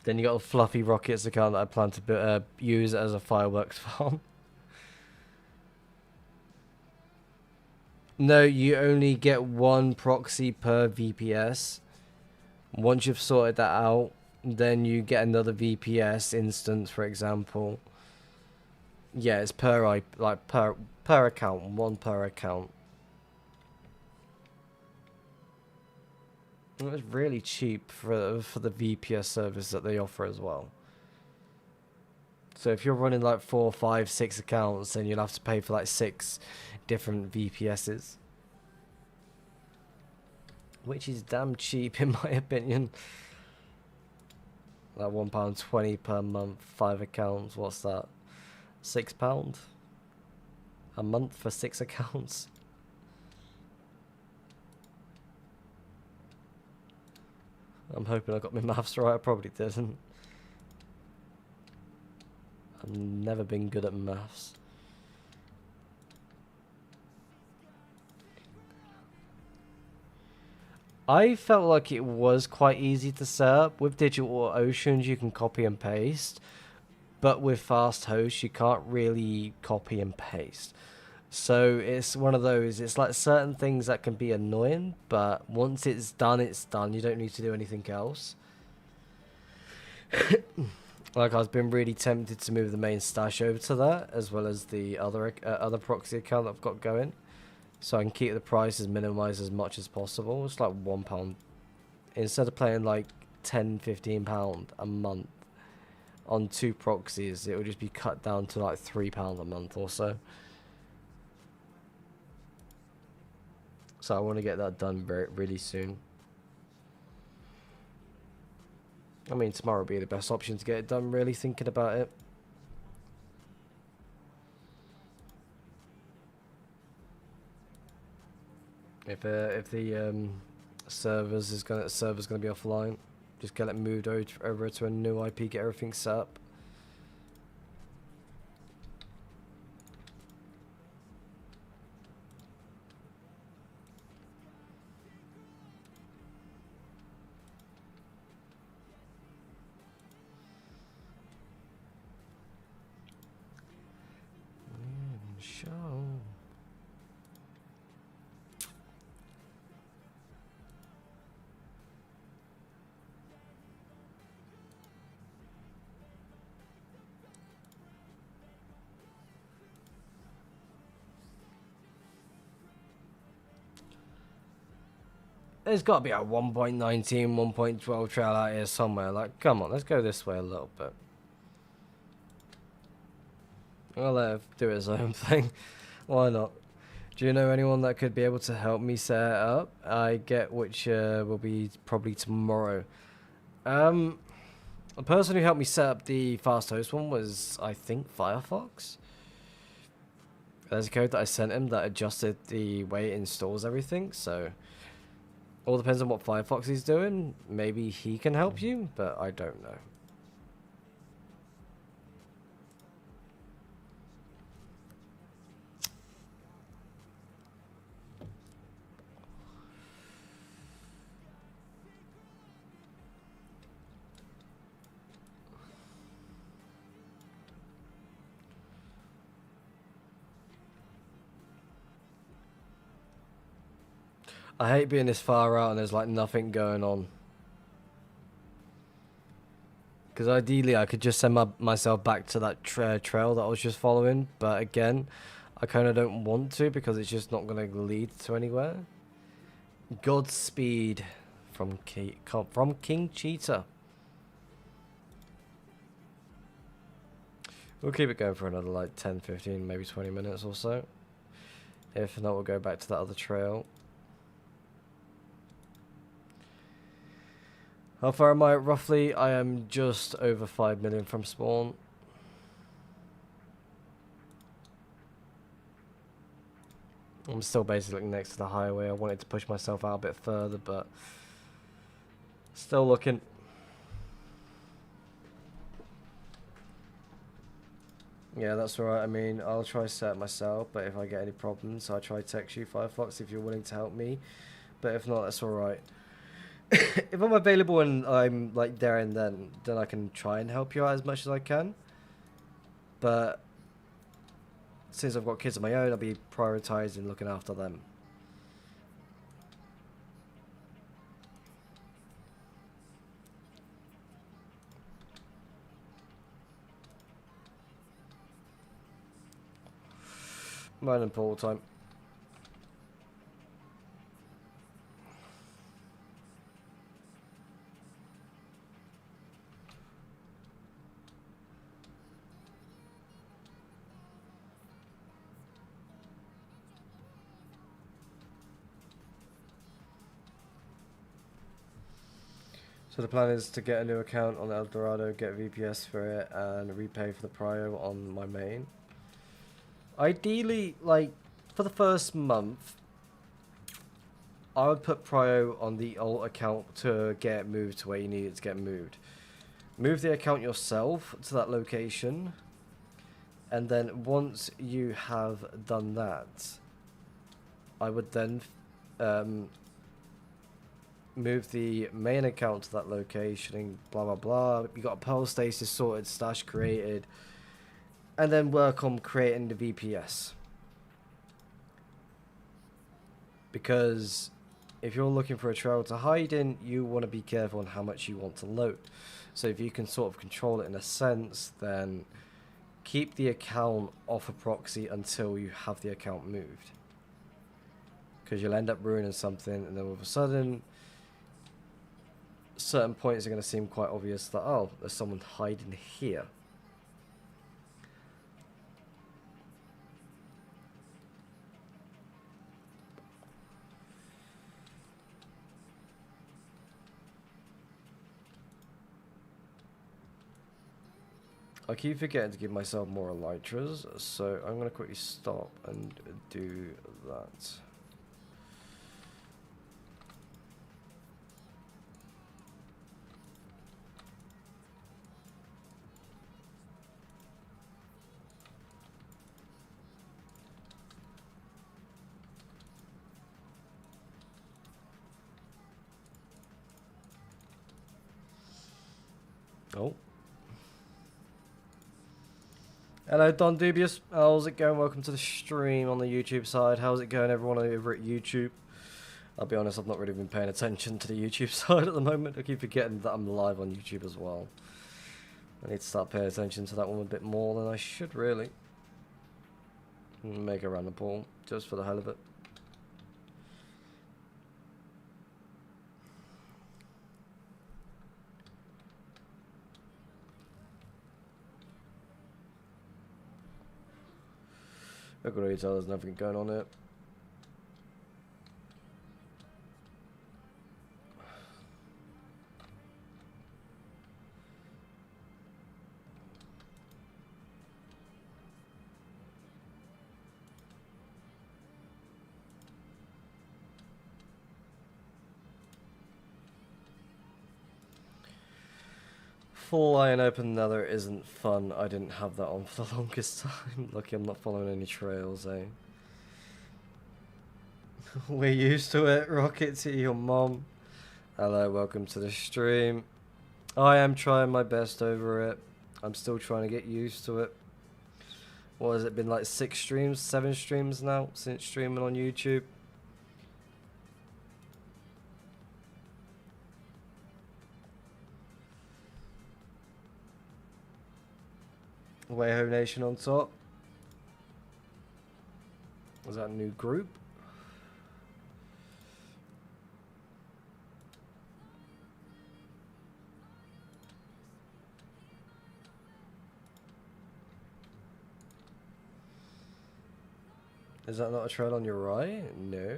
Then you got a Fluffy Rockets account that I plan to use as a fireworks farm. No, you only get one proxy per VPS. Once you've sorted that out, then you get another VPS instance, for example. Yeah, it's per account, one per account. It's really cheap for the VPS service that they offer as well. So if you're running like 4, 5, 6 accounts, then you'll have to pay for like 6 different VPSs, which is damn cheap in my opinion. Like £1.20 per month, 5 accounts. What's that? £6 a month for 6 accounts. I'm hoping I got my maths right. I probably didn't. I've never been good at maths. I felt like it was quite easy to set up. With Digital Oceans, you can copy and paste. But with Fast Host, you can't really copy and paste. So it's one of those, it's like certain things that can be annoying, but once it's done, it's done. You don't need to do anything else. Like, I've been really tempted to move the main stash over to that, as well as the other proxy account that I've got going. So I can keep the prices minimized as much as possible. It's like £1. Instead of paying like £10, £15 a month on 2 proxies, it will just be cut down to like £3 a month or so. So I want to get that done really soon. I mean, tomorrow will be the best option to get it done, really, thinking about it. If the server's gonna be offline, just get it moved over to a new IP, get everything set up. Show. There's got to be a 1.19, 1.12 trail out here somewhere. Like, come on, let's go this way a little bit. I'll let him do his own thing. Why not? Do you know anyone that could be able to help me set it up? I get which will be probably tomorrow. The person who helped me set up the fast host one was, I think, Firefox. There's a code that I sent him that adjusted the way it installs everything, so all depends on what Firefox he's doing. Maybe he can help you, but I don't know. I hate being this far out and there's like nothing going on. Because ideally I could just send myself back to that trail that I was just following. But again, I kind of don't want to because it's just not going to lead to anywhere. Godspeed from King Cheetah. We'll keep it going for another like 10, 15, maybe 20 minutes or so. If not, we'll go back to that other trail. How far am I? Roughly, I am just over 5 million from spawn. I'm still basically next to the highway. I wanted to push myself out a bit further, but still looking. Yeah, that's alright. I mean, I'll try set it myself, but if I get any problems, I'll try text you, Firefox, if you're willing to help me. But if not, that's alright. If I'm available and I'm like there and then I can try and help you out as much as I can. But since I've got kids of my own, I'll be prioritizing looking after them. Mine and Paul time. So the plan is to get a new account on El Dorado, get VPS for it, and repay for the prio on my main. Ideally, like, for the first month, I would put prio on the alt account to get it moved to where you need it to get moved. Move the account yourself to that location, and then once you have done that, I would then move the main account to that location and blah blah blah. You got a pearl stasis sorted, stash created, and then work on creating the VPS. Because if you're looking for a trail to hide in, you want to be careful on how much you want to load. So if you can sort of control it in a sense, then keep the account off a proxy until you have the account moved. Because you'll end up ruining something, and then all of a sudden, certain points are going to seem quite obvious that, oh, there's someone hiding here. I keep forgetting to give myself more elytras, so I'm going to quickly stop and do that. Oh. Hello, Don Dubious. How's it going? Welcome to the stream on the YouTube side. How's it going, everyone over at YouTube? I'll be honest, I've not really been paying attention to the YouTube side at the moment. I keep forgetting that I'm live on YouTube as well. I need to start paying attention to that one a bit more than I should, really. Make a random poll, just for the hell of it. I can already tell there's nothing going on here. Full Iron Open Nether isn't fun. I didn't have that on for the longest time. Lucky I'm not following any trails, eh? We're used to it. Rocket to your mom. Hello, welcome to the stream. I am trying my best over it. I'm still trying to get used to it. What has it been, like 6 streams, 7 streams now since streaming on YouTube? Wayho Nation on top. Was that a new group? Is that not a trail on your right? No.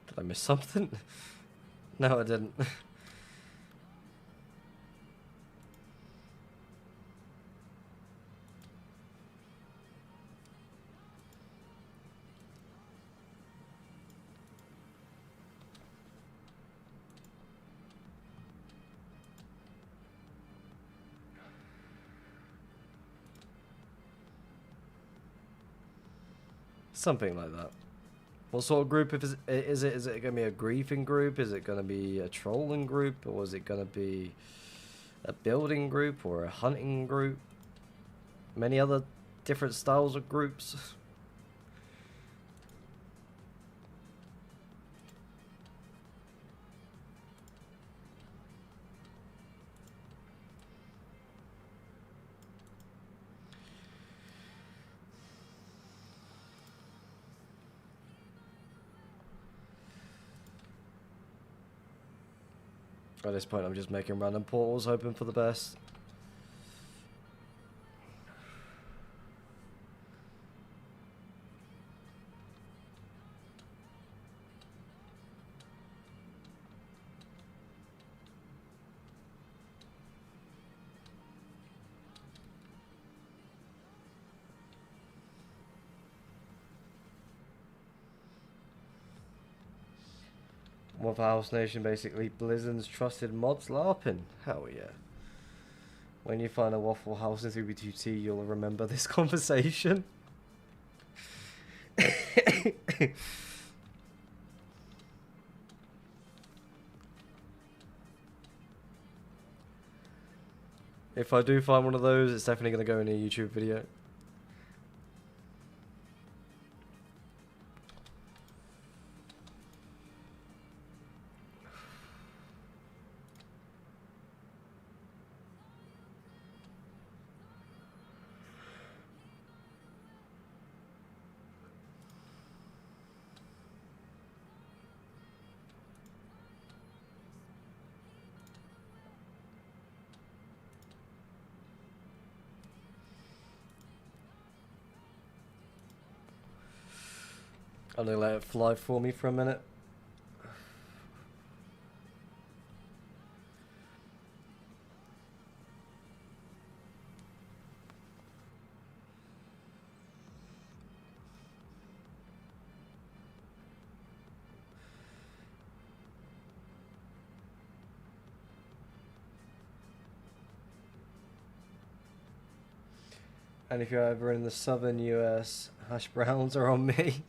Did I miss something? No, I didn't. Something like that. What sort of group is it? Is it going to be a griefing group? Is it going to be a trolling group? Or is it going to be a building group or a hunting group? Many other different styles of groups. At this point, I'm just making random portals, hoping for the best. Waffle House Nation, basically Blizzard's trusted mods LARPing. Hell yeah. When you find a Waffle House in 3B2T, you'll remember this conversation. If I do find one of those, it's definitely going to go in a YouTube video. I'm gonna let it fly for me for a minute. And if you're ever in the southern US, hash browns are on me.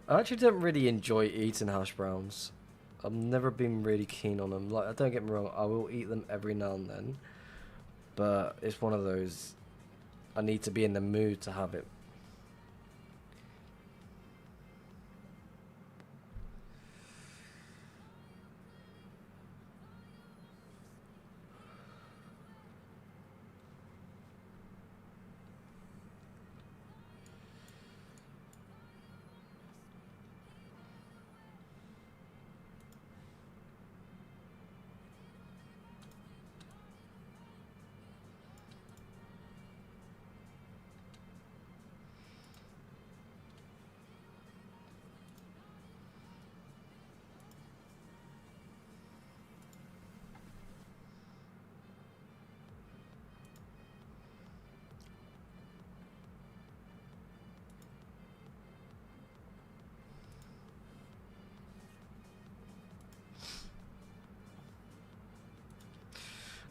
I actually don't really enjoy eating hash browns. I've never been really keen on them. Like, don't get me wrong, I will eat them every now and then. But it's one of those, I need to be in the mood to have it.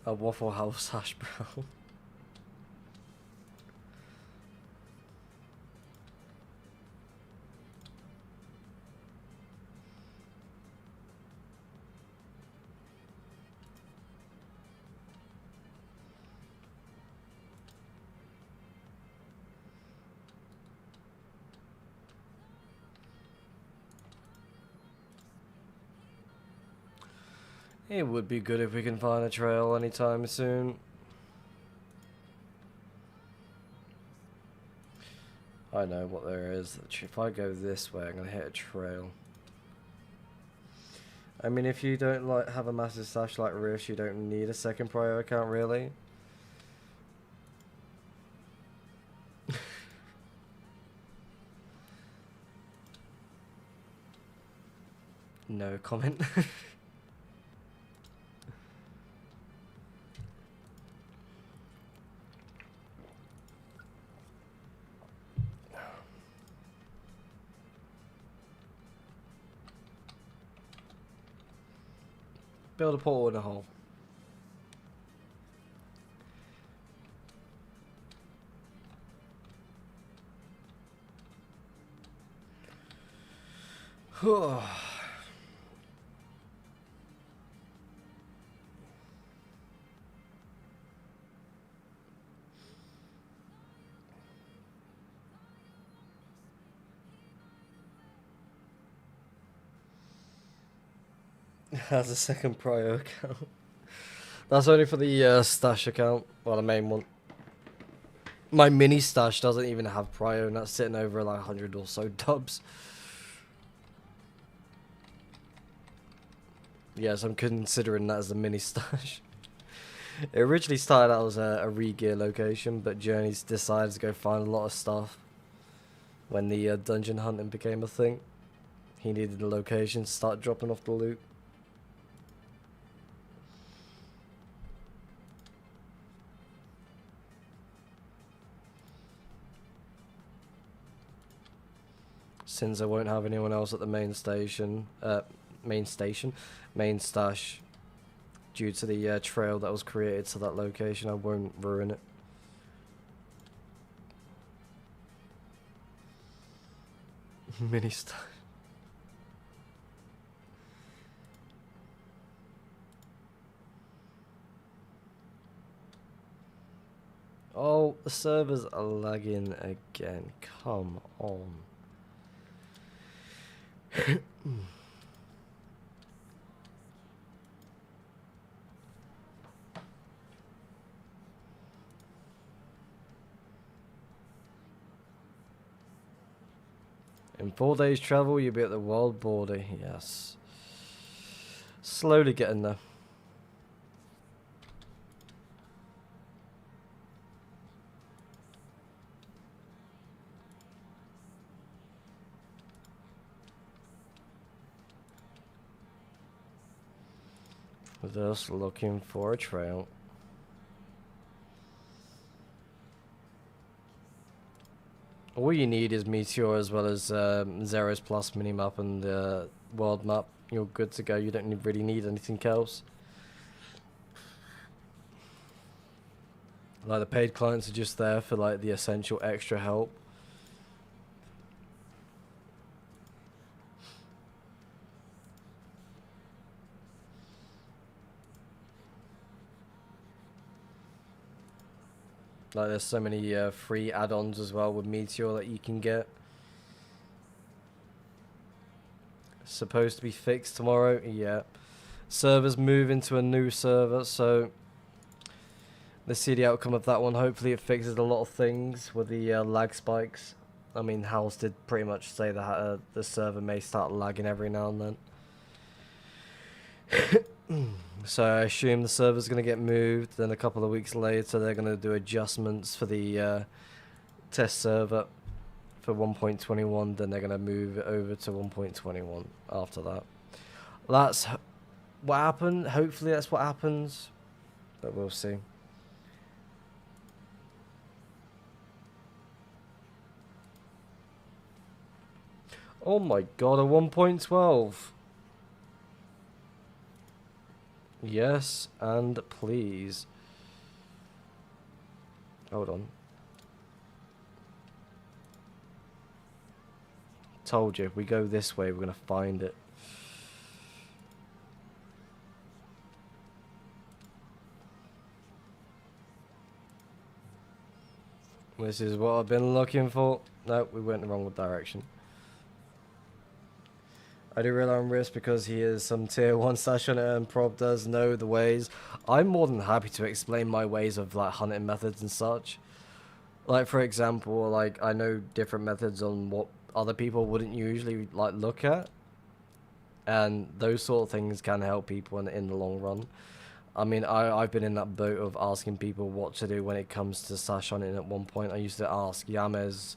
A Waffle House hash brown. It would be good if we can find a trail anytime soon. I know what there is. If I go this way, I'm going to hit a trail. I mean, if you don't like have a massive stash like Rish, you don't need a second Prio account, really. No comment. Build a portal in a hole. Has a second Prio account. That's only for the stash account, well, the main one. My mini stash doesn't even have Prio, and that's sitting over like 100 or so dubs. Yes, I'm considering that as a mini stash. It originally started out as a re-gear location, but Journey's decided to go find a lot of stuff when the dungeon hunting became a thing. He needed a location to start dropping off the loot. Since I won't have anyone else at the main stash, due to the trail that was created to that location, I won't ruin it. Mini stash. Oh, the servers are lagging again. Come on. In 4 days travel, you'll be at the world border. Yes. Slowly getting there. Just looking for a trail. All you need is Meteor as well as Zero's Plus minimap and the world map. You're good to go. You don't really need anything else. Like the paid clients are just there for like the essential extra help. Like there's so many free add-ons as well with Meteor that you can get. Supposed to be fixed tomorrow, yeah. Servers move into a new server, so let's see the outcome of that one. Hopefully it fixes a lot of things with the lag spikes. I mean, House did pretty much say that the server may start lagging every now and then. So I assume the server's going to get moved, then a couple of weeks later they're going to do adjustments for the test server for 1.21, then they're going to move it over to 1.21 after that. That's what happened. Hopefully that's what happens, but we'll see. Oh my god, a 1.12. Yes, and please. Hold on. Told you, if we go this way, we're going to find it. This is what I've been looking for. No, we went the wrong direction. I do rely on Risk because he is some tier 1 stash hunter and Prob does know the ways. I'm more than happy to explain my ways of like hunting methods and such. Like for example, like I know different methods on what other people wouldn't usually like look at. And those sort of things can help people in the long run. I mean, I've been in that boat of asking people what to do when it comes to stash hunting at one point. I used to ask Yamez,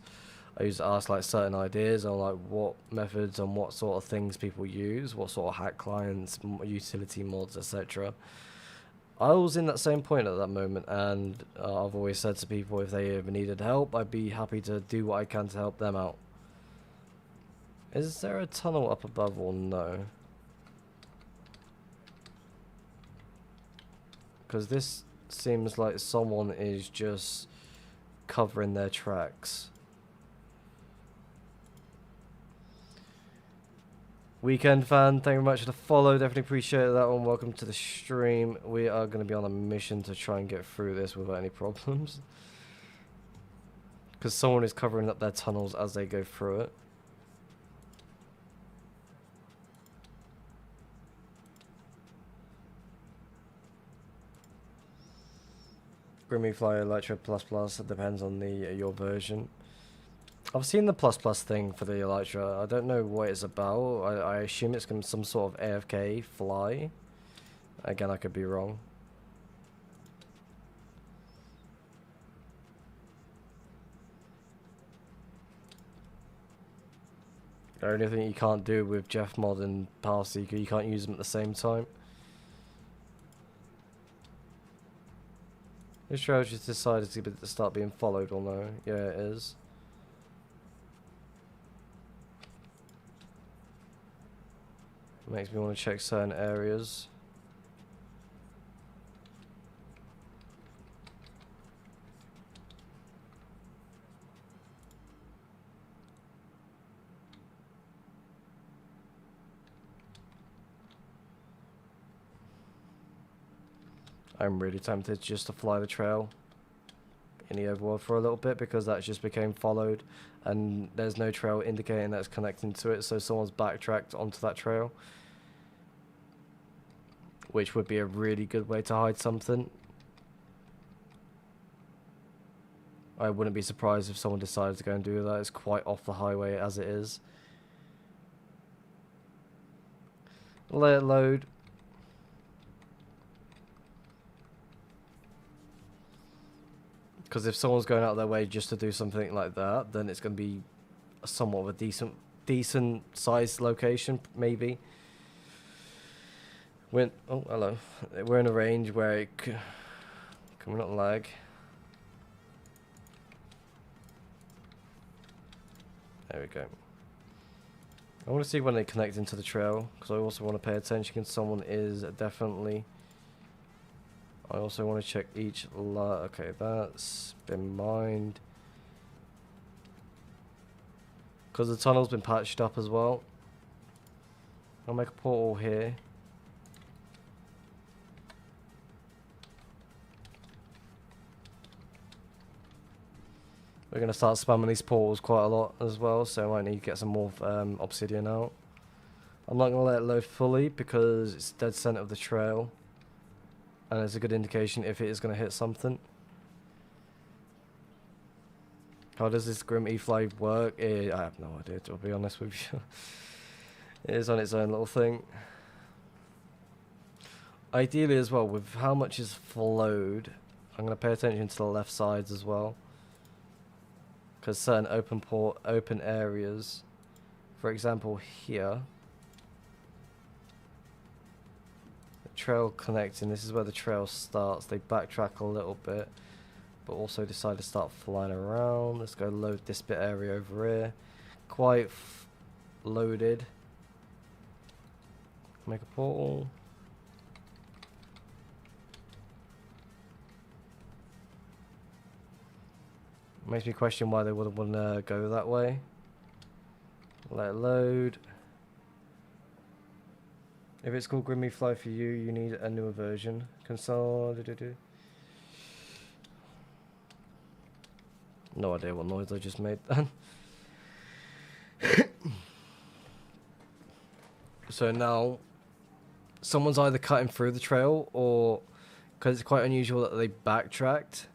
I used to ask like certain ideas on like what methods and what sort of things people use, what sort of hack clients, utility mods, etc. I was in that same point at that moment, and I've always said to people if they ever needed help, I'd be happy to do what I can to help them out. Is there a tunnel up above or no? Because this seems like someone is just covering their tracks. Weekend fan, thank you very much for the follow. Definitely appreciate that one. Welcome to the stream. We are going to be on a mission to try and get through this without any problems. Because someone is covering up their tunnels as they go through it. Grimmy Fly Elytra Plus Plus, it depends on the your version. I've seen the plus plus thing for the Elytra. I don't know what it's about. I assume it's going to be some sort of AFK fly. Again, I could be wrong. The only thing you can't do with Jeff Mod and Power Seeker, you can't use them at the same time. This trail just decided to start being followed or no? Yeah, it is. Makes me want to check certain areas. I'm really tempted just to fly the trail in the overworld for a little bit because that just became followed and there's no trail indicating that's connecting to it, so someone's backtracked onto that trail, which would be a really good way to hide something. I wouldn't be surprised if someone decided to go and do that. It's quite off the highway as it is. Let it load. Because if someone's going out of their way just to do something like that, then it's going to be somewhat of a decent sized location, maybe. Oh, hello. We're in a range where it can we not lag? There we go. I want to see when they connect into the trail, because I also want to pay attention because someone is definitely... I also want to check each okay, that's been mined. Because the tunnel's been patched up as well. I'll make a portal here. We're going to start spamming these portals quite a lot as well, so I might need to get some more obsidian out. I'm not going to let it load fully because it's dead center of the trail. And it's a good indication if it is going to hit something. How does this Grim E-Fly work? I have no idea, to be honest with you. It is on its own little thing. Ideally as well, with how much is flowed, I'm going to pay attention to the left sides as well. Because certain open areas, for example here, trail connecting, this is where the trail starts. They backtrack a little bit, but also decide to start flying around. Let's go load this bit area over here. Quite loaded. Make a portal. Makes me question why they wouldn't want to go that way. Let it load. If it's called Grimmy Fly for you, you need a newer version. Console. No idea what noise I just made then. So now, someone's either cutting through the trail or, because it's quite unusual that they backtracked.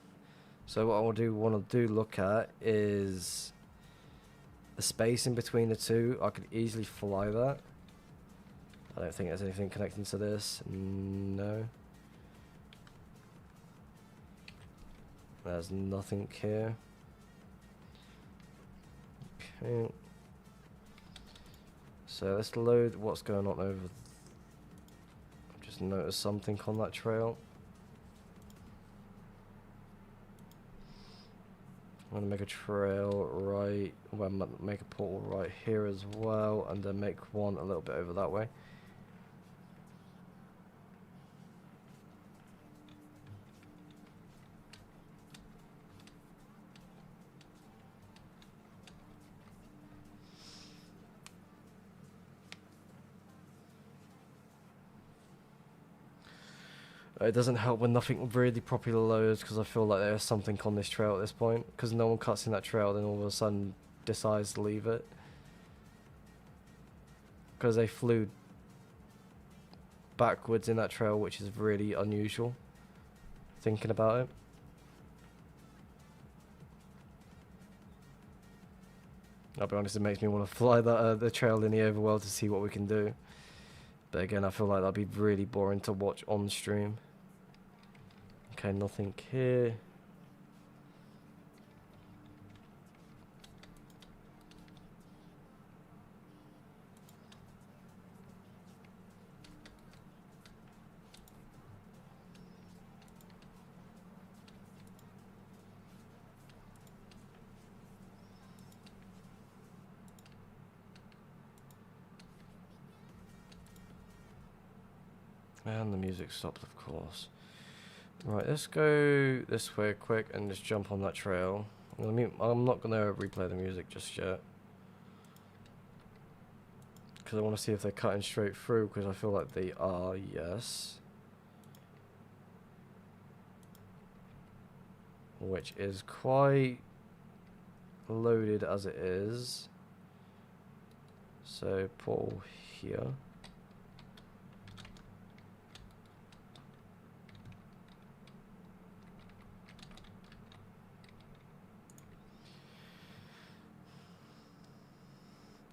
So what I want to look at is the space in between the two. I could easily fly that. I don't think there's anything connecting to this. No. There's nothing here. Okay. So let's load what's going on over. Just noticed something on that trail. I'm gonna make a trail right, well, make a portal right here as well, and then make one a little bit over that way. It doesn't help when nothing really properly loads, because I feel like there's something on this trail at this point. Because no one cuts in that trail, then all of a sudden decides to leave it. Because they flew backwards in that trail, which is really unusual, thinking about it. I'll be honest, it makes me want to fly that the trail in the overworld to see what we can do. But again, I feel like that'd be really boring to watch on stream. Okay, nothing here. And the music stopped, of course. Right, let's go this way quick and just jump on that trail. I'm not going to replay the music just yet, because I want to see if they're cutting straight through, because I feel like they are, yes. Which is quite loaded as it is. So, portal here.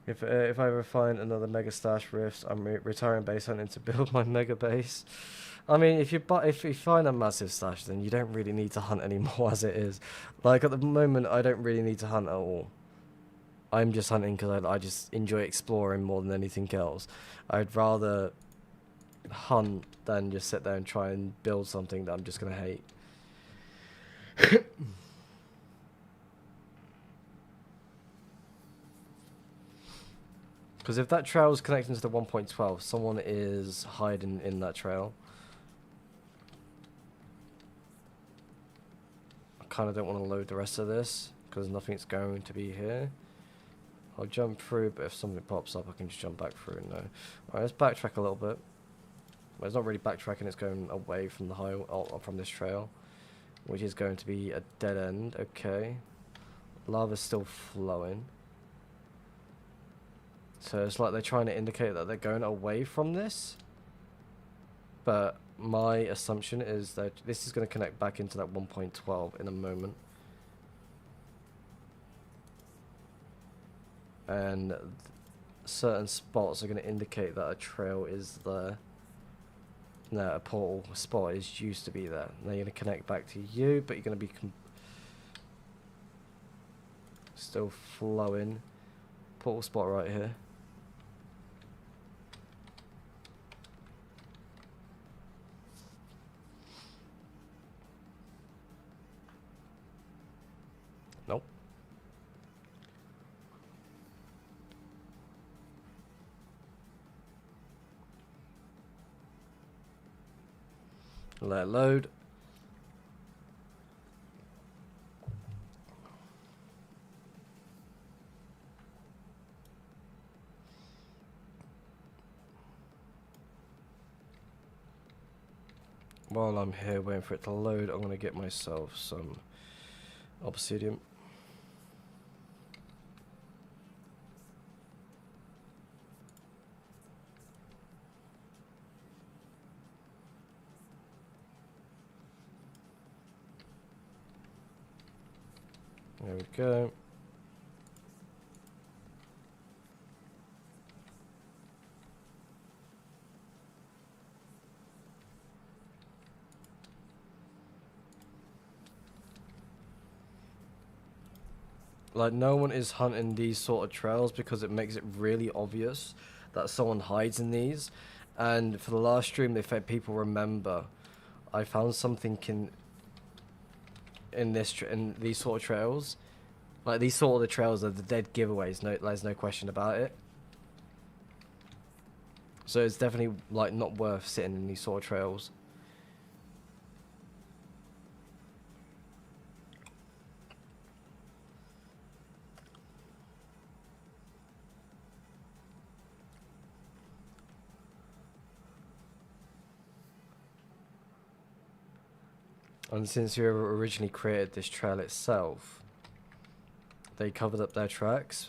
If I ever find another mega stash rifts, I'm retiring base hunting to build my mega base. I mean, if you find a massive stash, then you don't really need to hunt anymore as it is. Like at the moment, I don't really need to hunt at all. I'm just hunting because I just enjoy exploring more than anything else. I'd rather hunt than just sit there and try and build something that I'm just gonna hate. Because if that trail is connecting to the 1.12, someone is hiding in that trail. I kind of don't want to load the rest of this, because nothing's going to be here. I'll jump through, but if something pops up, I can just jump back through. No. Alright, let's backtrack a little bit. Well, it's not really backtracking, it's going away from the from this trail, which is going to be a dead end. Okay. Lava's still flowing. So it's like they're trying to indicate that they're going away from this. But my assumption is that this is going to connect back into that 1.12 in a moment. And certain spots are going to indicate that a trail is there. No, a portal spot is used to be there. They're going to connect back to you, but you're going to be still flowing. Portal spot right here. Nope. Let it load. While I'm here waiting for it to load, I'm going to get myself some obsidian. There we go. Like, no one is hunting these sort of trails because it makes it really obvious that someone hides in these. And for the last stream, if people remember, I found something in these sort of trails. Like, these sort of the trails are the dead giveaways. No, there's no question about it. So it's definitely, like, not worth sitting in these sort of trails. And since whoever originally created this trail itself, they covered up their tracks.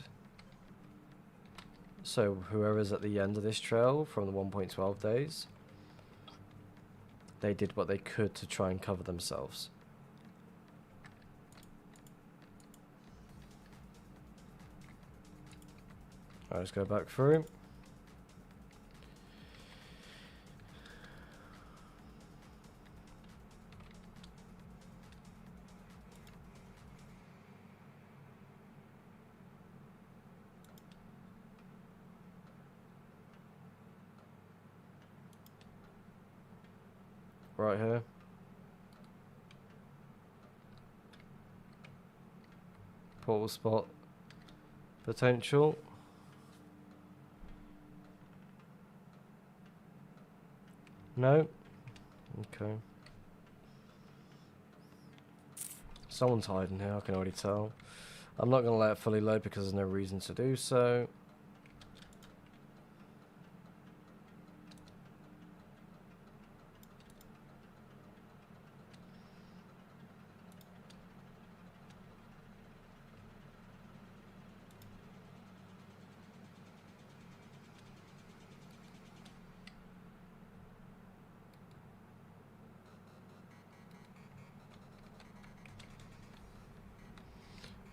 So whoever's at the end of this trail from the 1.12 days, they did what they could to try and cover themselves. Alright, let's go back through. Right here. Portal spot. Potential. No. Okay. Someone's hiding here, I can already tell. I'm not going to let it fully load because there's no reason to do so.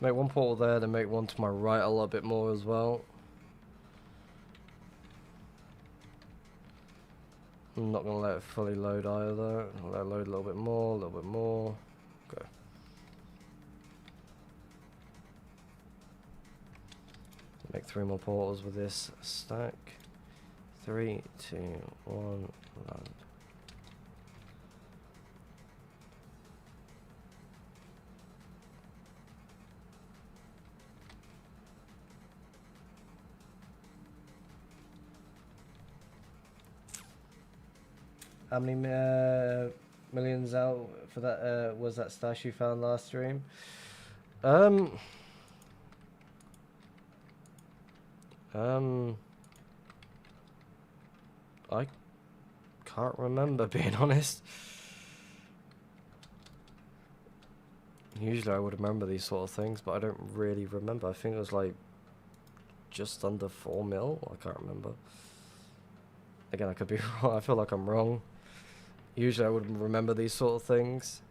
Make one portal there, then make one to my right a little bit more as well. I'm not going to let it fully load either. I'll let it load a little bit more, a little bit more. Go. Make 3 more portals with this stack. 3, 2, 1, land. How many millions out for that was that stash you found last stream? I can't remember, being honest. Usually I would remember these sort of things, but I don't really remember. I think it was like just under 4 mil. I can't remember. Again, I could be wrong. I feel like I'm wrong. Usually I would remember these sort of things.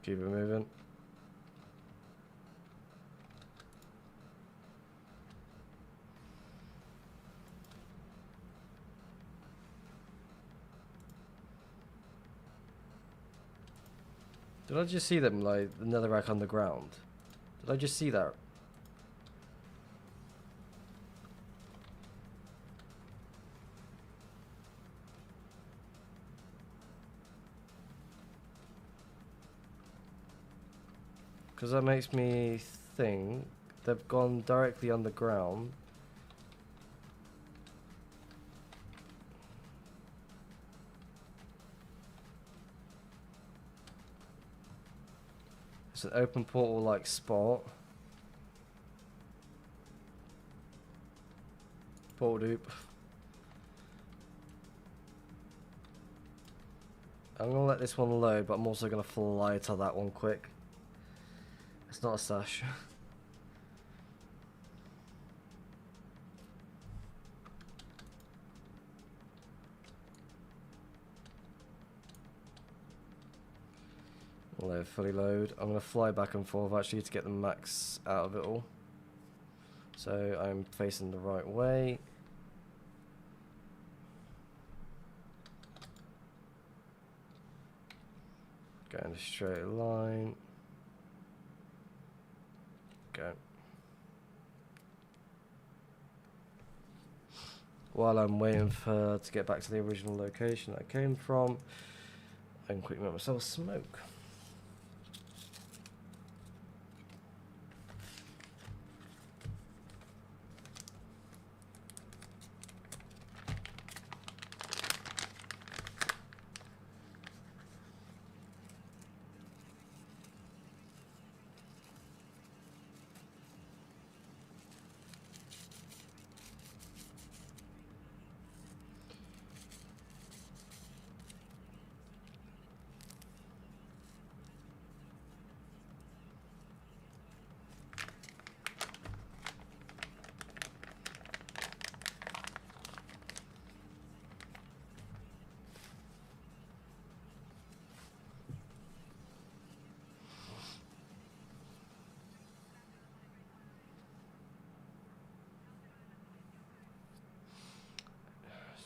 Keep it moving. Did I just see them, like, the netherrack underground? Did I just see that? Because that makes me think they've gone directly underground. It's an open portal like spot. Portal dupe. I'm gonna let this one load, but I'm also gonna fly to that one quick. It's not a sash. Load, fully load. I'm gonna fly back and forth actually to get the max out of it all. So I'm facing the right way. Go in a straight line. Go. While I'm waiting for to get back to the original location I came from, I can quickly make myself smoke.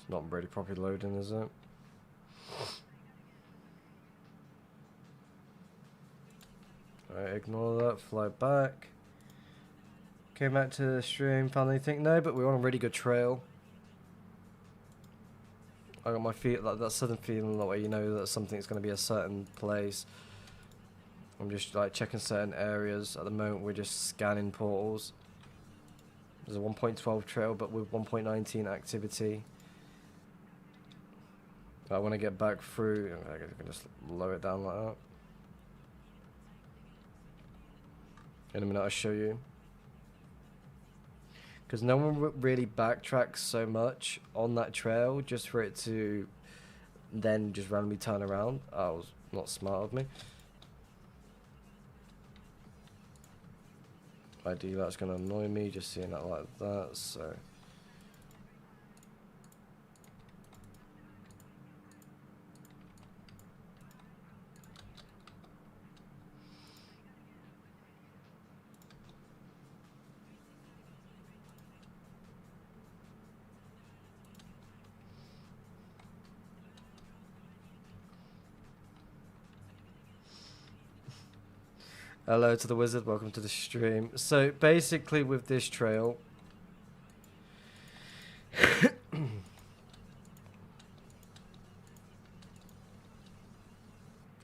Not really properly loading, is it? Alright, ignore that, fly back. Came back to the stream, found anything? No, but we're on a really good trail. I got my feet, like that sudden feeling that way, you know that something's going to be a certain place. I'm just like checking certain areas. At the moment, we're just scanning portals. There's a 1.12 trail, but with 1.19 activity. I want to get back through. I can just lower it down like that. In a minute, I'll show you. Because no one really backtracks so much on that trail just for it to then just randomly turn around. That was not smart of me. Ideally, that's going to annoy me just seeing that like that. So. Hello to the wizard, welcome to the stream. So basically with this trail,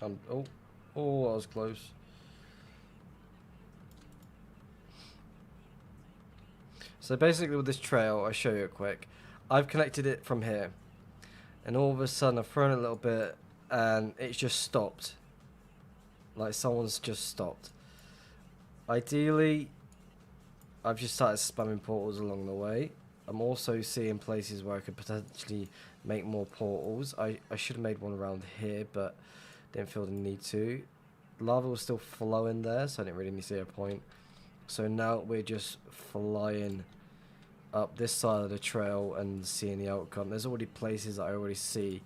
oh, that was close. So basically with this trail, I'll show you it quick. I've connected it from here, and all of a sudden I've thrown it a little bit, and it's just stopped. Like someone's just stopped. Ideally, I've just started spamming portals along the way. I'm also seeing places where I could potentially make more portals. I should have made one around here, but didn't feel the need to. Lava was still flowing there, so I didn't really see a point. So now we're just flying up this side of the trail and seeing the outcome. There's already places that I already see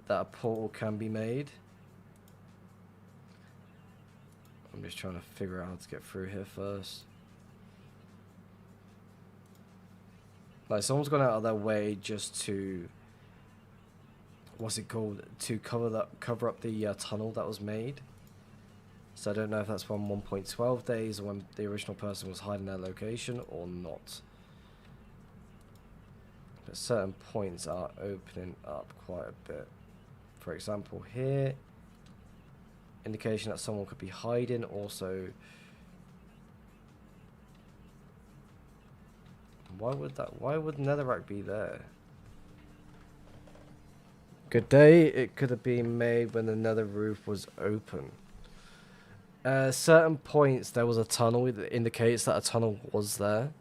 that a portal can be made. I'm just trying to figure out how to get through here first. Like someone's gone out of their way just to, what's it called, to cover up the tunnel that was made. So I don't know if that's from 1.12 days or when the original person was hiding their location or not. But certain points are opening up quite a bit. For example, here. Indication that someone could be hiding. Also, Why would netherrack be there? Good day. It could have been made when the nether roof was open. Certain points there was a tunnel that indicates that a tunnel was there.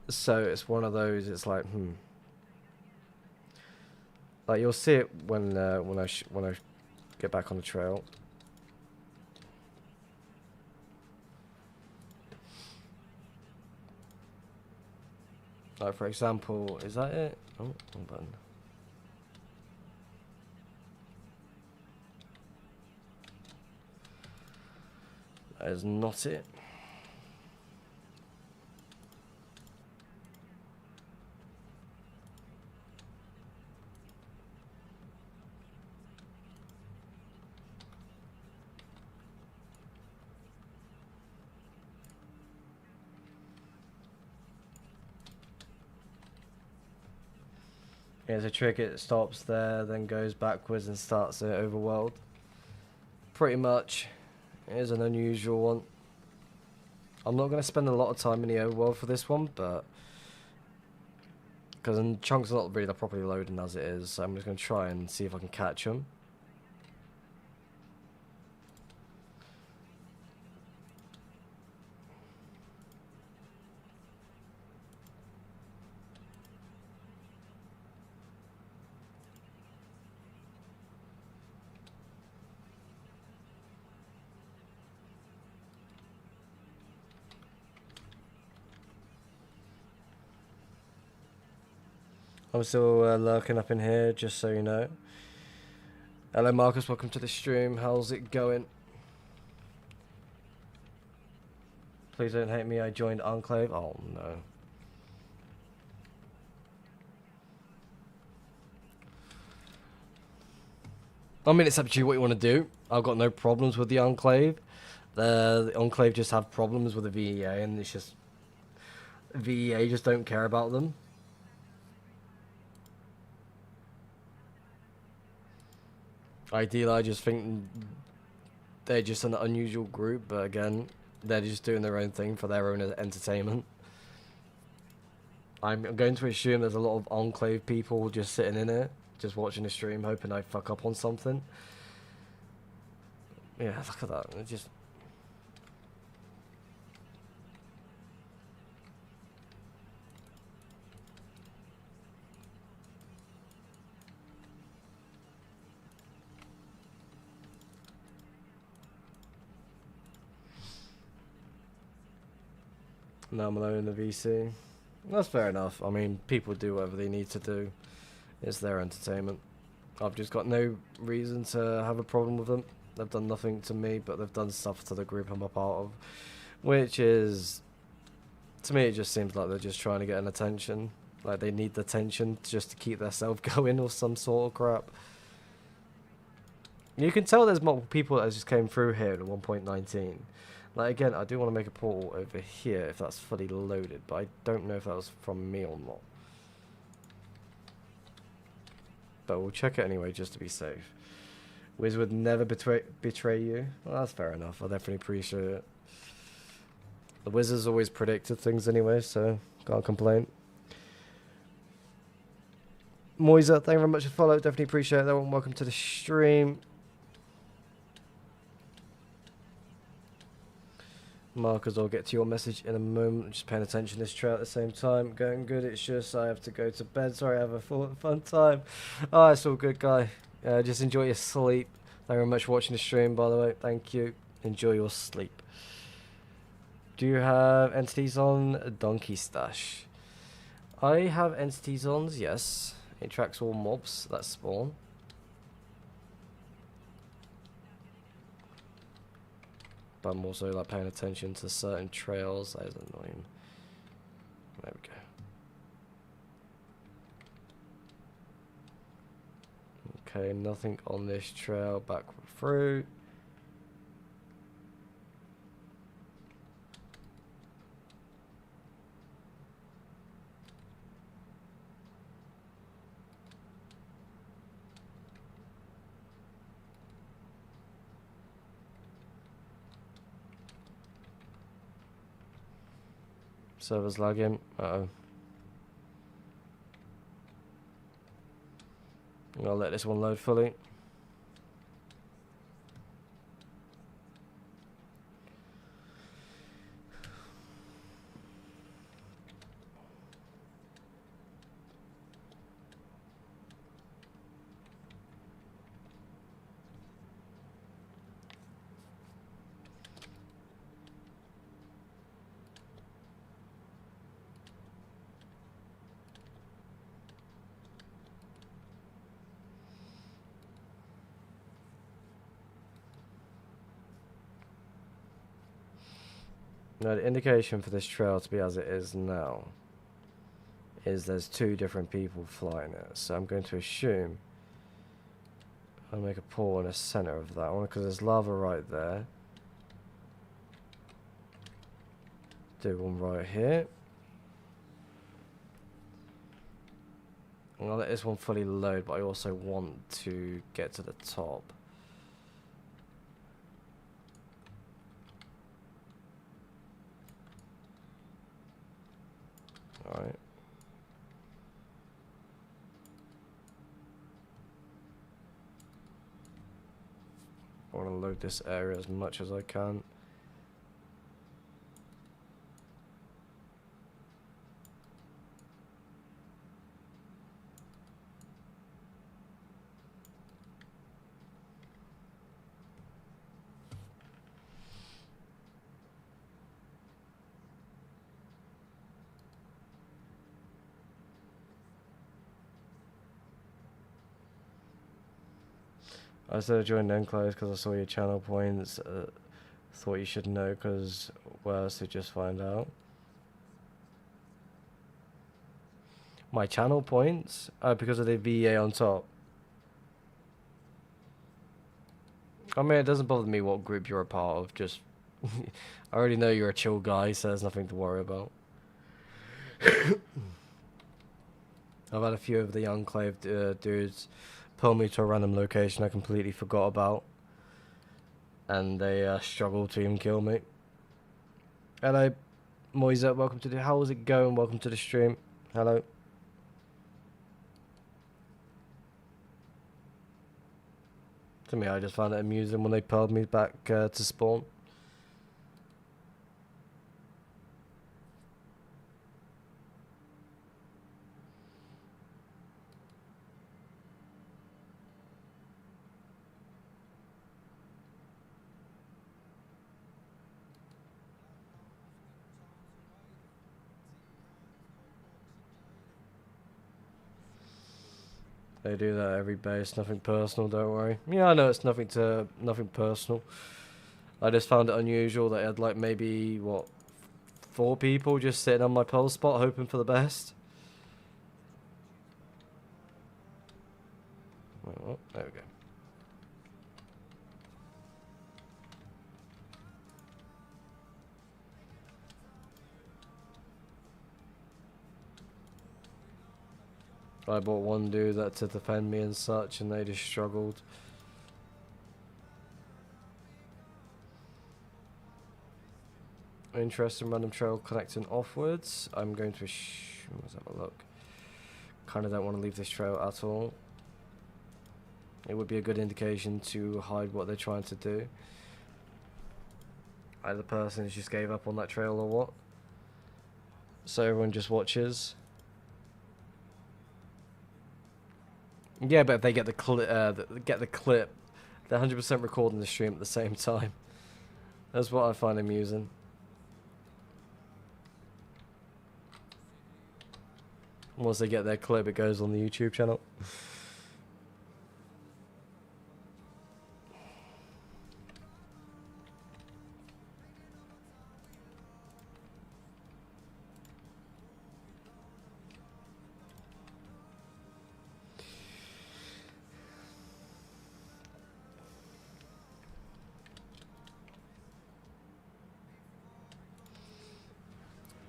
So it's one of those. It's like Like you'll see it when I get back on the trail. Like for example, is that it? Oh, wrong button. That is not it. Here's a trick, it stops there, then goes backwards and starts the overworld. Pretty much. It is an unusual one. I'm not going to spend a lot of time in the overworld for this one, but... because chunks are not really properly loading as it is, so I'm just going to try and see if I can catch them. I'm still lurking up in here, just so you know. Hello Marcus, welcome to the stream. How's it going? Please don't hate me, I joined Enclave. Oh no. I mean, it's up to you what you want to do. I've got no problems with the Enclave. The Enclave just have problems with the VEA, and it's just... VEA just don't care about them. Ideally, I just think they're just an unusual group, but again, they're just doing their own thing for their own entertainment. I'm going to assume there's a lot of Enclave people just sitting in it, just watching the stream, hoping I fuck up on something. Yeah, look at that. It just... No, I'm alone in the VC. That's fair enough. I mean, people do whatever they need to do. It's their entertainment. I've just got no reason to have a problem with them. They've done nothing to me, but they've done stuff to the group I'm a part of. Which is... to me, it just seems like they're just trying to get an attention. Like, they need the attention just to keep their self going or some sort of crap. You can tell there's multiple people that just came through here at 1.19. Like, again, I do want to make a portal over here if that's fully loaded, but I don't know if that was from me or not. But we'll check it anyway, just to be safe. Wiz would never betray you. Well, that's fair enough. I definitely appreciate it. The Wiz always predicted things anyway, so can't complain. Moisa, thank you very much for the follow. Definitely appreciate that one. Welcome to the stream. Markers, I'll get to your message in a moment. I'm just paying attention to this trail at the same time. Going good, it's just I have to go to bed. Sorry, I have a fun time. Oh, it's all good, guy. Just enjoy your sleep. Thank you very much for watching the stream, by the way. Thank you. Enjoy your sleep. Do you have entities on Donkey Stash? I have entities on, yes. It tracks all mobs that spawn. But I'm also like paying attention to certain trails. That is annoying. There we go. Okay, nothing on this trail back through. Server's lagging. Uh-oh. I'll let this one load fully. Now the indication for this trail to be as it is now is there's 2 different people flying it. So I'm going to assume I'll make a pool in the center of that one because there's lava right there. Do one right here. And I'll let this one fully load, but I also want to get to the top. Alright. I want to load this area as much as I can. I said I joined Enclave because I saw your channel points. Thought you should know because where else did you just find out? My channel points? Because of the VA on top. I mean, it doesn't bother me what group you're a part of. Just, I already know you're a chill guy, so there's nothing to worry about. I've had a few of the Enclave dudes pull me to a random location I completely forgot about, and they struggled to even kill me. Hello, Moise, welcome to the... How's it going? Welcome to the stream. Hello. To me, I just found it amusing when they pulled me back to spawn. They do that every base, nothing personal, don't worry. Yeah, I know it's nothing personal. I just found it unusual that I had like maybe, what, 4 people just sitting on my pole spot hoping for the best. Oh, there we go. I bought one dude that to defend me and such, and they just struggled. Interesting random trail connecting offwards. I'm going to let's have a look. Kind of don't want to leave this trail at all. It would be a good indication to hide what they're trying to do. Either person who just gave up on that trail or what. So everyone just watches. Yeah, but if they get the clip, they're 100% recording the stream at the same time. That's what I find amusing. Once they get their clip, it goes on the YouTube channel.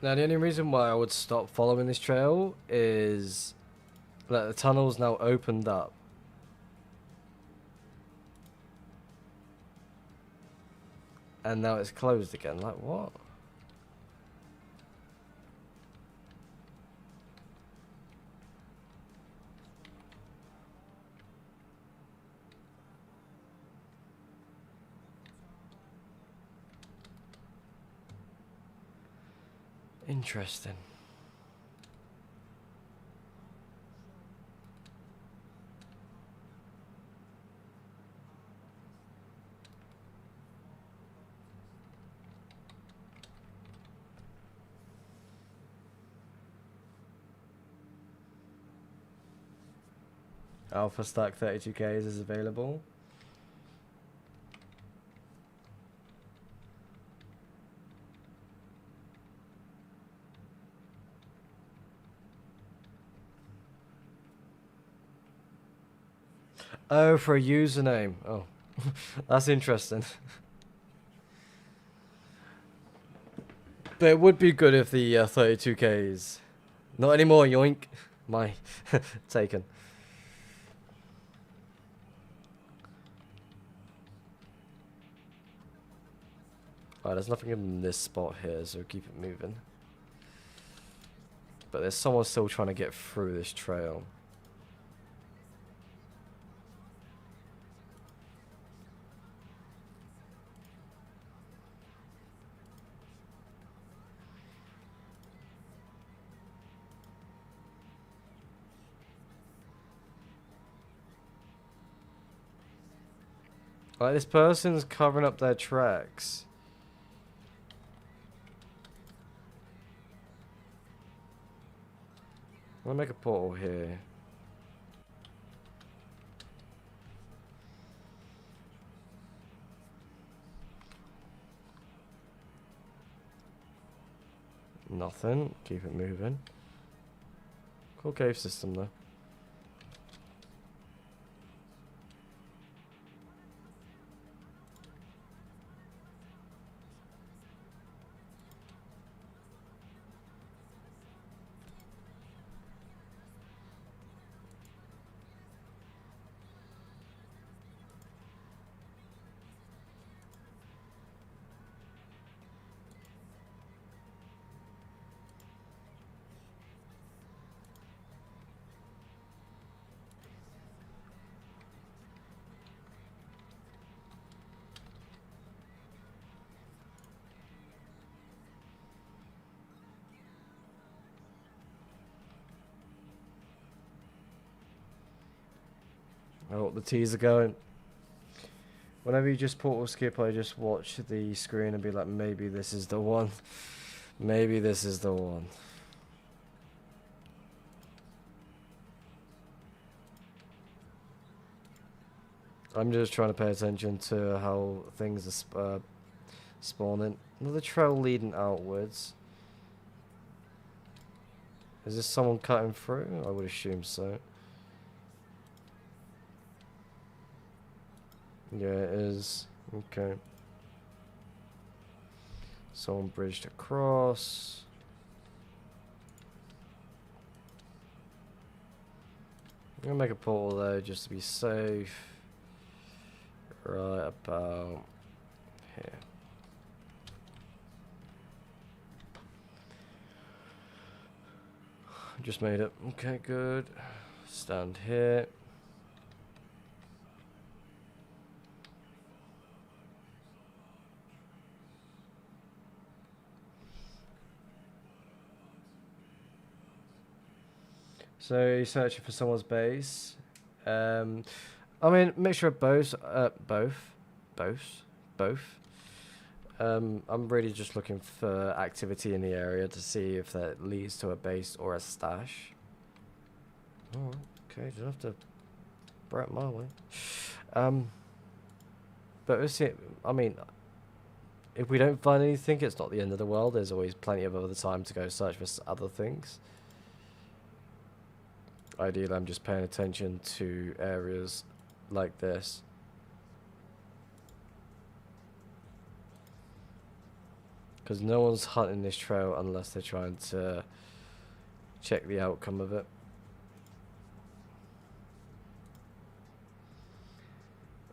Now, the only reason why I would stop following this trail is that the tunnel's now opened up. And now it's closed again. Like, what? Interesting. Alpha Stack 32Ks is available. Oh, for a username. Oh, that's interesting. But it would be good if the 32Ks... Not anymore, yoink. My... taken. Alright, there's nothing in this spot here, so keep it moving. But there's someone still trying to get through this trail. Like, this person's covering up their tracks. I'm gonna make a portal here. Nothing. Keep it moving. Cool cave system though. Oh, the T's are going. Whenever you just portal skip, I just watch the screen and be like, maybe this is the one. Maybe this is the one. I'm just trying to pay attention to how things are spawning. Another trail leading outwards. Is this someone cutting through? I would assume so. Yeah, it is. Okay. Someone bridged across. I'm gonna make a portal though, just to be safe. Right about here. Just made it. Okay, good. Stand here. So you're searching for someone's base. I mean, mixture of both. Both. I'm really just looking for activity in the area to see if that leads to a base or a stash. Oh, okay, don't have to brat my way. But we'll see. I mean, if we don't find anything, it's not the end of the world. There's always plenty of other time to go search for other things. Ideally, I'm just paying attention to areas like this. Because no one's hunting this trail unless they're trying to check the outcome of it.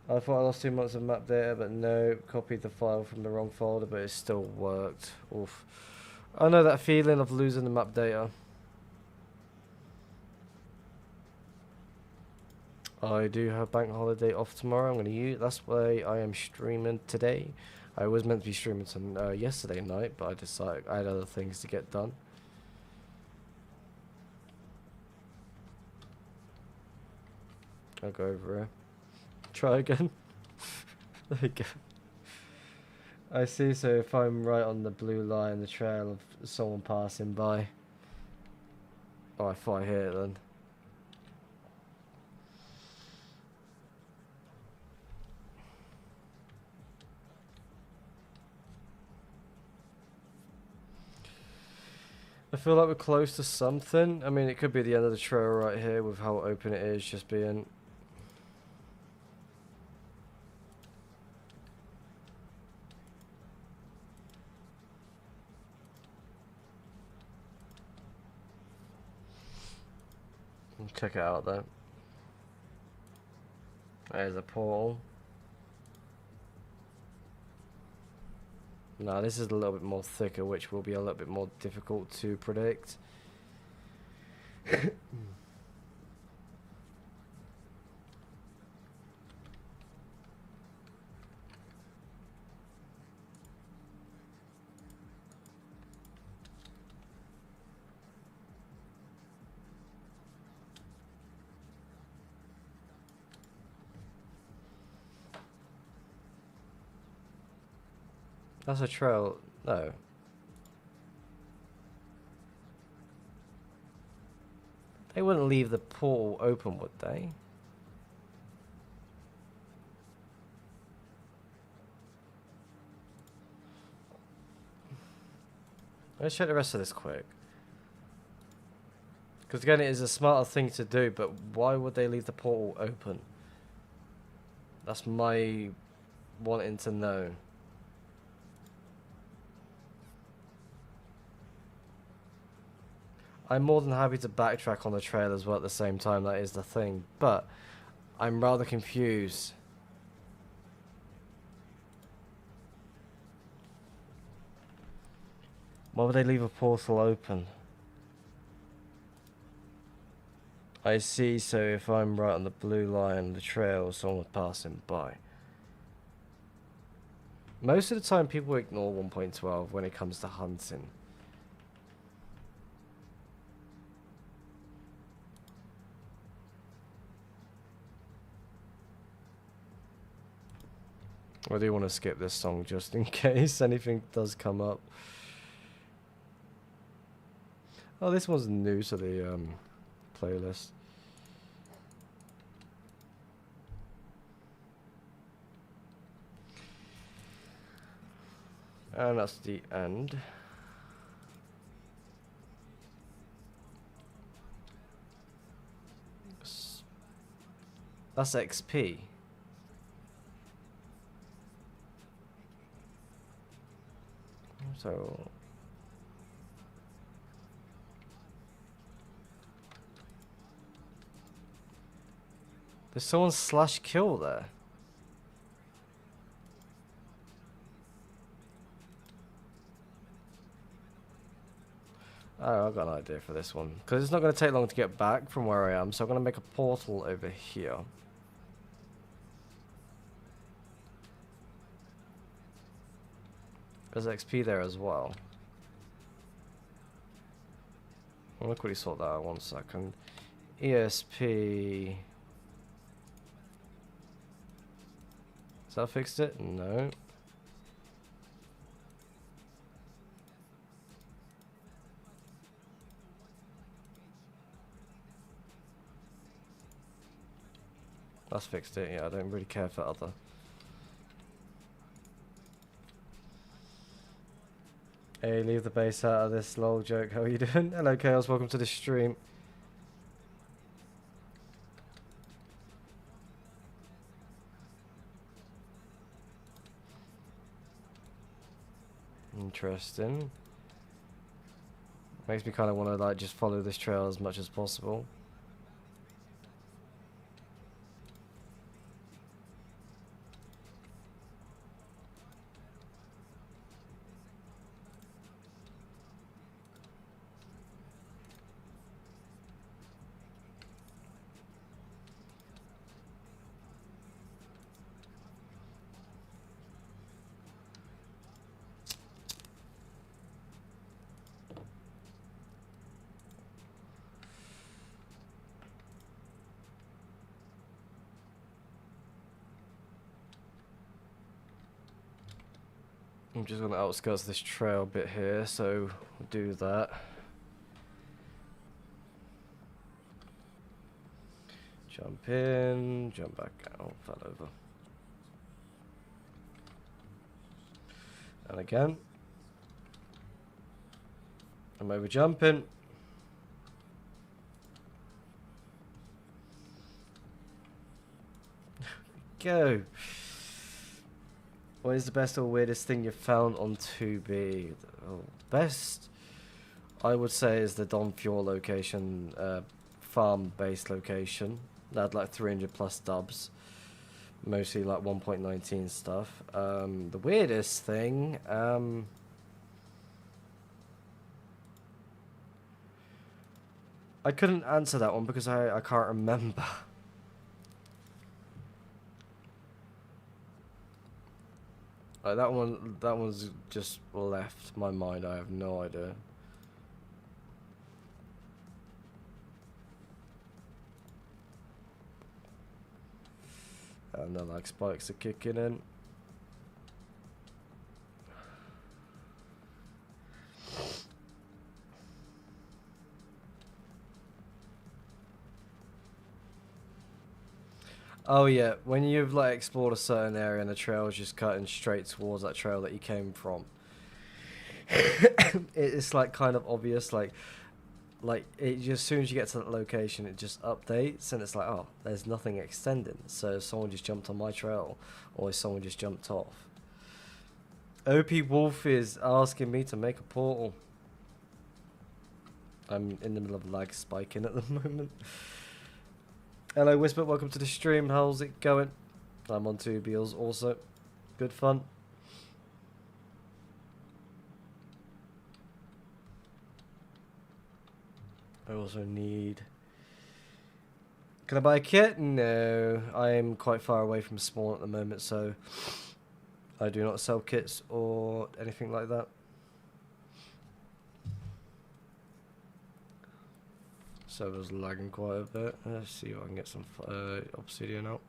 I thought I lost 2 months of map data, but no, copied the file from the wrong folder, but it still worked. Oof. I know that feeling of losing the map data. I do have bank holiday off tomorrow. I'm going to use. That's why I am streaming today. I was meant to be streaming some yesterday night, but I decided I had other things to get done. I'll go over here. Try again. There we go. I see, so if I'm right on the blue line, the trail of someone passing by. Oh, I thought I hit it then. I feel like we're close to something. I mean, it could be the end of the trail right here with how open it is just being... Check it out though. There's a portal. Now this is a little bit more thicker, which will be a little bit more difficult to predict. That's a trail. No. They wouldn't leave the portal open, would they? Let's check the rest of this quick. Because again, it is a smarter thing to do, but why would they leave the portal open? That's my wanting to know. I'm more than happy to backtrack on the trail as well at the same time, that is the thing, but I'm rather confused. Why would they leave a portal open? I see, so if I'm right on the blue line, the trail, someone passing by. Most of the time people ignore 1.12 when it comes to hunting. I do want to skip this song just in case anything does come up. Oh, this one's new to the playlist. And that's the end. That's XP. So there's someone slash kill there. Oh, I've got an idea for this one. Because it's not going to take long to get back from where I am, so I'm going to make a portal over here. There's XP there as well. I'm going to quickly sort that out 1 second. ESP. Has that fixed it? No. That's fixed it, yeah, I don't really care for other. Hey, leave the base out of this lol joke, how are you doing? Hello Chaos, welcome to the stream. Interesting. Makes me kind of want to like just follow this trail as much as possible. I'm just on the outskirts of this trail bit here, so we'll do that. Jump in, jump back out, fell over. And again. I'm over jumping. Go. What is the best or weirdest thing you've found on 2B? Oh, best, I would say, is the Don Fjord location, farm-based location. That had like 300 plus dubs. Mostly like 1.19 stuff. The weirdest thing, I couldn't answer that one because I can't remember. Like that one's just left my mind. I have no idea. And the lag spikes are kicking in. Oh yeah, when you've like explored a certain area and the trail is just cutting straight towards that trail that you came from, it's like kind of obvious. Like it just, as soon as you get to that location, it just updates and it's like, oh, there's nothing extending. So someone just jumped on my trail, or someone just jumped off. OP Wolf is asking me to make a portal. I'm in the middle of lag spiking at the moment. Hello Whisper, welcome to the stream. How's it going? I'm on 2 Beals also. Good fun. I also need... Can I buy a kit? No. I am quite far away from spawn at the moment, so I do not sell kits or anything like that. Server's lagging quite a bit. Let's see if I can get some obsidian out.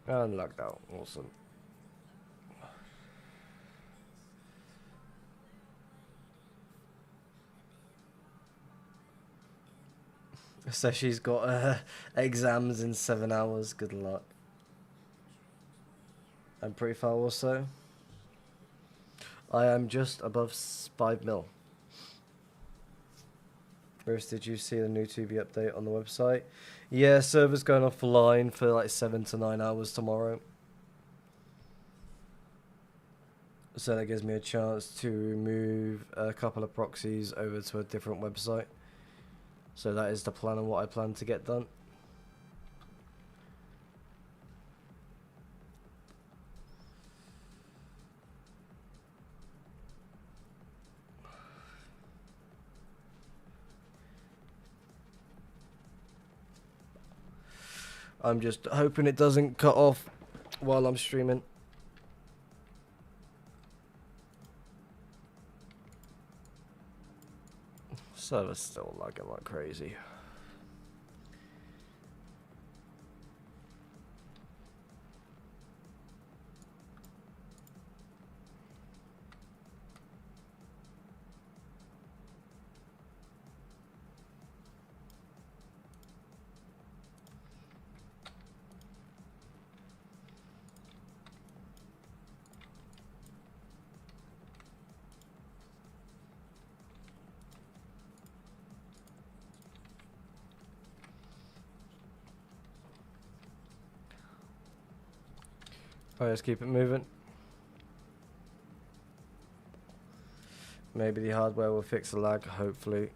And lagged out. Awesome. So she's got exams in 7 hours. Good luck. I'm pretty far also. I am just above 5 mil. Bruce, did you see the new 2B update on the website? Yeah, server's going offline for like 7 to 9 hours tomorrow. So that gives me a chance to move a couple of proxies over to a different website. So that is the plan of what I plan to get done. I'm just hoping it doesn't cut off while I'm streaming. Server's still lagging like crazy. Alright, let's keep it moving. Maybe the hardware will fix the lag, hopefully.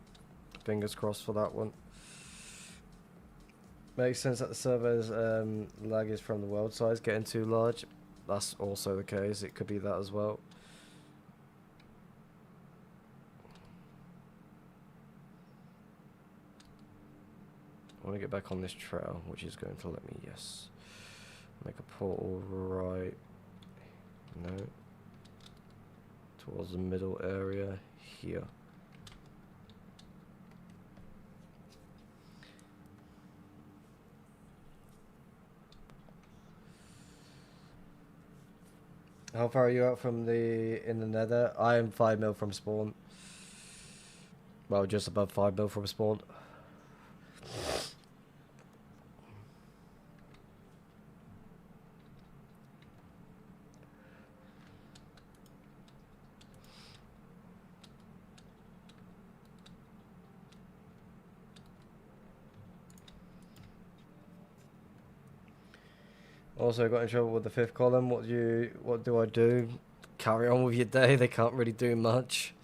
Fingers crossed for that one. Makes sense that the server's lag is from the world size getting too large. That's also the case. It could be that as well. I want to get back on this trail, which is going to let me, yes. Make a portal right, no, towards the middle area here. How far are you out from in the nether? I am 5 mil from spawn. Well, just above 5 mil from spawn. Also got in trouble with the 5th column. What do I do? Carry on with your day. They can't really do much.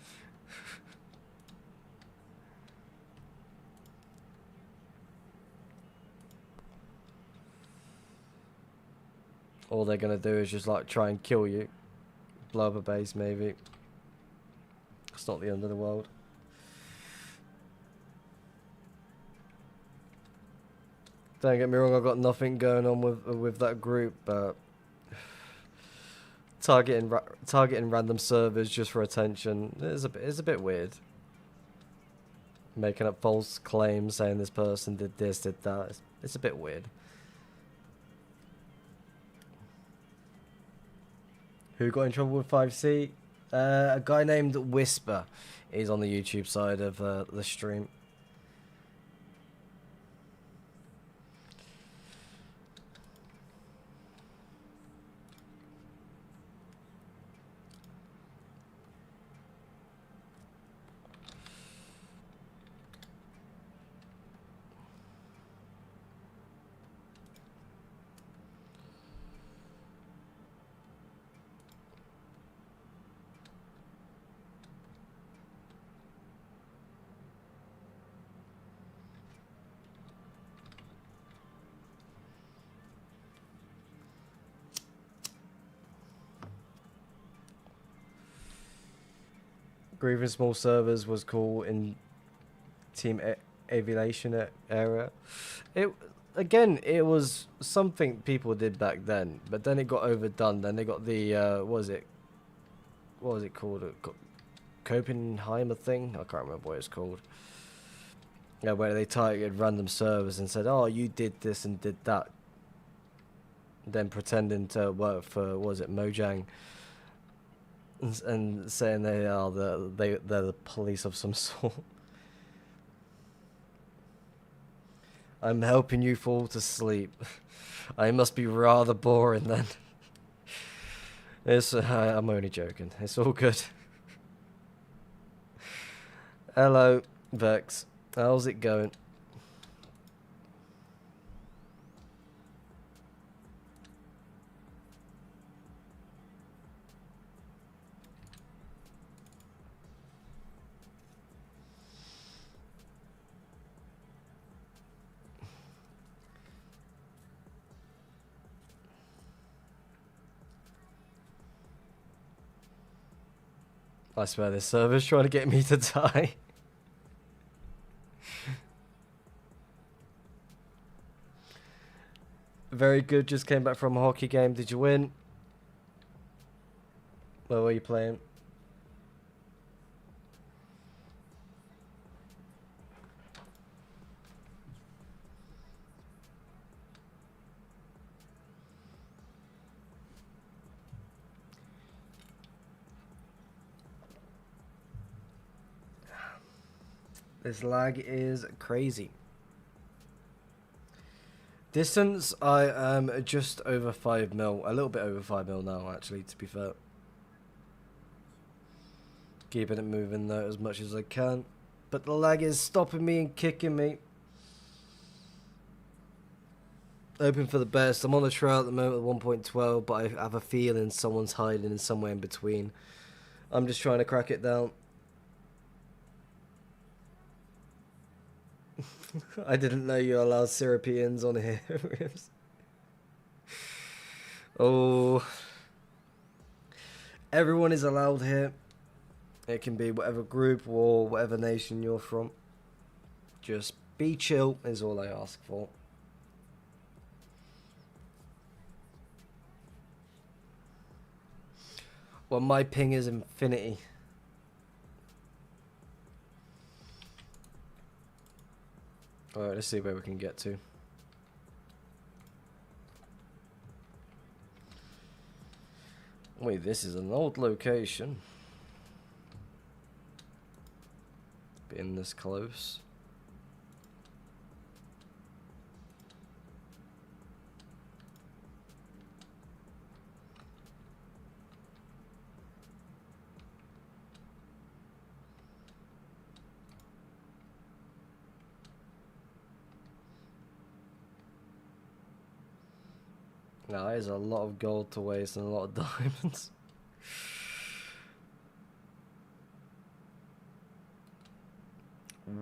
All they're gonna do is just like try and kill you. Blow up a base maybe. It's not the end of the world. Don't get me wrong, I've got nothing going on with that group, but targeting random servers just for attention is a bit weird. Making up false claims saying this person did this, did that. It's a bit weird. Who got in trouble with 5C? A guy named Whisper is on the YouTube side of the stream. Grieving small servers was cool in team aviation era. It was something people did back then, but then it got overdone. Then they got the what was it called? Copenheimer thing? I can't remember what it's called. Yeah, where they targeted random servers and said, "Oh, you did this and did that," then pretending to work for what was it, Mojang. And saying they are they're the police of some sort. I'm helping you fall to sleep. I must be rather boring then. I'm only joking. It's all good. Hello, Vex. How's it going? I swear this server's trying to get me to die. Very good, just came back from a hockey game. Did you win? Where were you playing? This lag is crazy. Distance, I am just over 5 mil. A little bit over 5 mil now, actually, to be fair. Keeping it moving, though, as much as I can. But the lag is stopping me and kicking me. Hoping for the best. I'm on the trail at the moment at 1.12, but I have a feeling someone's hiding in somewhere in between. I'm just trying to crack it down. I didn't know you allowed Syrupians on here. Oh. Everyone is allowed here. It can be whatever group or whatever nation you're from. Just be chill is all I ask for. Well, my ping is infinity. Alright, let's see where we can get to. Wait, this is an old location. Being this close. Now, that is a lot of gold to waste and a lot of diamonds.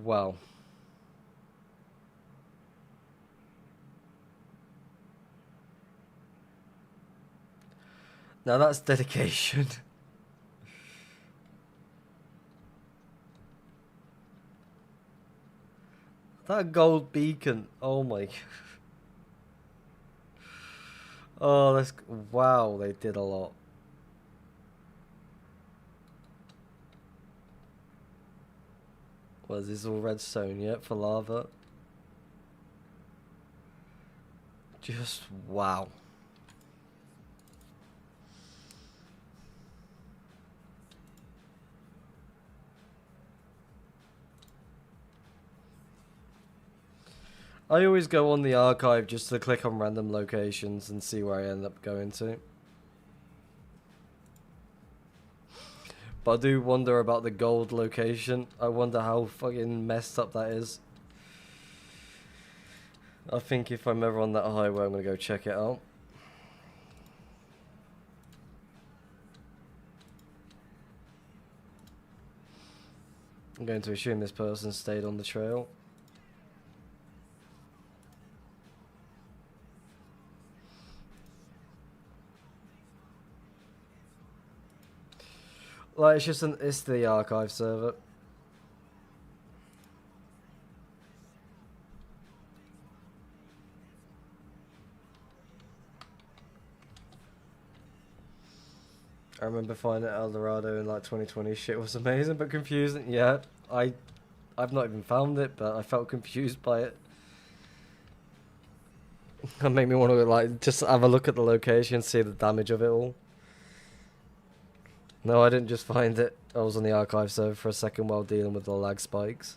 Wow. Now that's dedication. That gold beacon. Oh my. Oh, that's... Wow, they did a lot. Was this all redstone yet for lava? Just wow. I always go on the archive just to click on random locations and see where I end up going to. But I do wonder about the gold location. I wonder how fucking messed up that is. I think if I'm ever on that highway, I'm going to go check it out. I'm going to assume this person stayed on the trail. Like, it's the archive server. I remember finding El Dorado in like 2020. Shit was amazing but confusing. Yeah, I've not even found it, but I felt confused by it. That made me want to like just have a look at the location, see the damage of it all. No, I didn't just find it. I was on the archive server for a second while dealing with the lag spikes.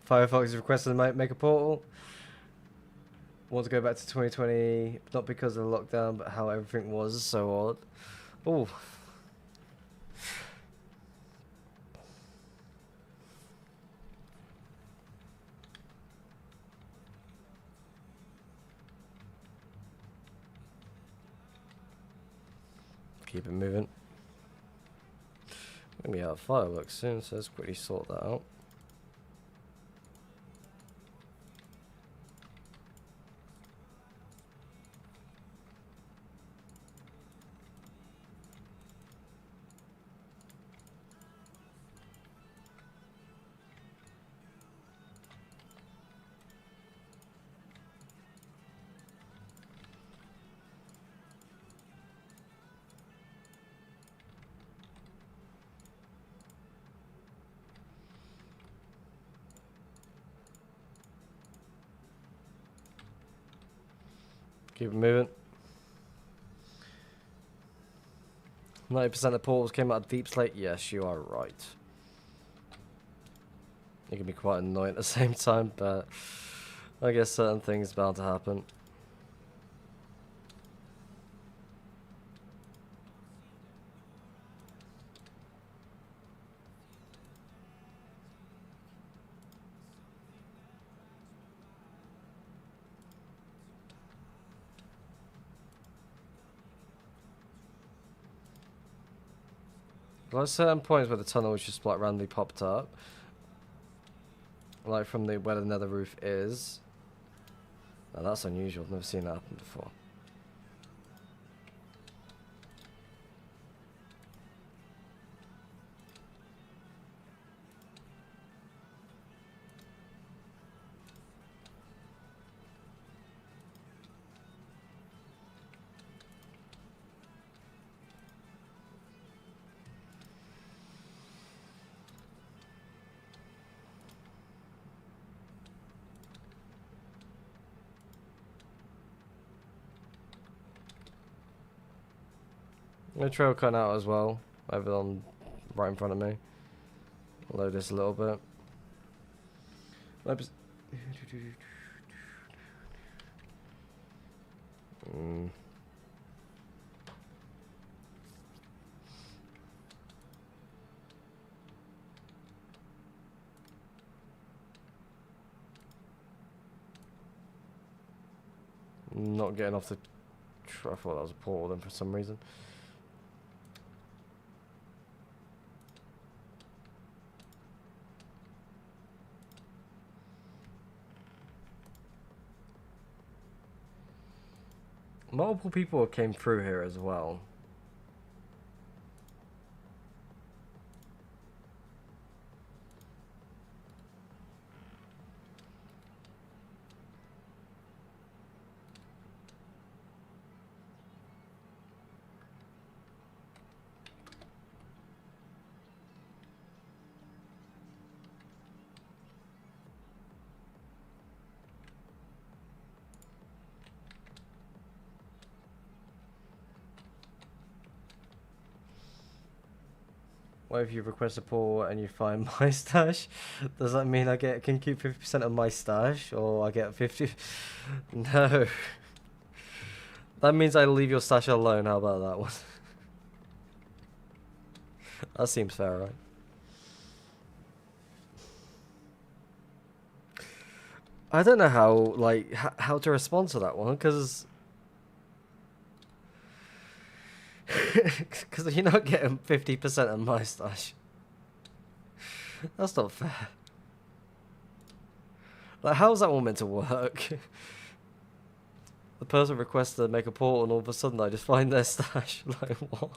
Firefox is requested to make a portal. Want to go back to 2020, not because of the lockdown, but how everything was so odd. Oh. Keep it moving. We're gonna be out of fireworks soon, so let's quickly sort that out. Keep it moving. 90% of portals came out of Deep Slate. Yes, you are right. It can be quite annoying at the same time, but I guess certain things are bound to happen. Like certain points where the tunnel was just like randomly popped up, like from the where the nether roof is. Now that's unusual. I've never seen that happen before. The trail cut out as well, over on right in front of me. I'll load this a little bit. Not getting off the... I thought that was a portal then for some reason. Multiple people came through here as well. What if you request a pull and you find my stash? Does that mean I can keep 50% of my stash, or I get 50? No. That means I leave your stash alone. How about that one? That seems fair, right? I don't know how to respond to that one, because you're not getting 50% of my stash. That's not fair. Like, how's that one meant to work? The person requests to make a portal and all of a sudden I just find their stash. Like, what?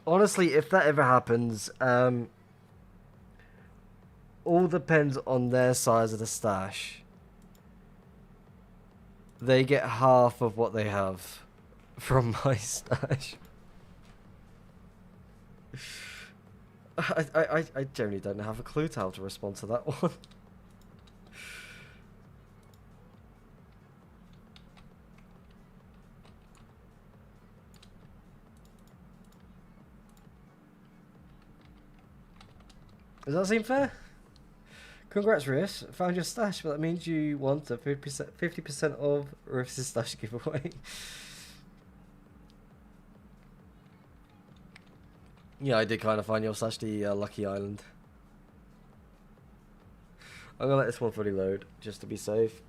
Honestly, if that ever happens, all depends on their size of the stash. They get half of what they have from my stash. I generally don't have a clue to how to respond to that one. Does that seem fair? Congrats, Riss. Found your stash, but that means you want a 50% of Riss's stash giveaway. Yeah, I did kind of find your stash, the Lucky Island. I'm gonna let this one fully load, just to be safe.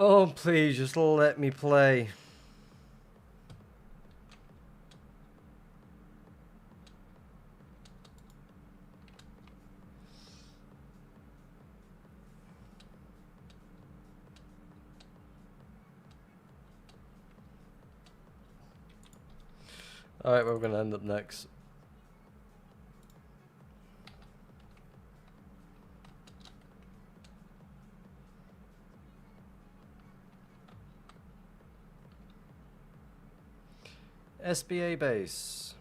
Oh, please, just let me play. Alright, where we're going to end up next. SBA base.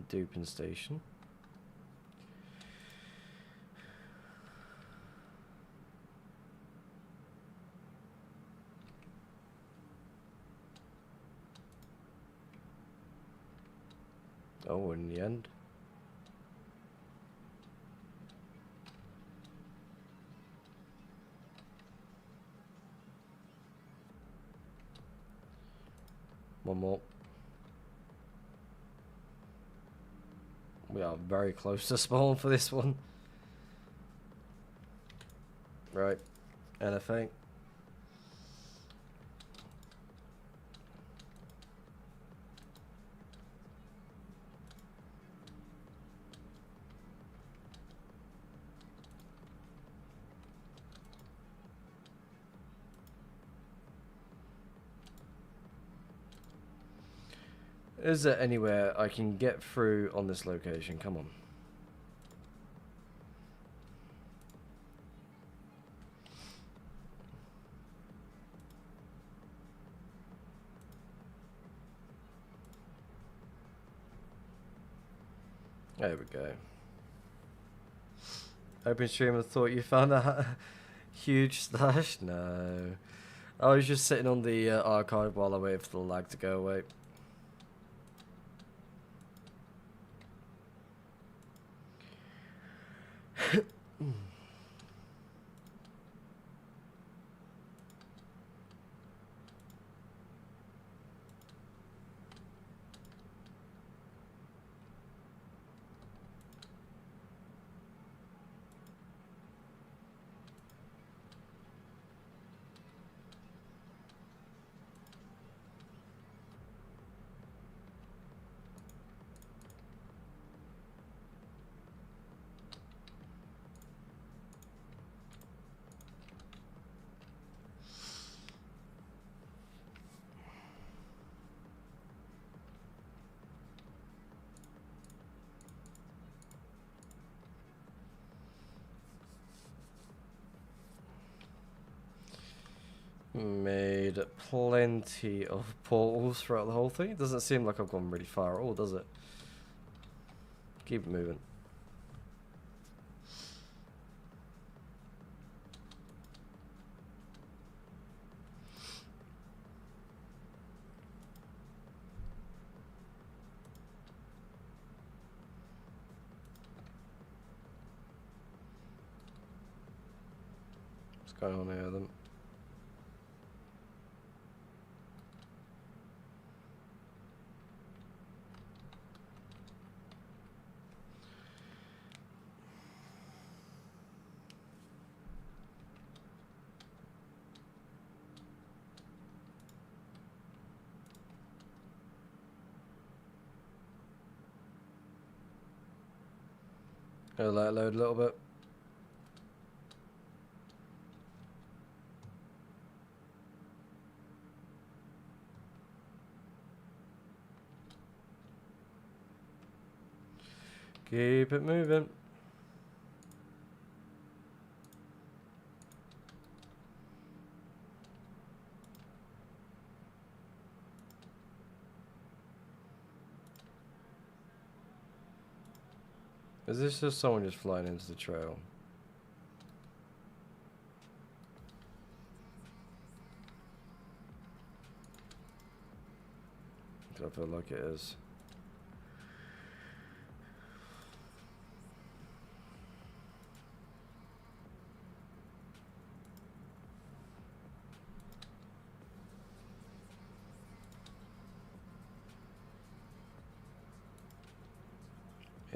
Duping station. Oh, in the end. One more. We are very close to spawn for this one. Right. NFA. Is there anywhere I can get through on this location? Come on. There we go. Open stream, I thought you found a huge stash. No. I was just sitting on the archive while I waited for the lag to go away. Made plenty of portals throughout the whole thing. It doesn't seem like I've gone really far at all, does it? Keep it moving. What's going on here then? I'll let it load a little bit. Keep it moving. Is this just someone just flying into the trail? I feel like it is.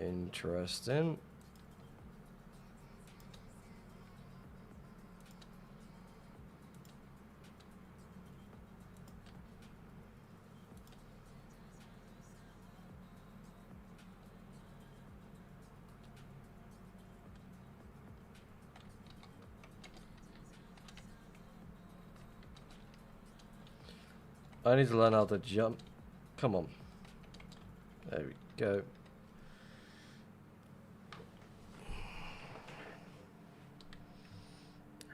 Interesting. I need to learn how to jump. Come on. There we go.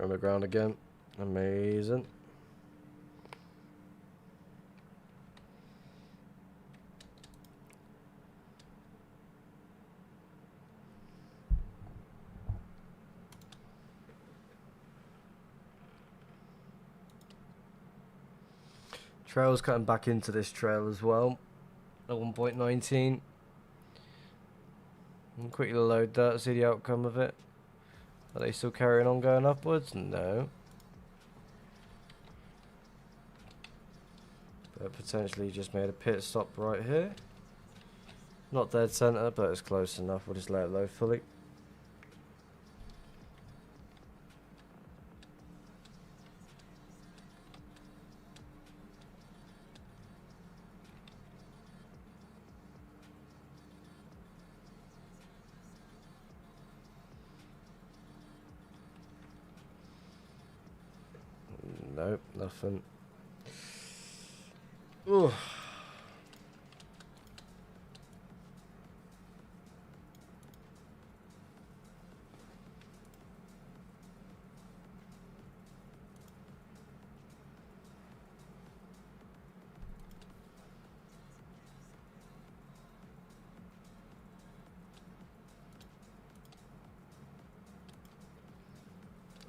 On the ground again. Amazing. Trail's cutting back into this trail as well at 1.19. I'm quickly load that, see the outcome of it. Are they still carrying on going upwards? No. But potentially just made a pit stop right here. Not dead center, but it's close enough. We'll just let it load fully. Nope, nothing. Ooh.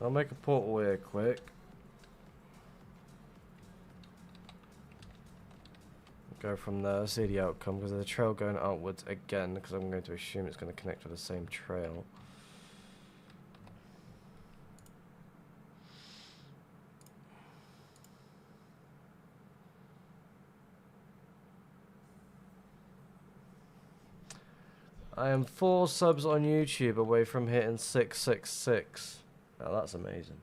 I'll make a portal here quick. Go from there, see the outcome, because there's a trail going outwards again, because I'm going to assume it's going to connect to the same trail. I am 4 subs on YouTube away from hitting 666. Now that's amazing.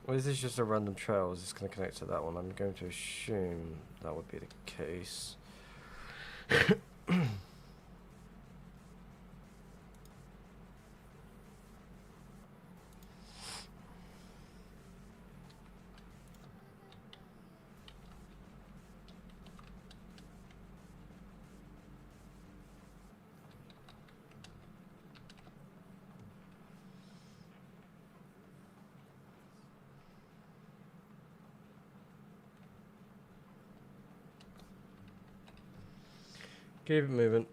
Well, is this just a random trail? Is this going to connect to that one? I'm going to assume that would be the case. Keep it moving.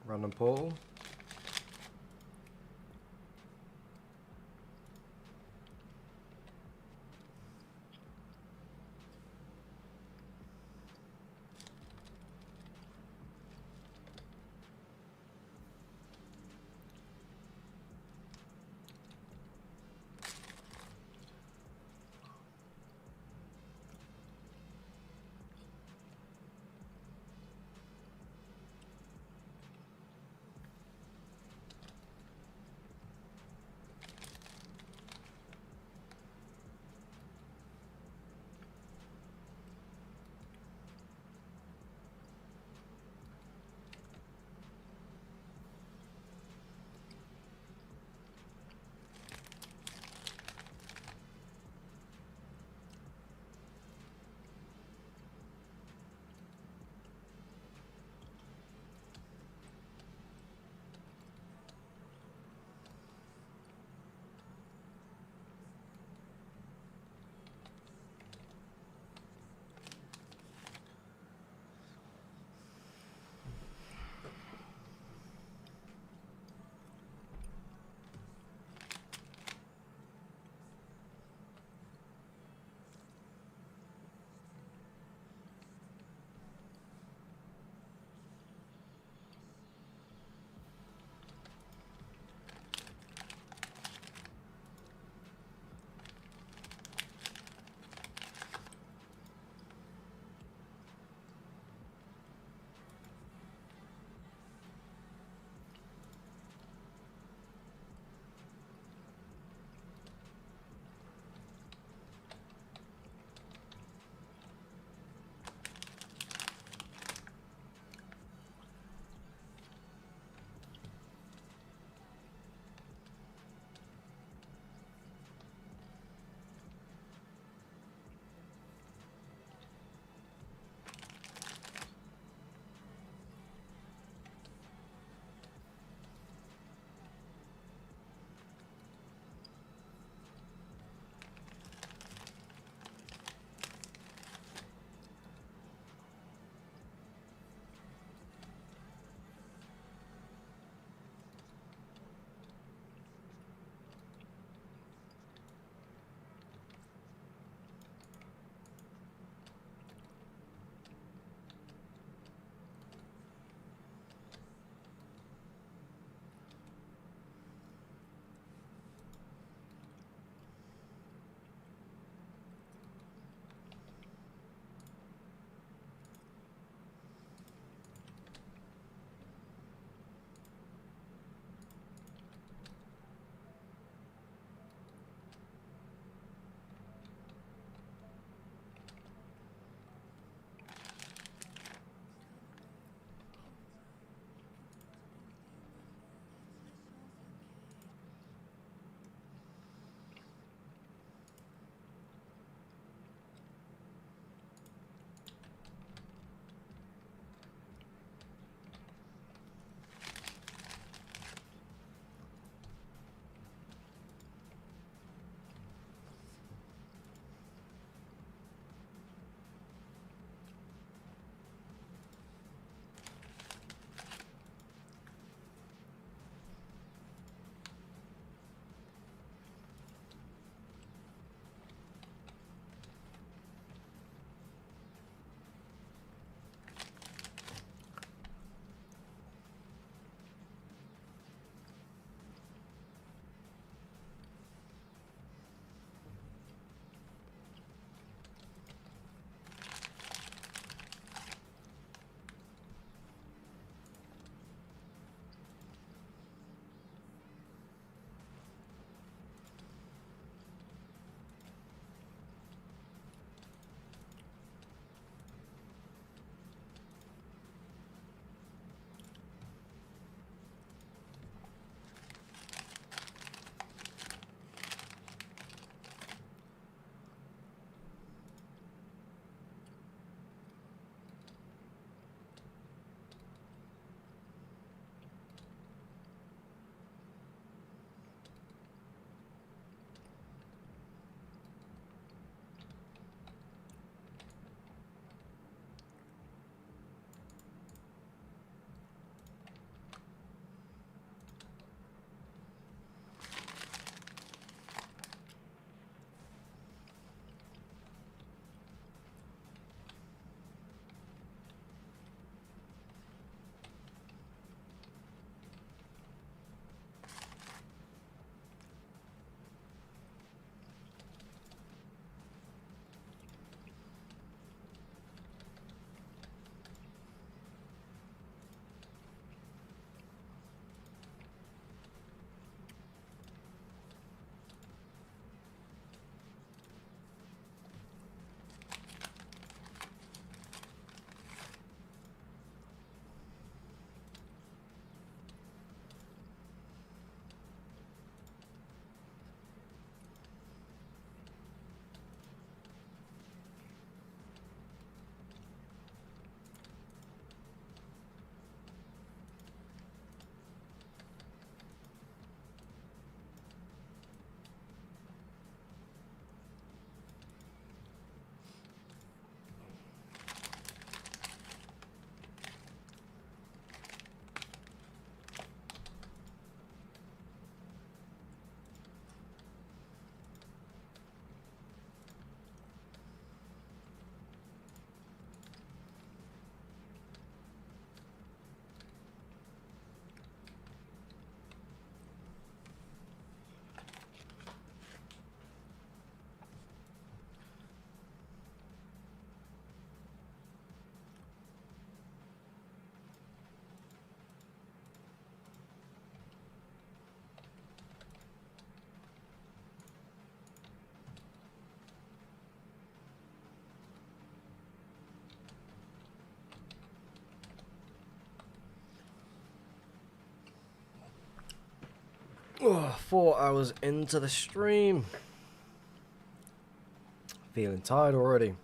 Random portal. 4 hours into the stream. Feeling tired already.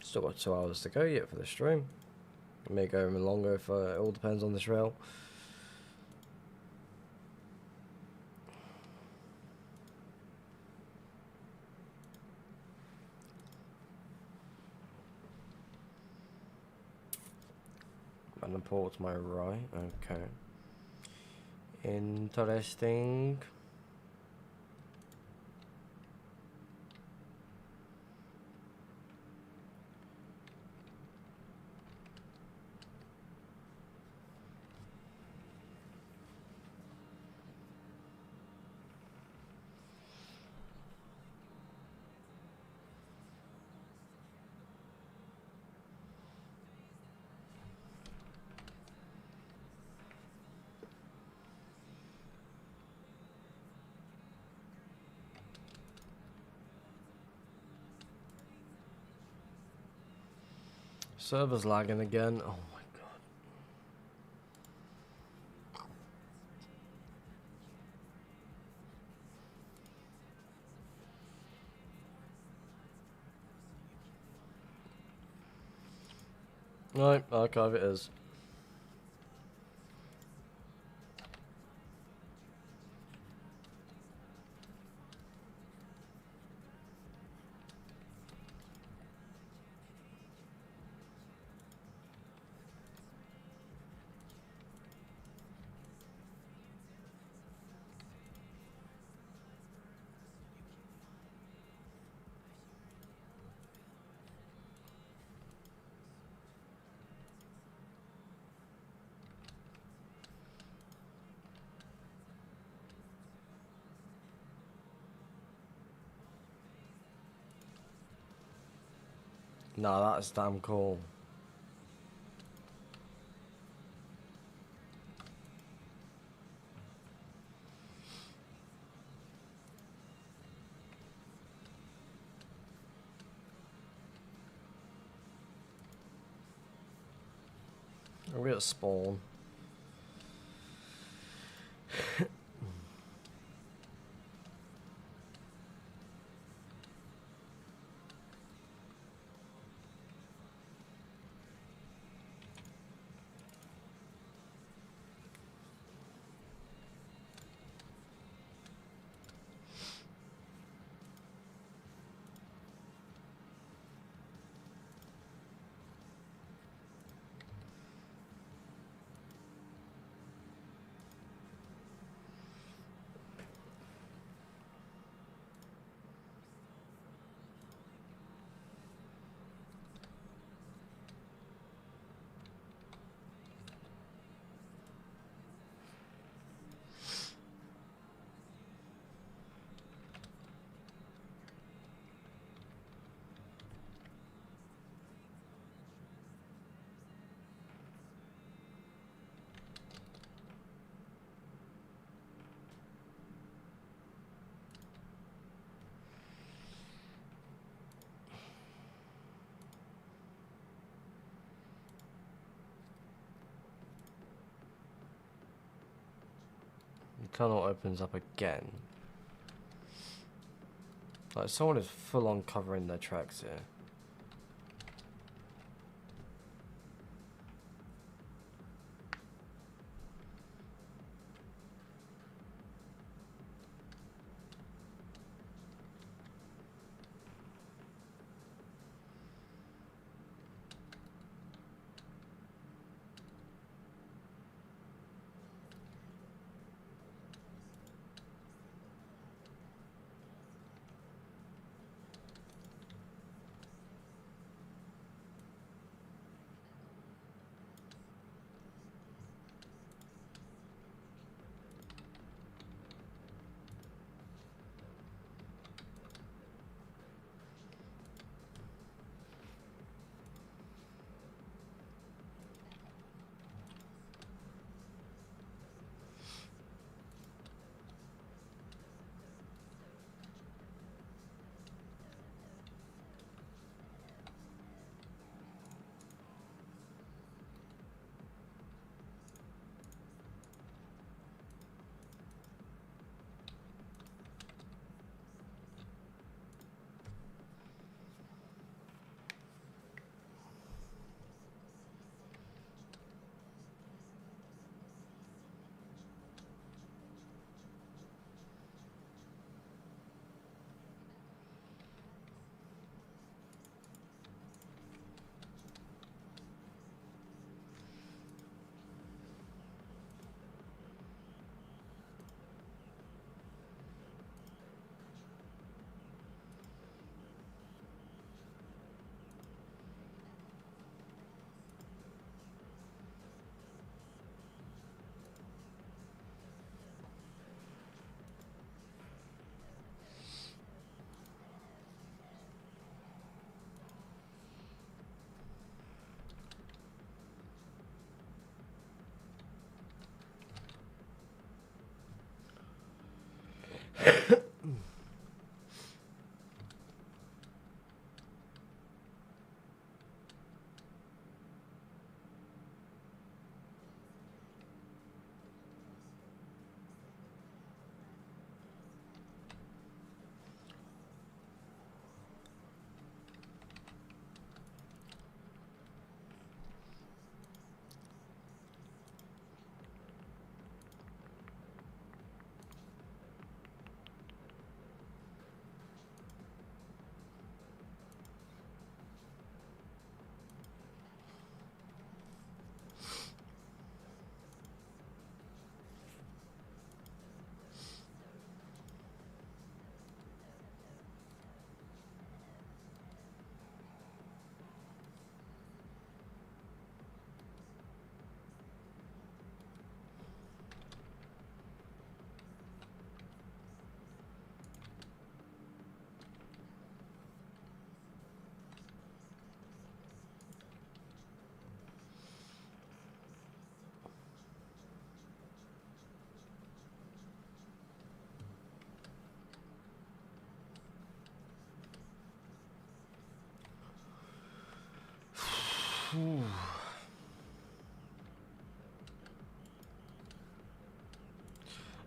Still got 2 hours to go yet for the stream. It may go even longer if it all depends on this rail. And the port to my right. Okay. Interesting. Server's lagging again. Oh my god. Right, archive it is. No, that's damn cool. We're gonna spawn. The tunnel opens up again. Like someone is full on covering their tracks here.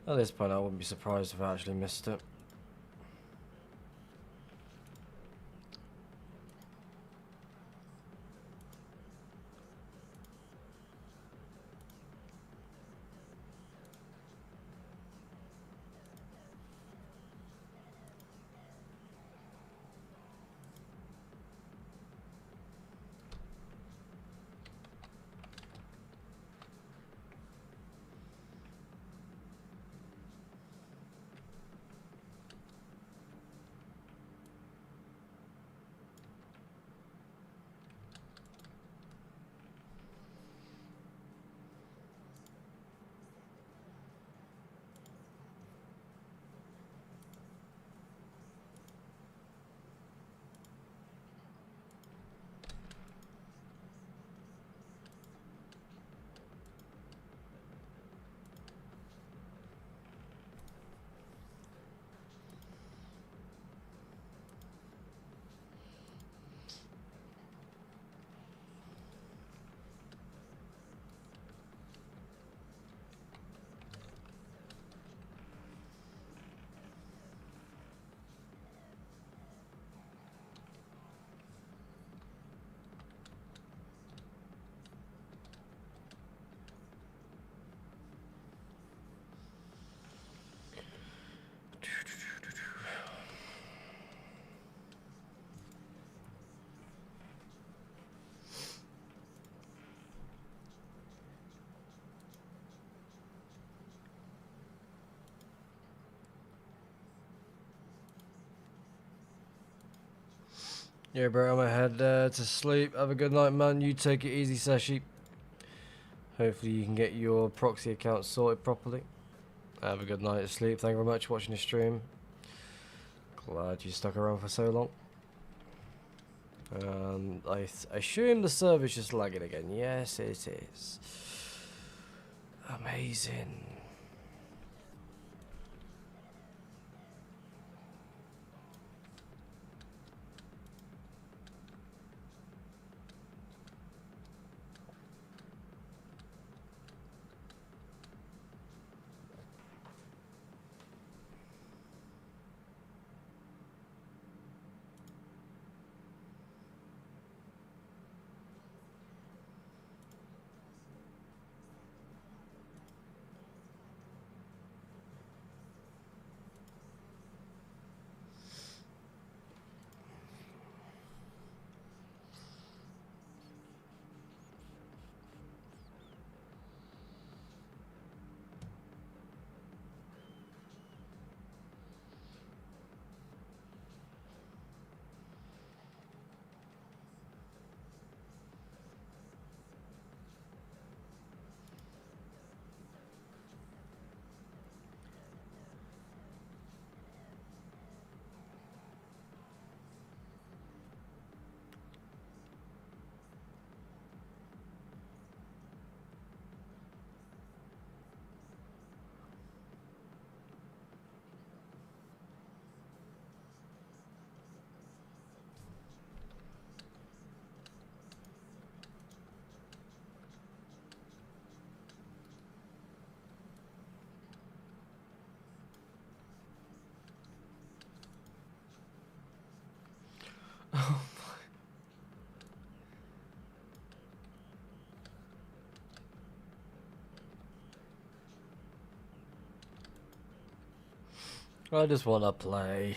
At this point, I wouldn't be surprised if I actually missed it. Yeah, bro, I'm gonna head to sleep. Have a good night, man. You take it easy, Sashi. Hopefully you can get your proxy account sorted properly. Have a good night of sleep. Thank you very much for watching the stream. Glad you stuck around for so long. I assume the server's just lagging again. Yes, it is. Amazing. I just want to play.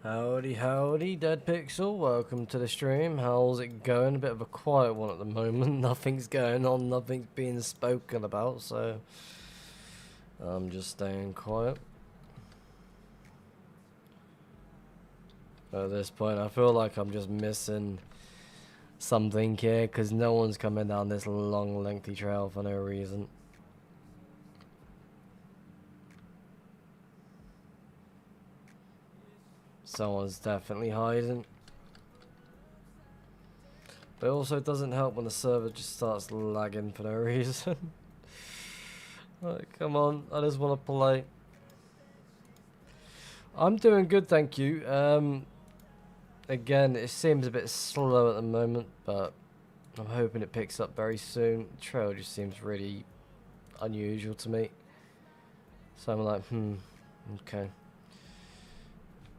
Howdy, howdy, Dead Pixel. Welcome to the stream. How's it going? A bit of a quiet one at the moment. Nothing's going on, nothing's being spoken about, so I'm just staying quiet. At this point, I feel like I'm just missing something here because no one's coming down this long, lengthy trail for no reason. Someone's definitely hiding. But it also doesn't help when the server just starts lagging for no reason. Like, come on, I just want to play. I'm doing good, thank you. Again, it seems a bit slow at the moment, but I'm hoping it picks up very soon. The trail just seems really unusual to me. So I'm like, okay.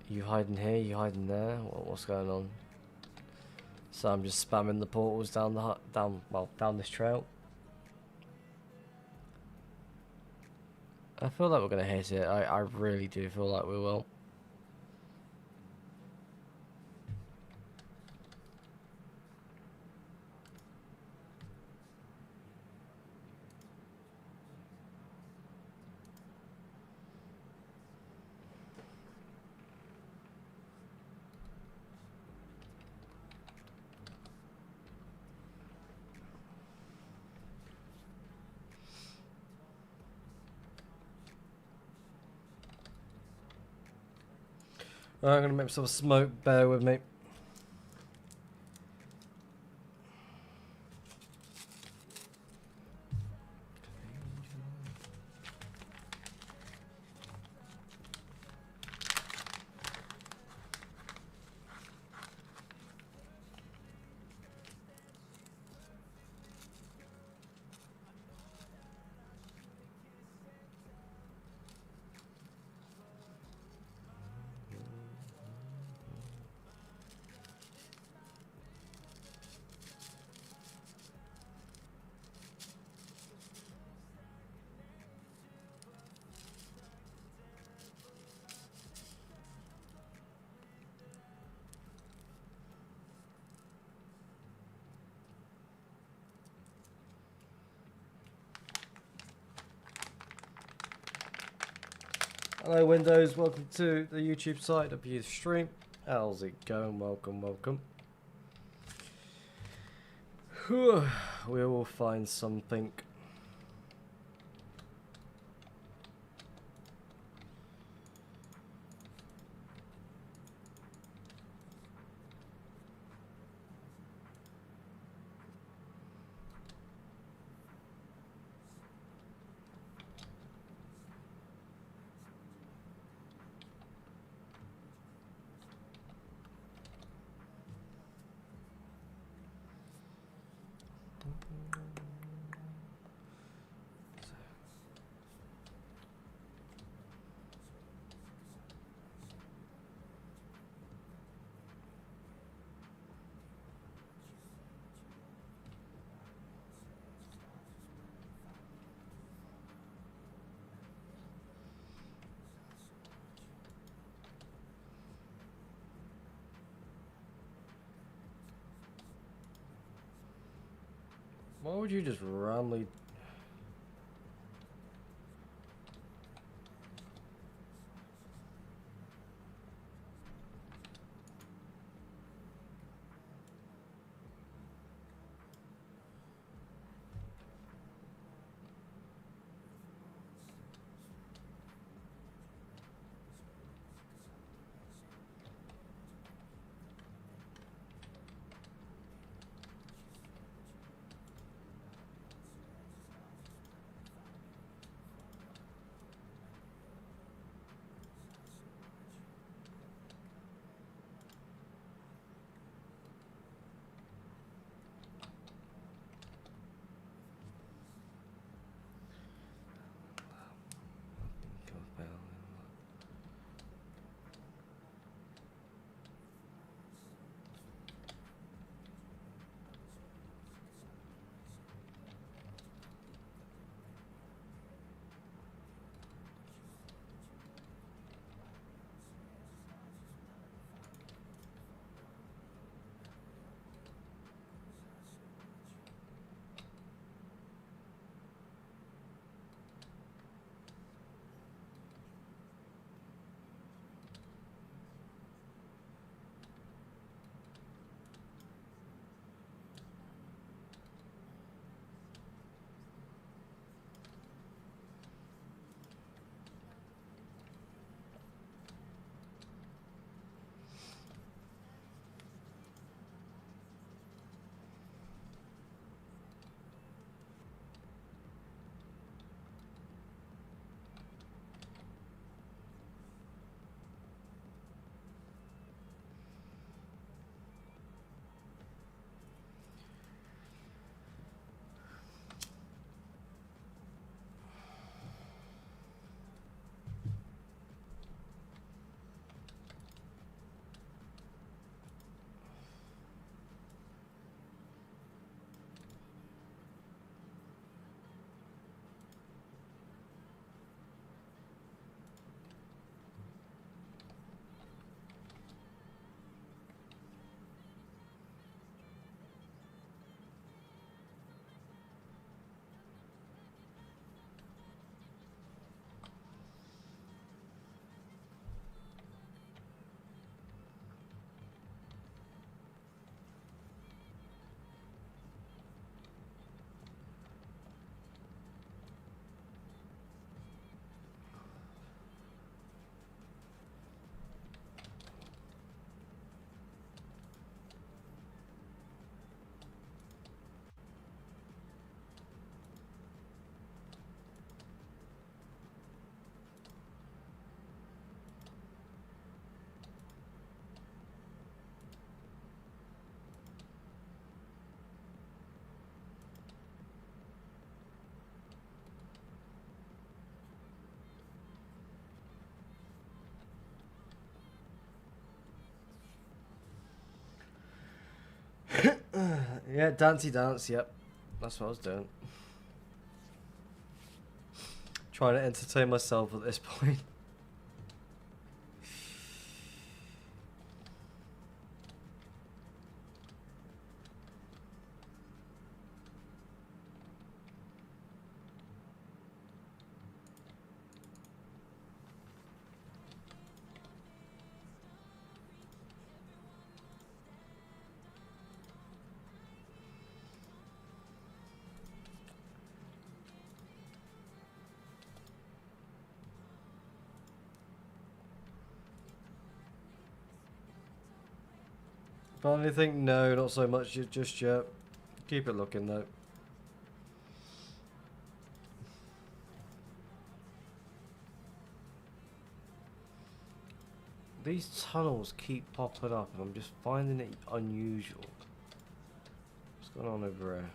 You hiding here? You hiding there? What's going on? So I'm just spamming the portals down this trail. I feel like we're gonna hit it. I really do feel like we will. Alright, I'm gonna make myself smoke, bear with me. Hello Windows, welcome to the YouTube site of the stream. How's it going? Welcome, welcome. Whew, we will find something. Why would you just randomly... Yeah, dancey dance, yep. That's what I was doing. Trying to entertain myself at this point. Finally think, no, not so much just yet. Keep it looking though. These tunnels keep popping up and I'm just finding it unusual. What's going on over here?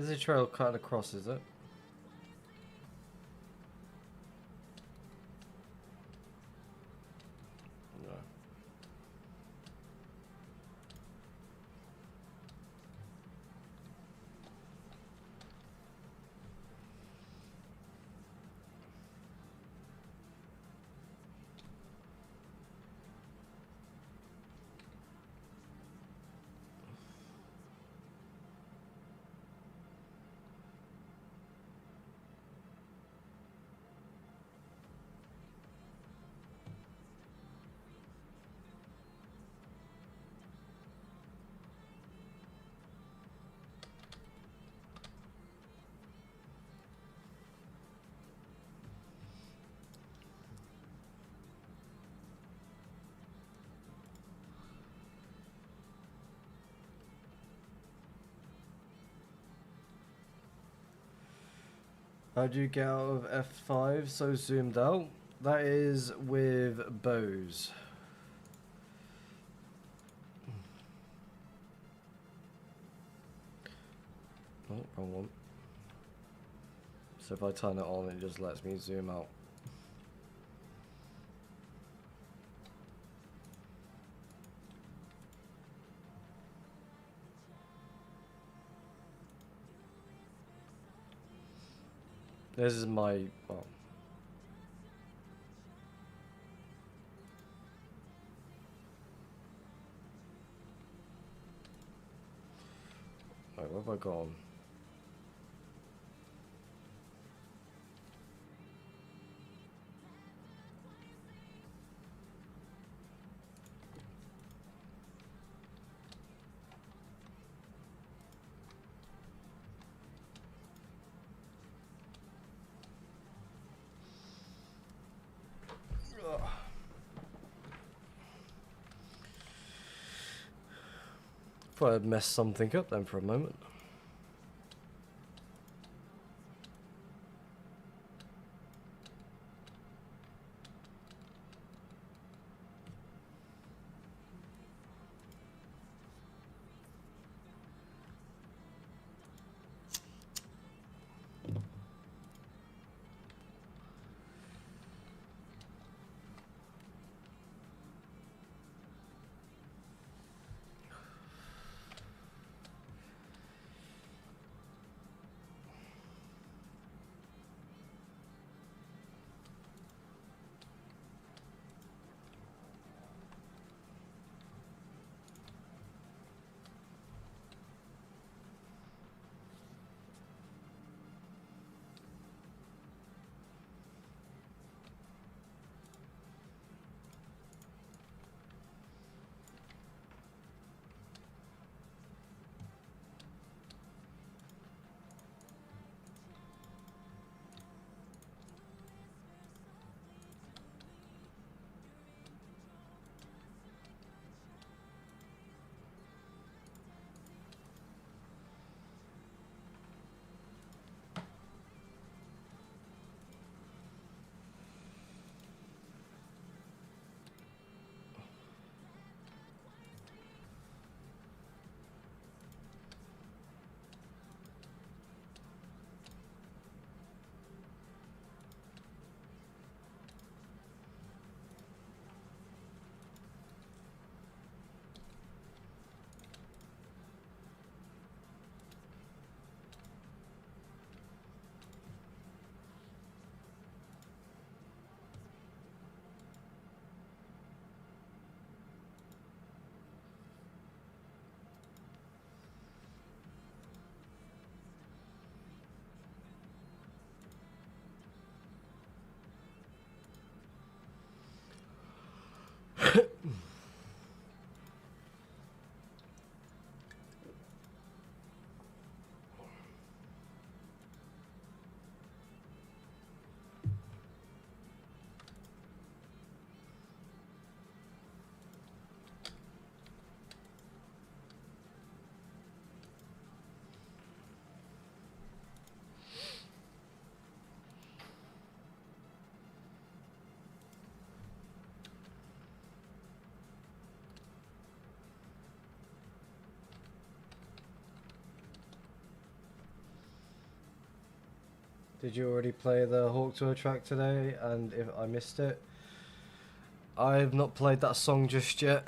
There's a trail cut across, is it? No. How do you get out of F5 so zoomed out? That is with bows. Oh, wrong one. So if I turn it on, it just lets me zoom out. This is my... Oh. Wait, where have I gone? Thought I'd mess something up then for a moment. Did you already play the Hawk Tour track today? And if I missed it, I've not played that song just yet.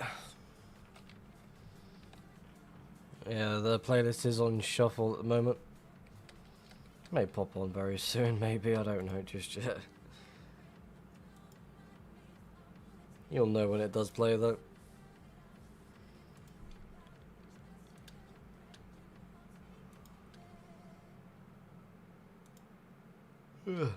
Yeah, the playlist is on shuffle at the moment. May pop on very soon, maybe, I don't know just yet. You'll know when it does play though. Ugh.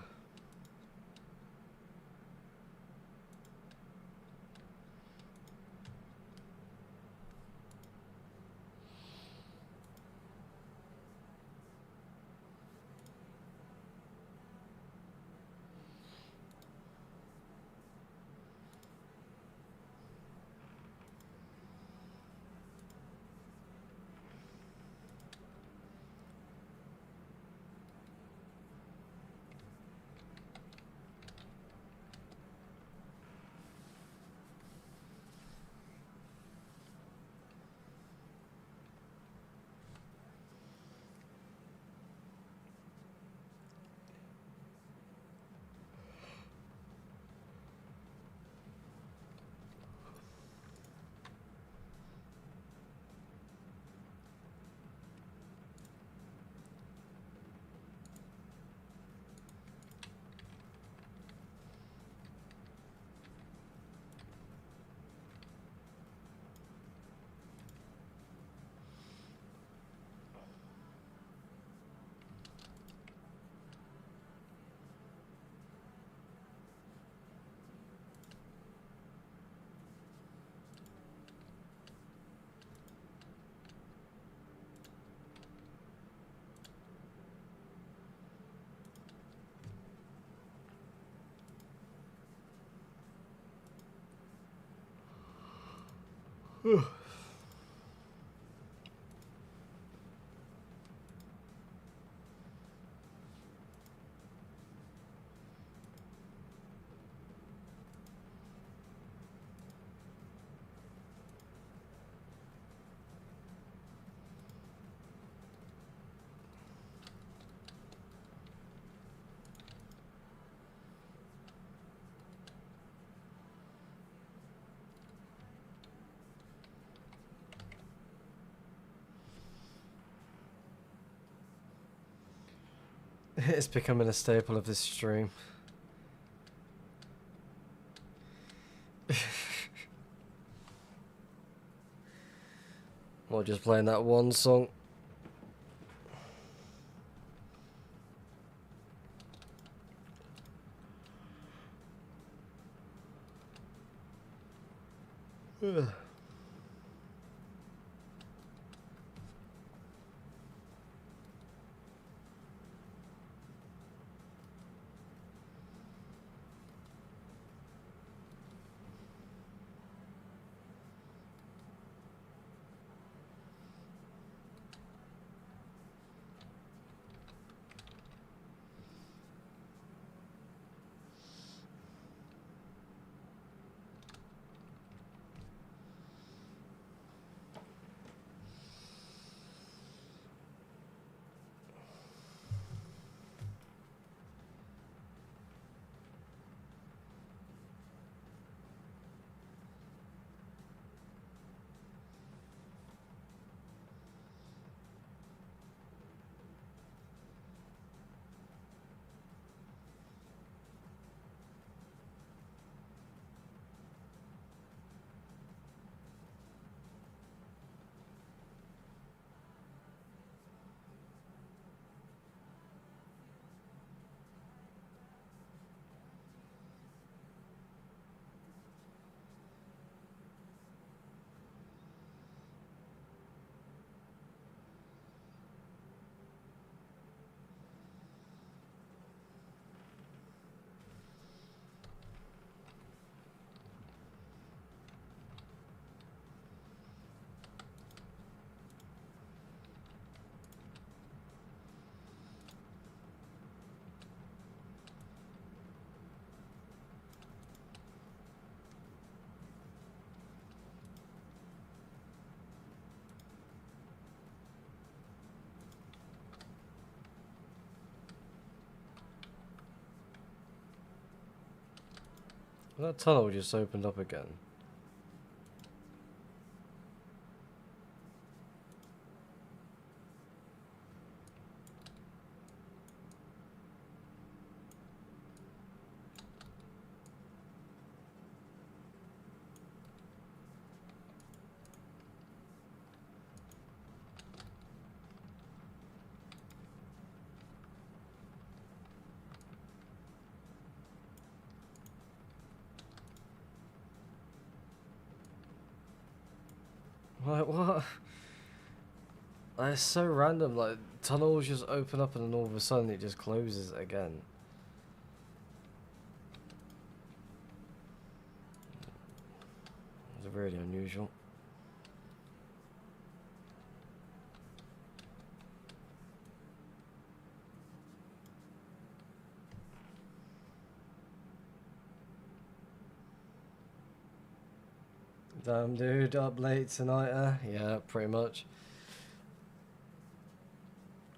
It's becoming a staple of this stream. Or just playing that one song. Ugh. That tunnel just opened up again. Like, what? Like, it's so random, like, tunnels just open up and then all of a sudden it just closes again. It's really unusual. Damn dude, up late tonight, yeah, pretty much.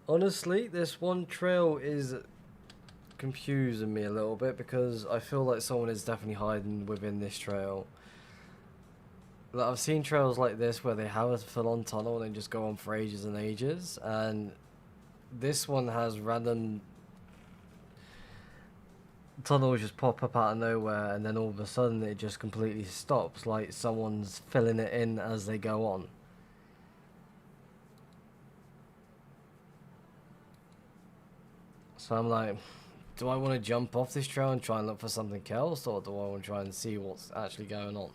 Honestly, this one trail is confusing me a little bit because I feel like someone is definitely hiding within this trail. Like, I've seen trails like this where they have a full-on tunnel and then just go on for ages and ages, and this one has random tunnels just pop up out of nowhere and then all of a sudden it just completely stops, like someone's filling it in as they go on. So I'm like, do I want to jump off this trail and try and look for something else, or do I want to try and see what's actually going on?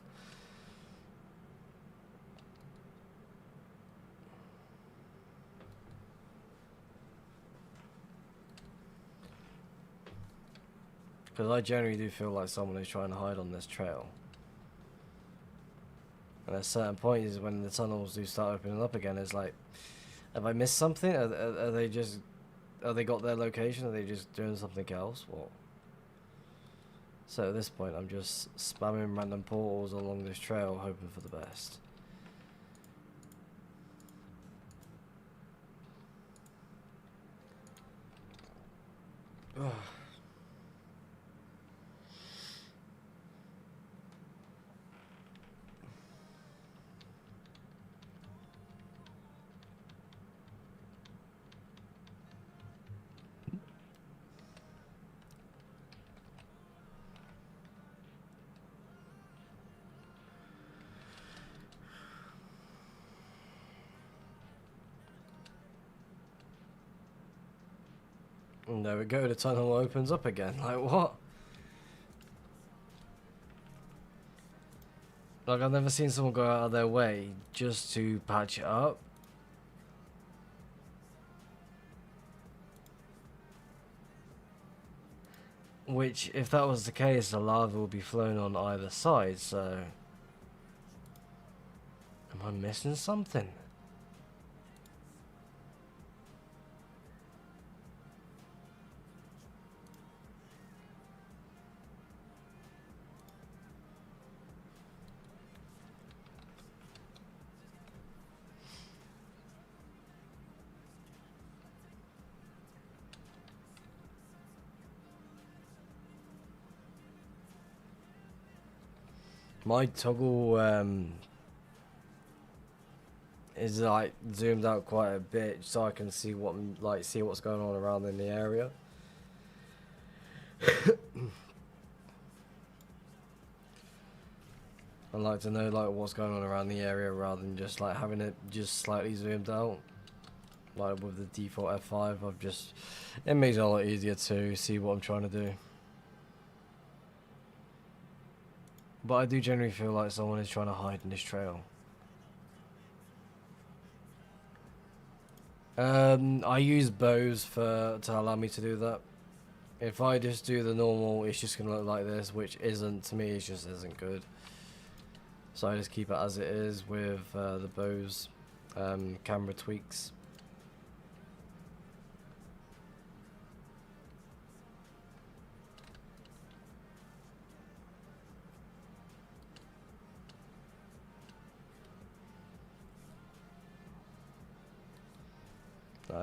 Because I generally do feel like someone is trying to hide on this trail. And at a certain point is when the tunnels do start opening up again, it's like, have I missed something? Are they just, are they got their location? Are they just doing something else? What? So at this point, I'm just spamming random portals along this trail, hoping for the best. Ugh. And there we go, the tunnel opens up again. Like, what? Like, I've never seen someone go out of their way just to patch it up. Which, if that was the case, the lava would be flowing on either side, so... Am I missing something? My toggle is like zoomed out quite a bit so I can see what see what's going on around in the area. I like to know like what's going on around the area rather than just like having it just slightly zoomed out. Like with the default F5, it makes it a lot easier to see what I'm trying to do. But I do generally feel like someone is trying to hide in this trail. I use bows to allow me to do that. If I just do the normal, it's just gonna look like this, which isn't, to me, it just isn't good. So I just keep it as it is with the bows camera tweaks.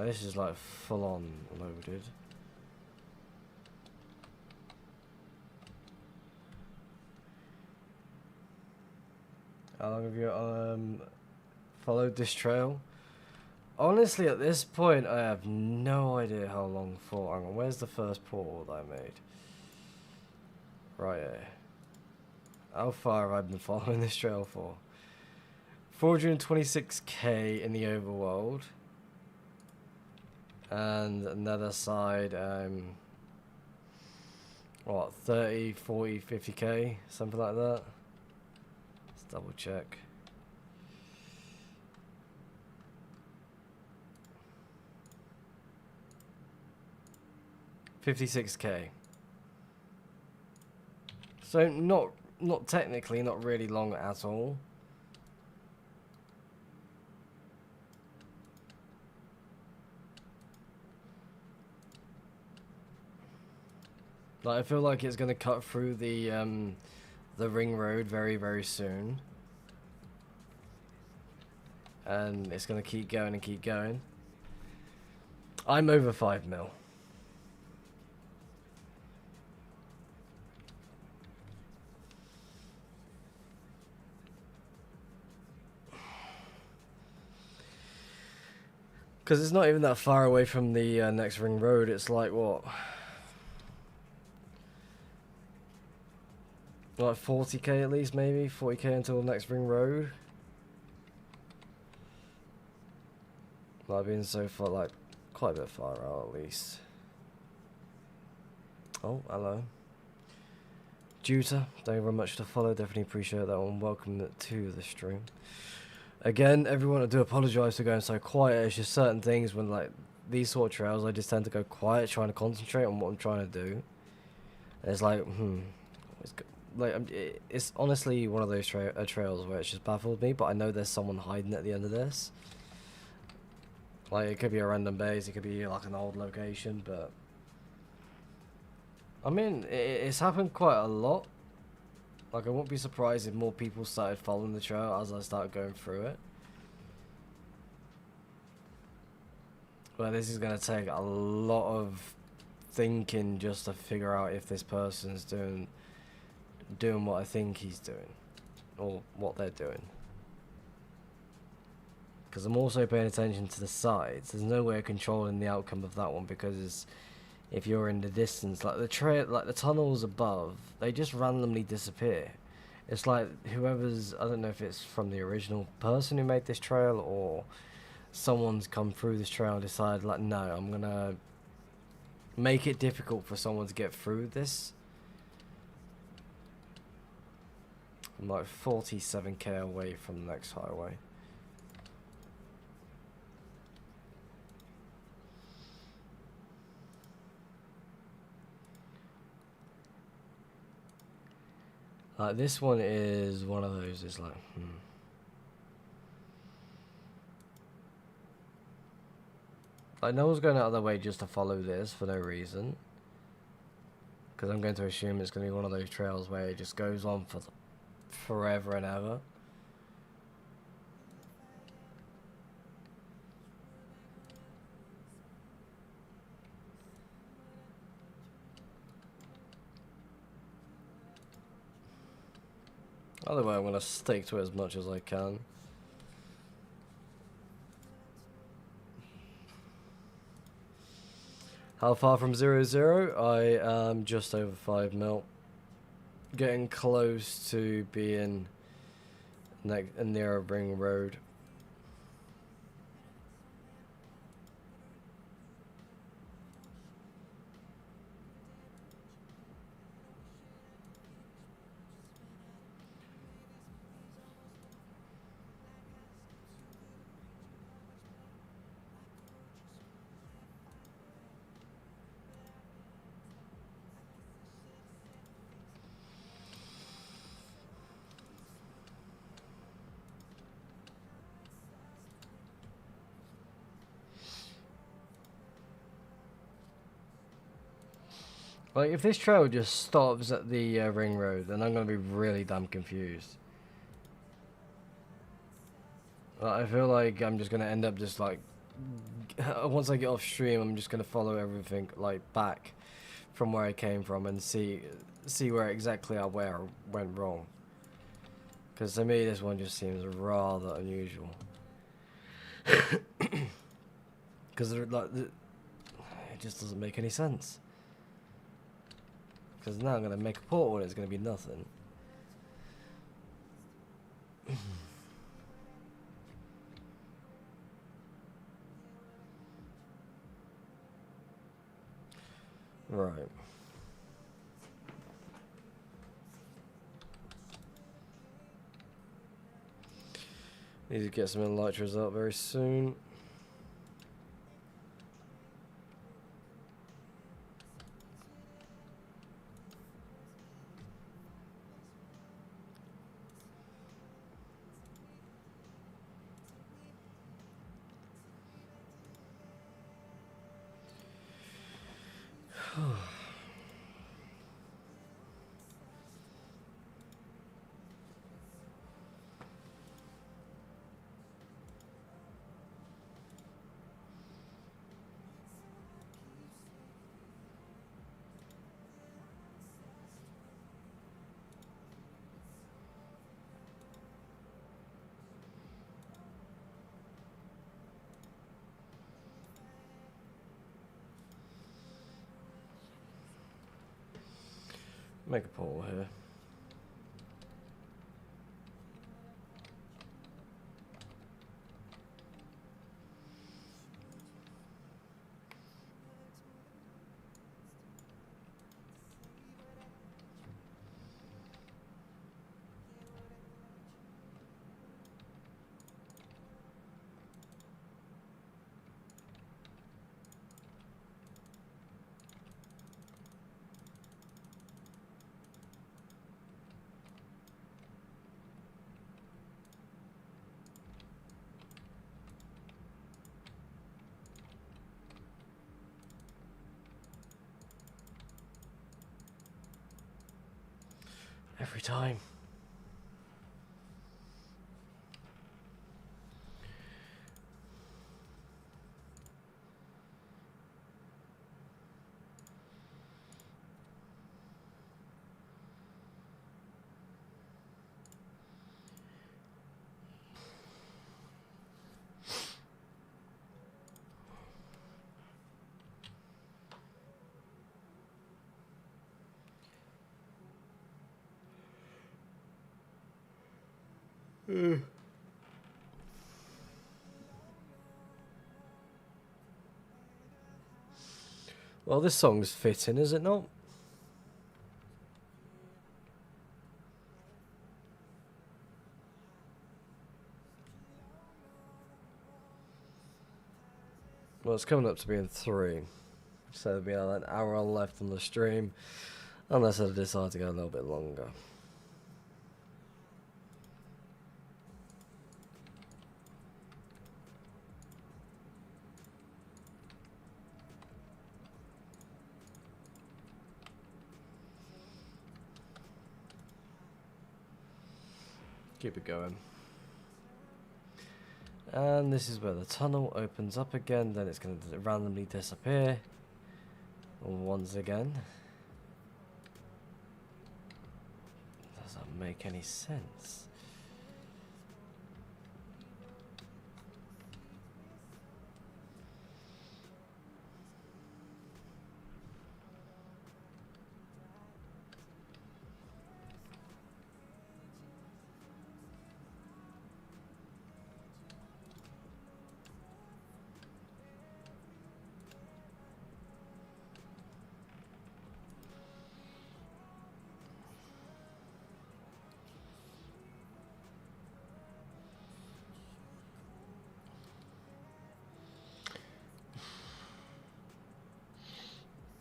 This is like full on loaded. How long have you followed this trail? Honestly, at this point, I have no idea how long for. Hang on, where's the first portal that I made? Right here. How far have I been following this trail for? 426k in the overworld. And another side, what, 30, 40, 50k? Something like that. Let's double check. $56k. So not technically, not really long at all. Like, I feel like it's gonna cut through the ring road very, very soon. And it's gonna keep going and keep going. I'm over 5 mil. Because it's not even that far away from the next ring road. It's like, what? Like 40k at least, maybe? 40k until the next ring road? I've been so far, like, quite a bit far out at least. Oh, hello. Juta, thank you very much for the follow. Definitely appreciate that one. Welcome to the stream. Again, everyone, I do apologise for going so quiet. It's just certain things when, like, these sort of trails, I just tend to go quiet, trying to concentrate on what I'm trying to do. And it's like, it's honestly one of those trails where it's just baffled me, but I know there's someone hiding at the end of this. Like, it could be a random base, it could be, like, an old location, but... I mean, it's happened quite a lot. Like, I won't be surprised if more people started following the trail as I start going through it. But this is going to take a lot of thinking just to figure out if this person's doing what I think he's doing. Or what they're doing. Because I'm also paying attention to the sides. There's no way of controlling the outcome of that one, because if you're in the distance, like the tunnels above, they just randomly disappear. It's like whoever's, I don't know if it's from the original person who made this trail, or someone's come through this trail and decided, like, no, I'm gonna make it difficult for someone to get through this. I'm like 47k away from the next highway. Like, this one is one of those, it's like, Like, no one's going out of their way just to follow this for no reason. Because I'm going to assume it's going to be one of those trails where it just goes on for forever and ever. Either way, I'm going to stick to it as much as I can. How far from 0-0? I am just over 5 mil. Getting close to being near a ring road. Like, if this trail just stops at the ring road, then I'm going to be really damn confused. Like, I feel like I'm just going to end up just, like, once I get off stream, I'm just going to follow everything, like, back from where I came from and see where exactly I went wrong. Because to me, this one just seems rather unusual. Because like, it just doesn't make any sense. Because now I'm going to make a portal and it's going to be nothing. Right. Need to get some elytras up very soon. Make a portal here. Every time. Well, this song's fitting, is it not? Well, it's coming up to being 3. So there'll be an hour left on the stream. Unless I decide to go a little bit longer. Keep it going. And this is where the tunnel opens up again. Then it's going to randomly disappear once again. Doesn't make any sense.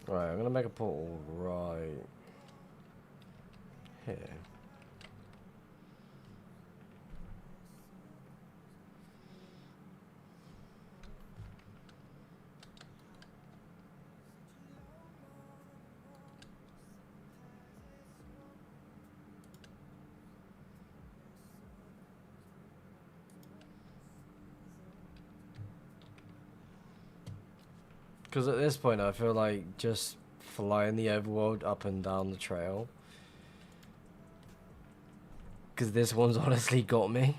Right, I'm gonna make a portal right here. Because at this point I feel like just flying the overworld up and down the trail. because this one's honestly got me.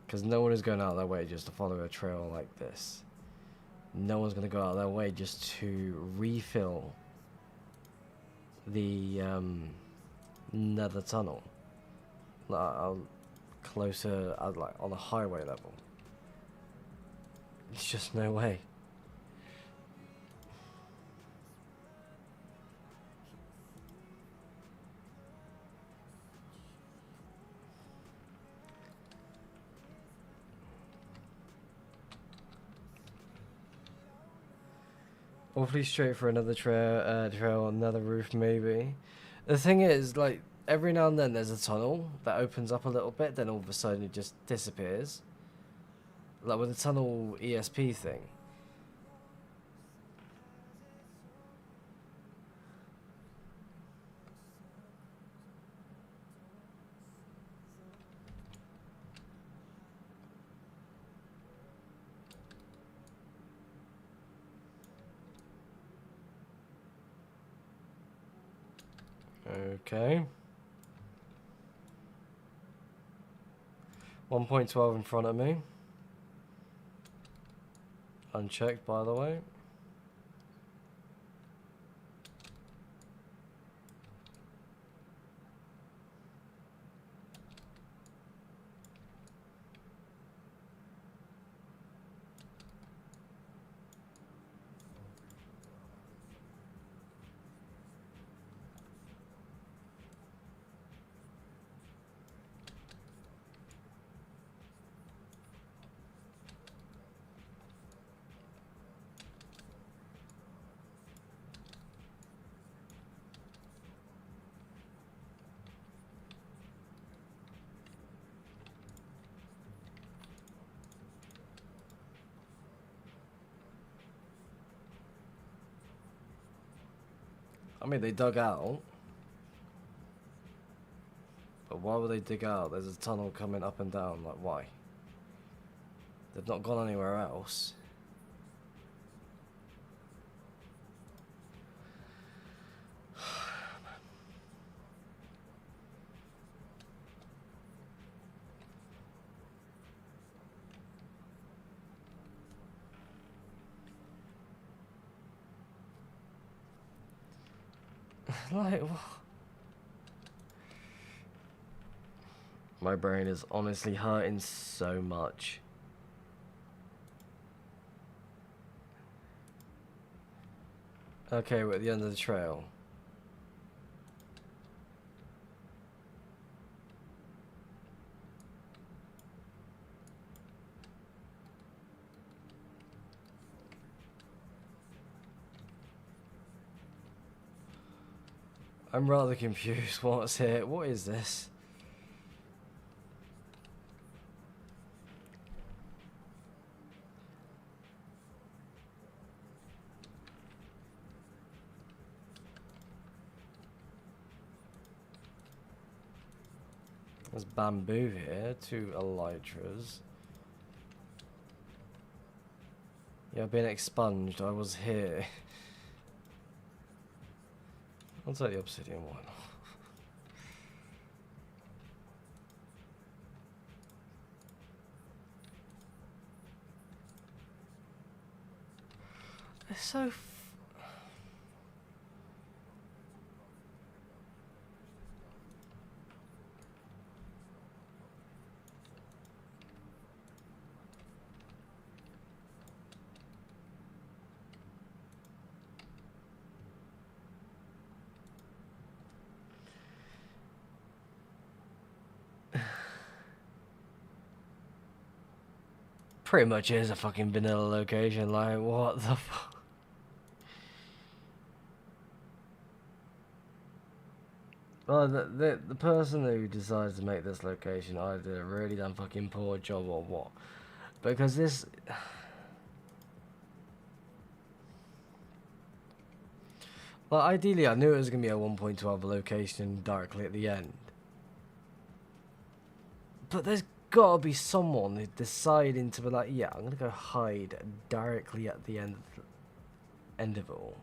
Because no one is going out of their way just to follow a trail like this. No one's going to go out of their way just to refill the nether tunnel. Closer, like on a highway level. It's just no way. Awfully straight for another trail, another roof maybe. The thing is, like, every now and then there's a tunnel that opens up a little bit, then all of a sudden it just disappears. Like with the tunnel ESP thing. Okay. 1.12 in front of me. Unchecked, by the way. I mean, they dug out. But why would they dig out? There's a tunnel coming up and down. Like, why? They've not gone anywhere else. Like, what? My brain is honestly hurting so much. Okay, we're at the end of the trail. I'm rather confused. What's here? What is this? There's bamboo here, 2 elytras. Yeah, I've been expunged. I was here. I'll take the obsidian one. It's so pretty much is a fucking vanilla location. Like, what the fuck? Well, the person who decided to make this location either did a really damn fucking poor job or what. Because this... Well, ideally I knew it was going to be a 1.12 location directly at the end. But there's gotta be someone who's deciding to be like, yeah, I'm gonna go hide directly at the end of it all.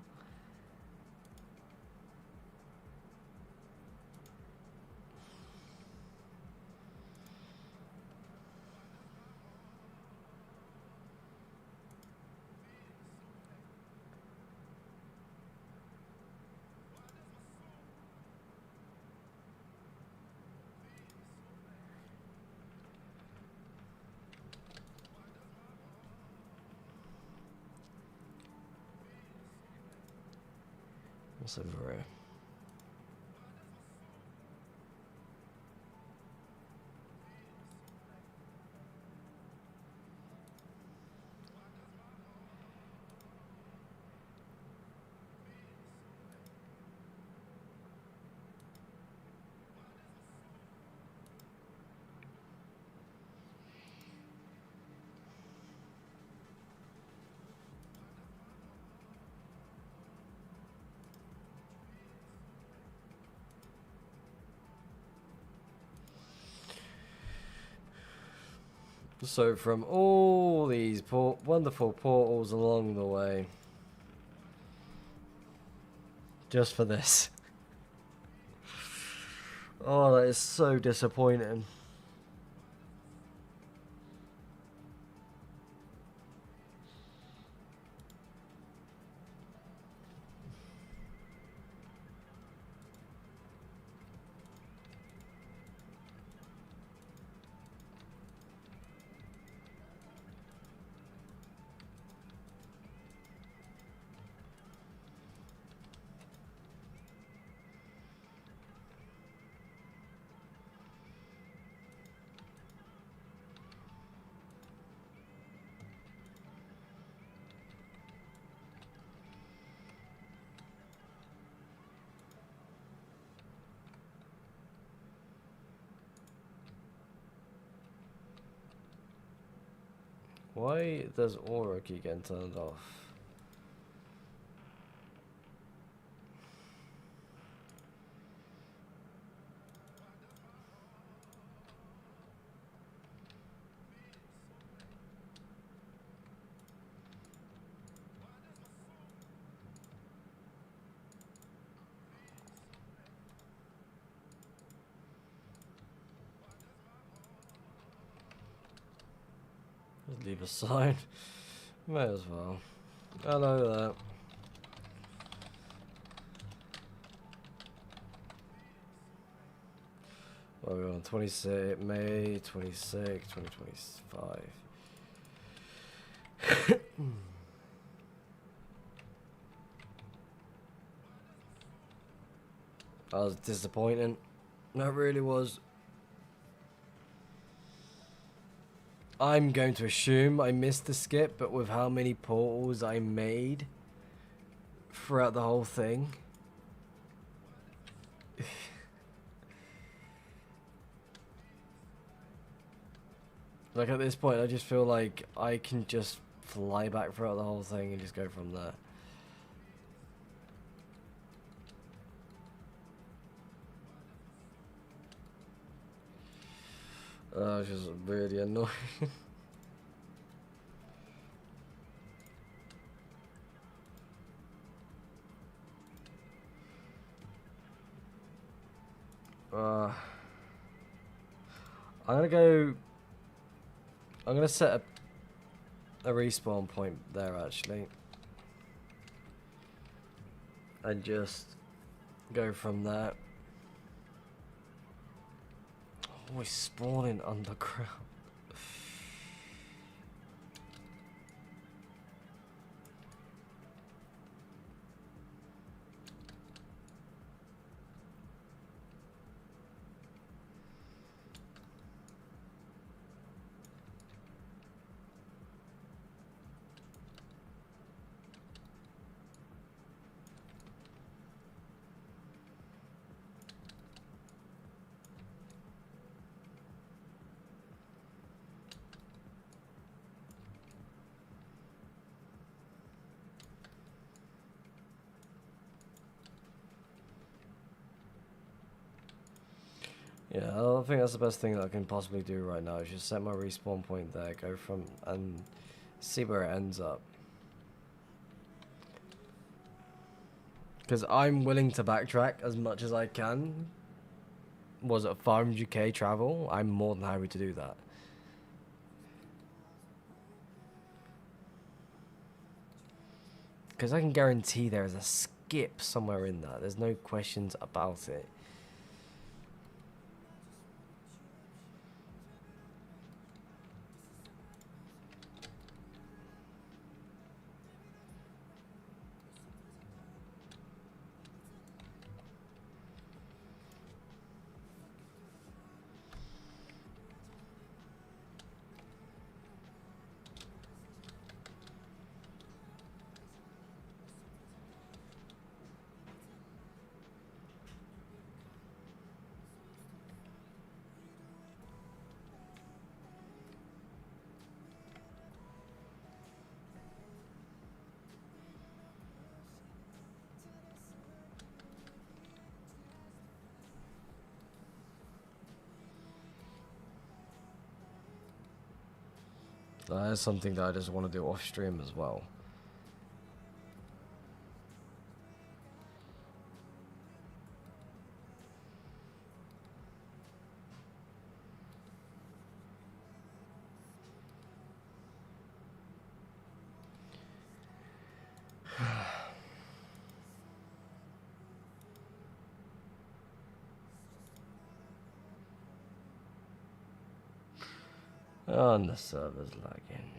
What's over here? So from all these wonderful portals along the way, just for this. Oh, that is so disappointing. Why does aura keep getting turned off? Just leave a sign. May as well. I know that. Well, we're on 26 May 26, 2025. That was disappointing. That really was. I'm going to assume I missed the skip, but with how many portals I made throughout the whole thing. Like at this point, I just feel like I can just fly back throughout the whole thing and just go from there. It's just really annoying. I'm gonna set a respawn point there actually, and just go from there. Always spawning underground. Yeah, I think that's the best thing that I can possibly do right now. Is just set my respawn point there, go from and see where it ends up. Because I'm willing to backtrack as much as I can. Was it 500k travel? I'm more than happy to do that. Because I can guarantee there is a skip somewhere in that. There's no questions about it. That is something that I just want to do off stream as well. Oh, and the server's lagging.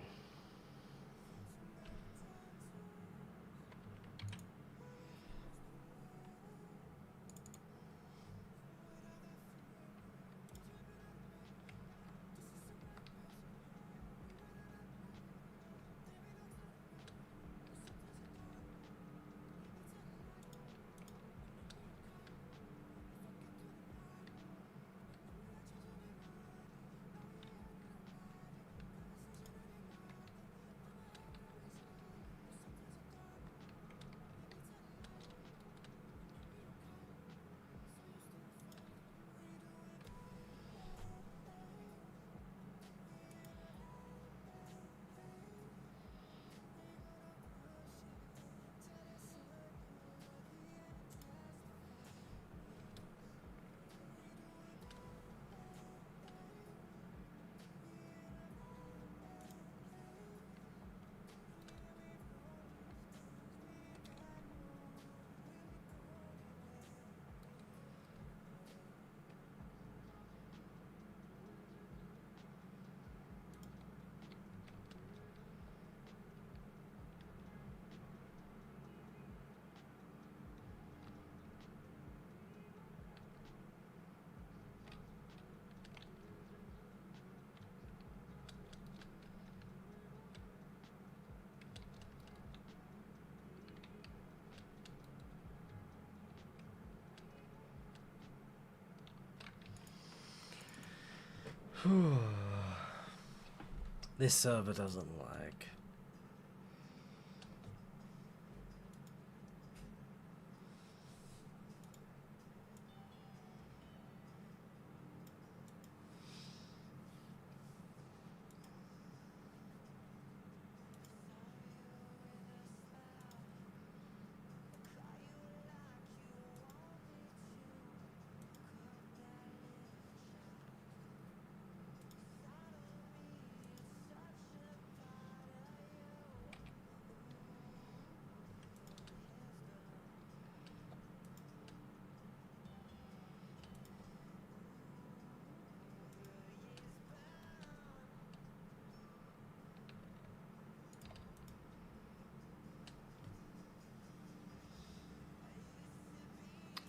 This server doesn't lag.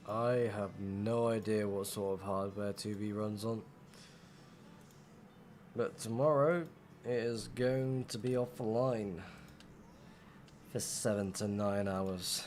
I have no idea what sort of hardware 2B runs on. But tomorrow it is going to be offline for 7 to 9 hours.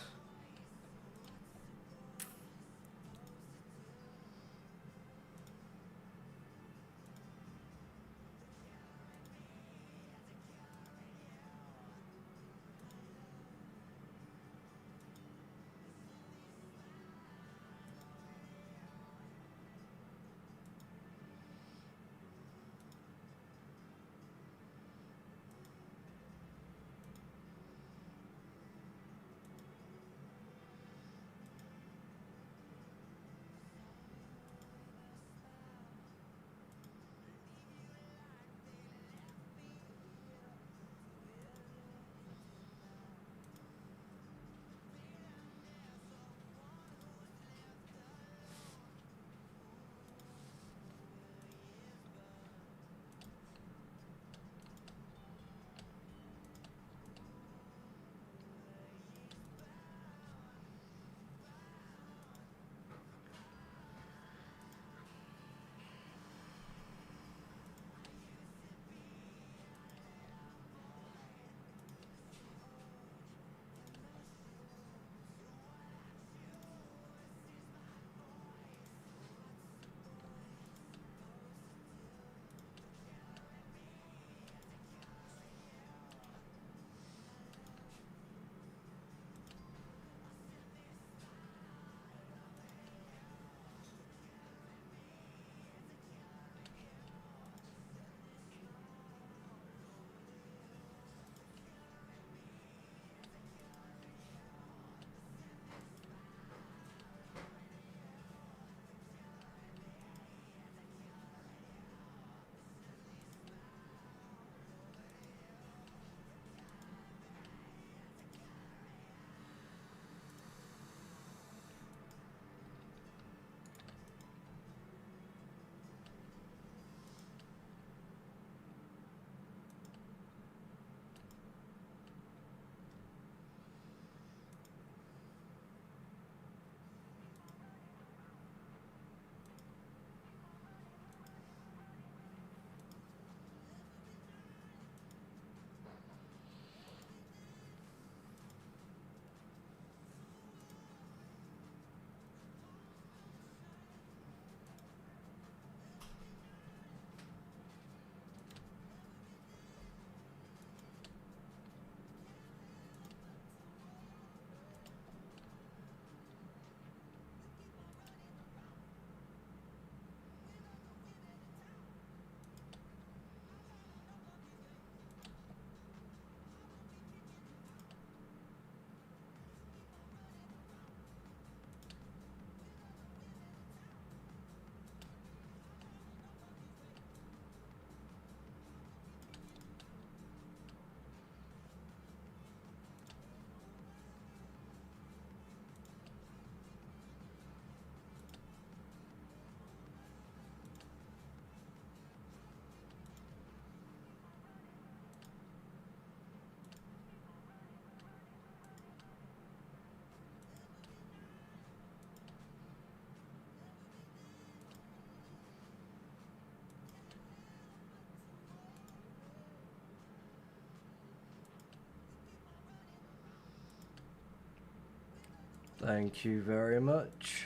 Thank you very much.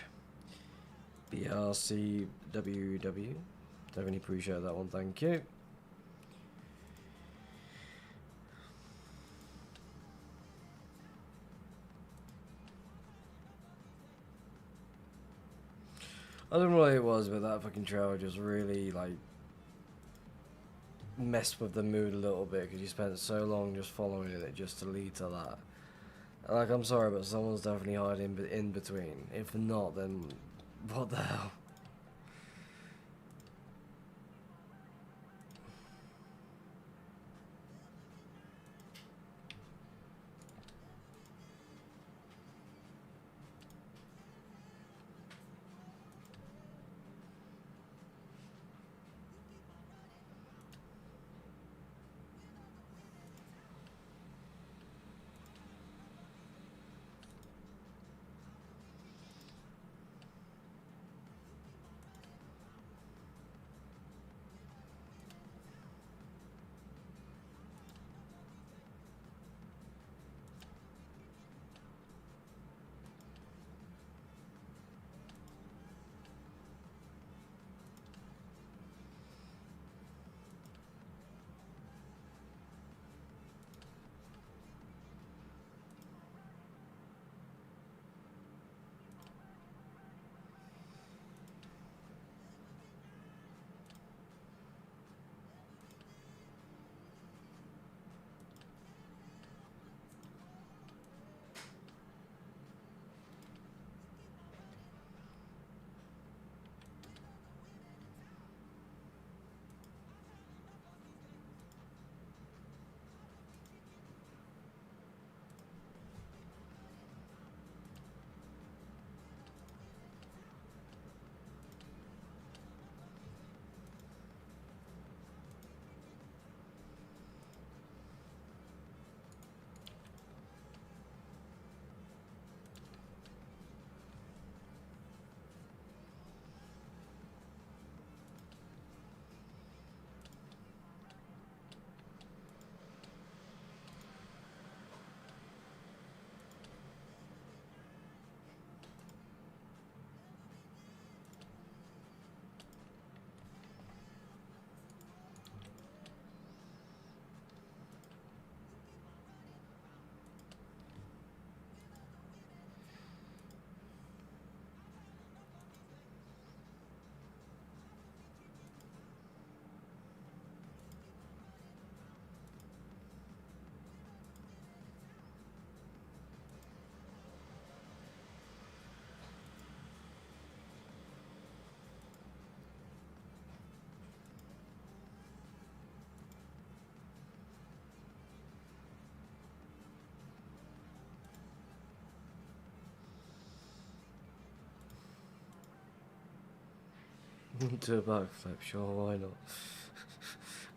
BRCWW. Definitely appreciate that one, thank you. I don't know what it was, but that fucking trailer just really, like, messed with the mood a little bit, because you spent so long just following it just to lead to that. Like, I'm sorry, but someone's definitely hiding in between. If not, then what the hell? Do a backflip, sure, why not?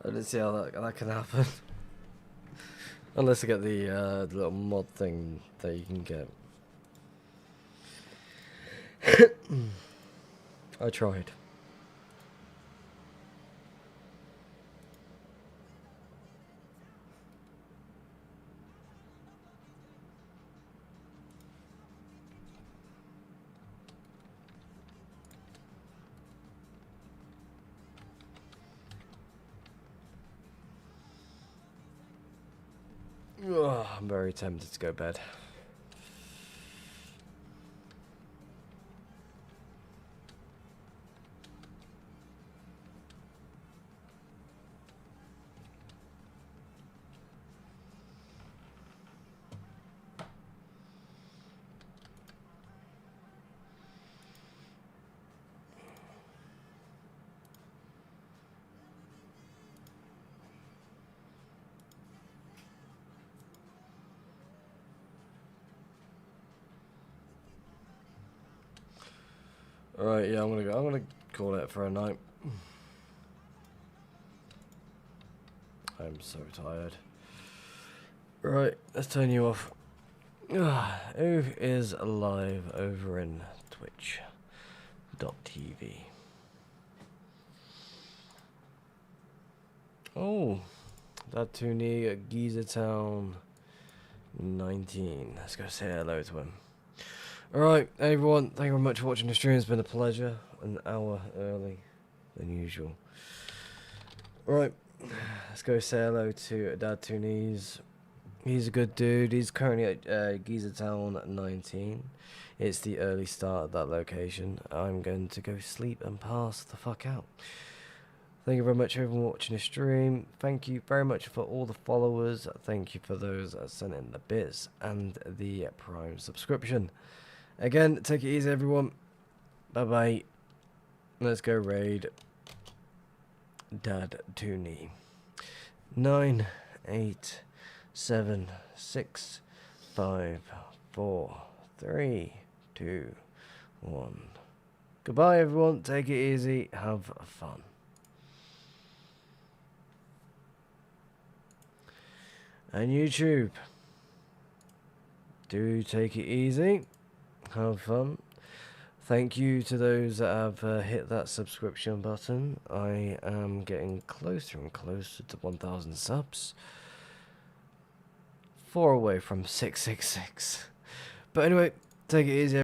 I don't see how that can happen. Unless I get the little mod thing that you can get. I tried. Ugh, I'm very tempted to go bed. Alright, yeah, I'm gonna call it for a night. I'm so tired. Right, let's turn you off. Who is live over in Twitch.tv? Oh, that Toonie at Giza Town 19. Let's go say hello to him. Alright, everyone, thank you very much for watching the stream. It's been a pleasure. An hour early than usual. Right, let's go say hello to Dad Toonies. He's a good dude. He's currently at Giza Town 19. It's the early start at that location. I'm going to go sleep and pass the fuck out. Thank you very much everyone watching the stream. Thank you very much for all the followers. Thank you for those that sent in the bits and the Prime subscription. Again, take it easy everyone. Bye bye. Let's go raid Dad Toonie. 9, 8, 7, 6, 5, 4, 3, 2, 1. Goodbye everyone. Take it easy. Have fun. And YouTube, do take it easy, have fun. Thank you to those that have hit that subscription button. I am getting closer and closer to 1,000 subs. 4 away from 666. But anyway, take it easy.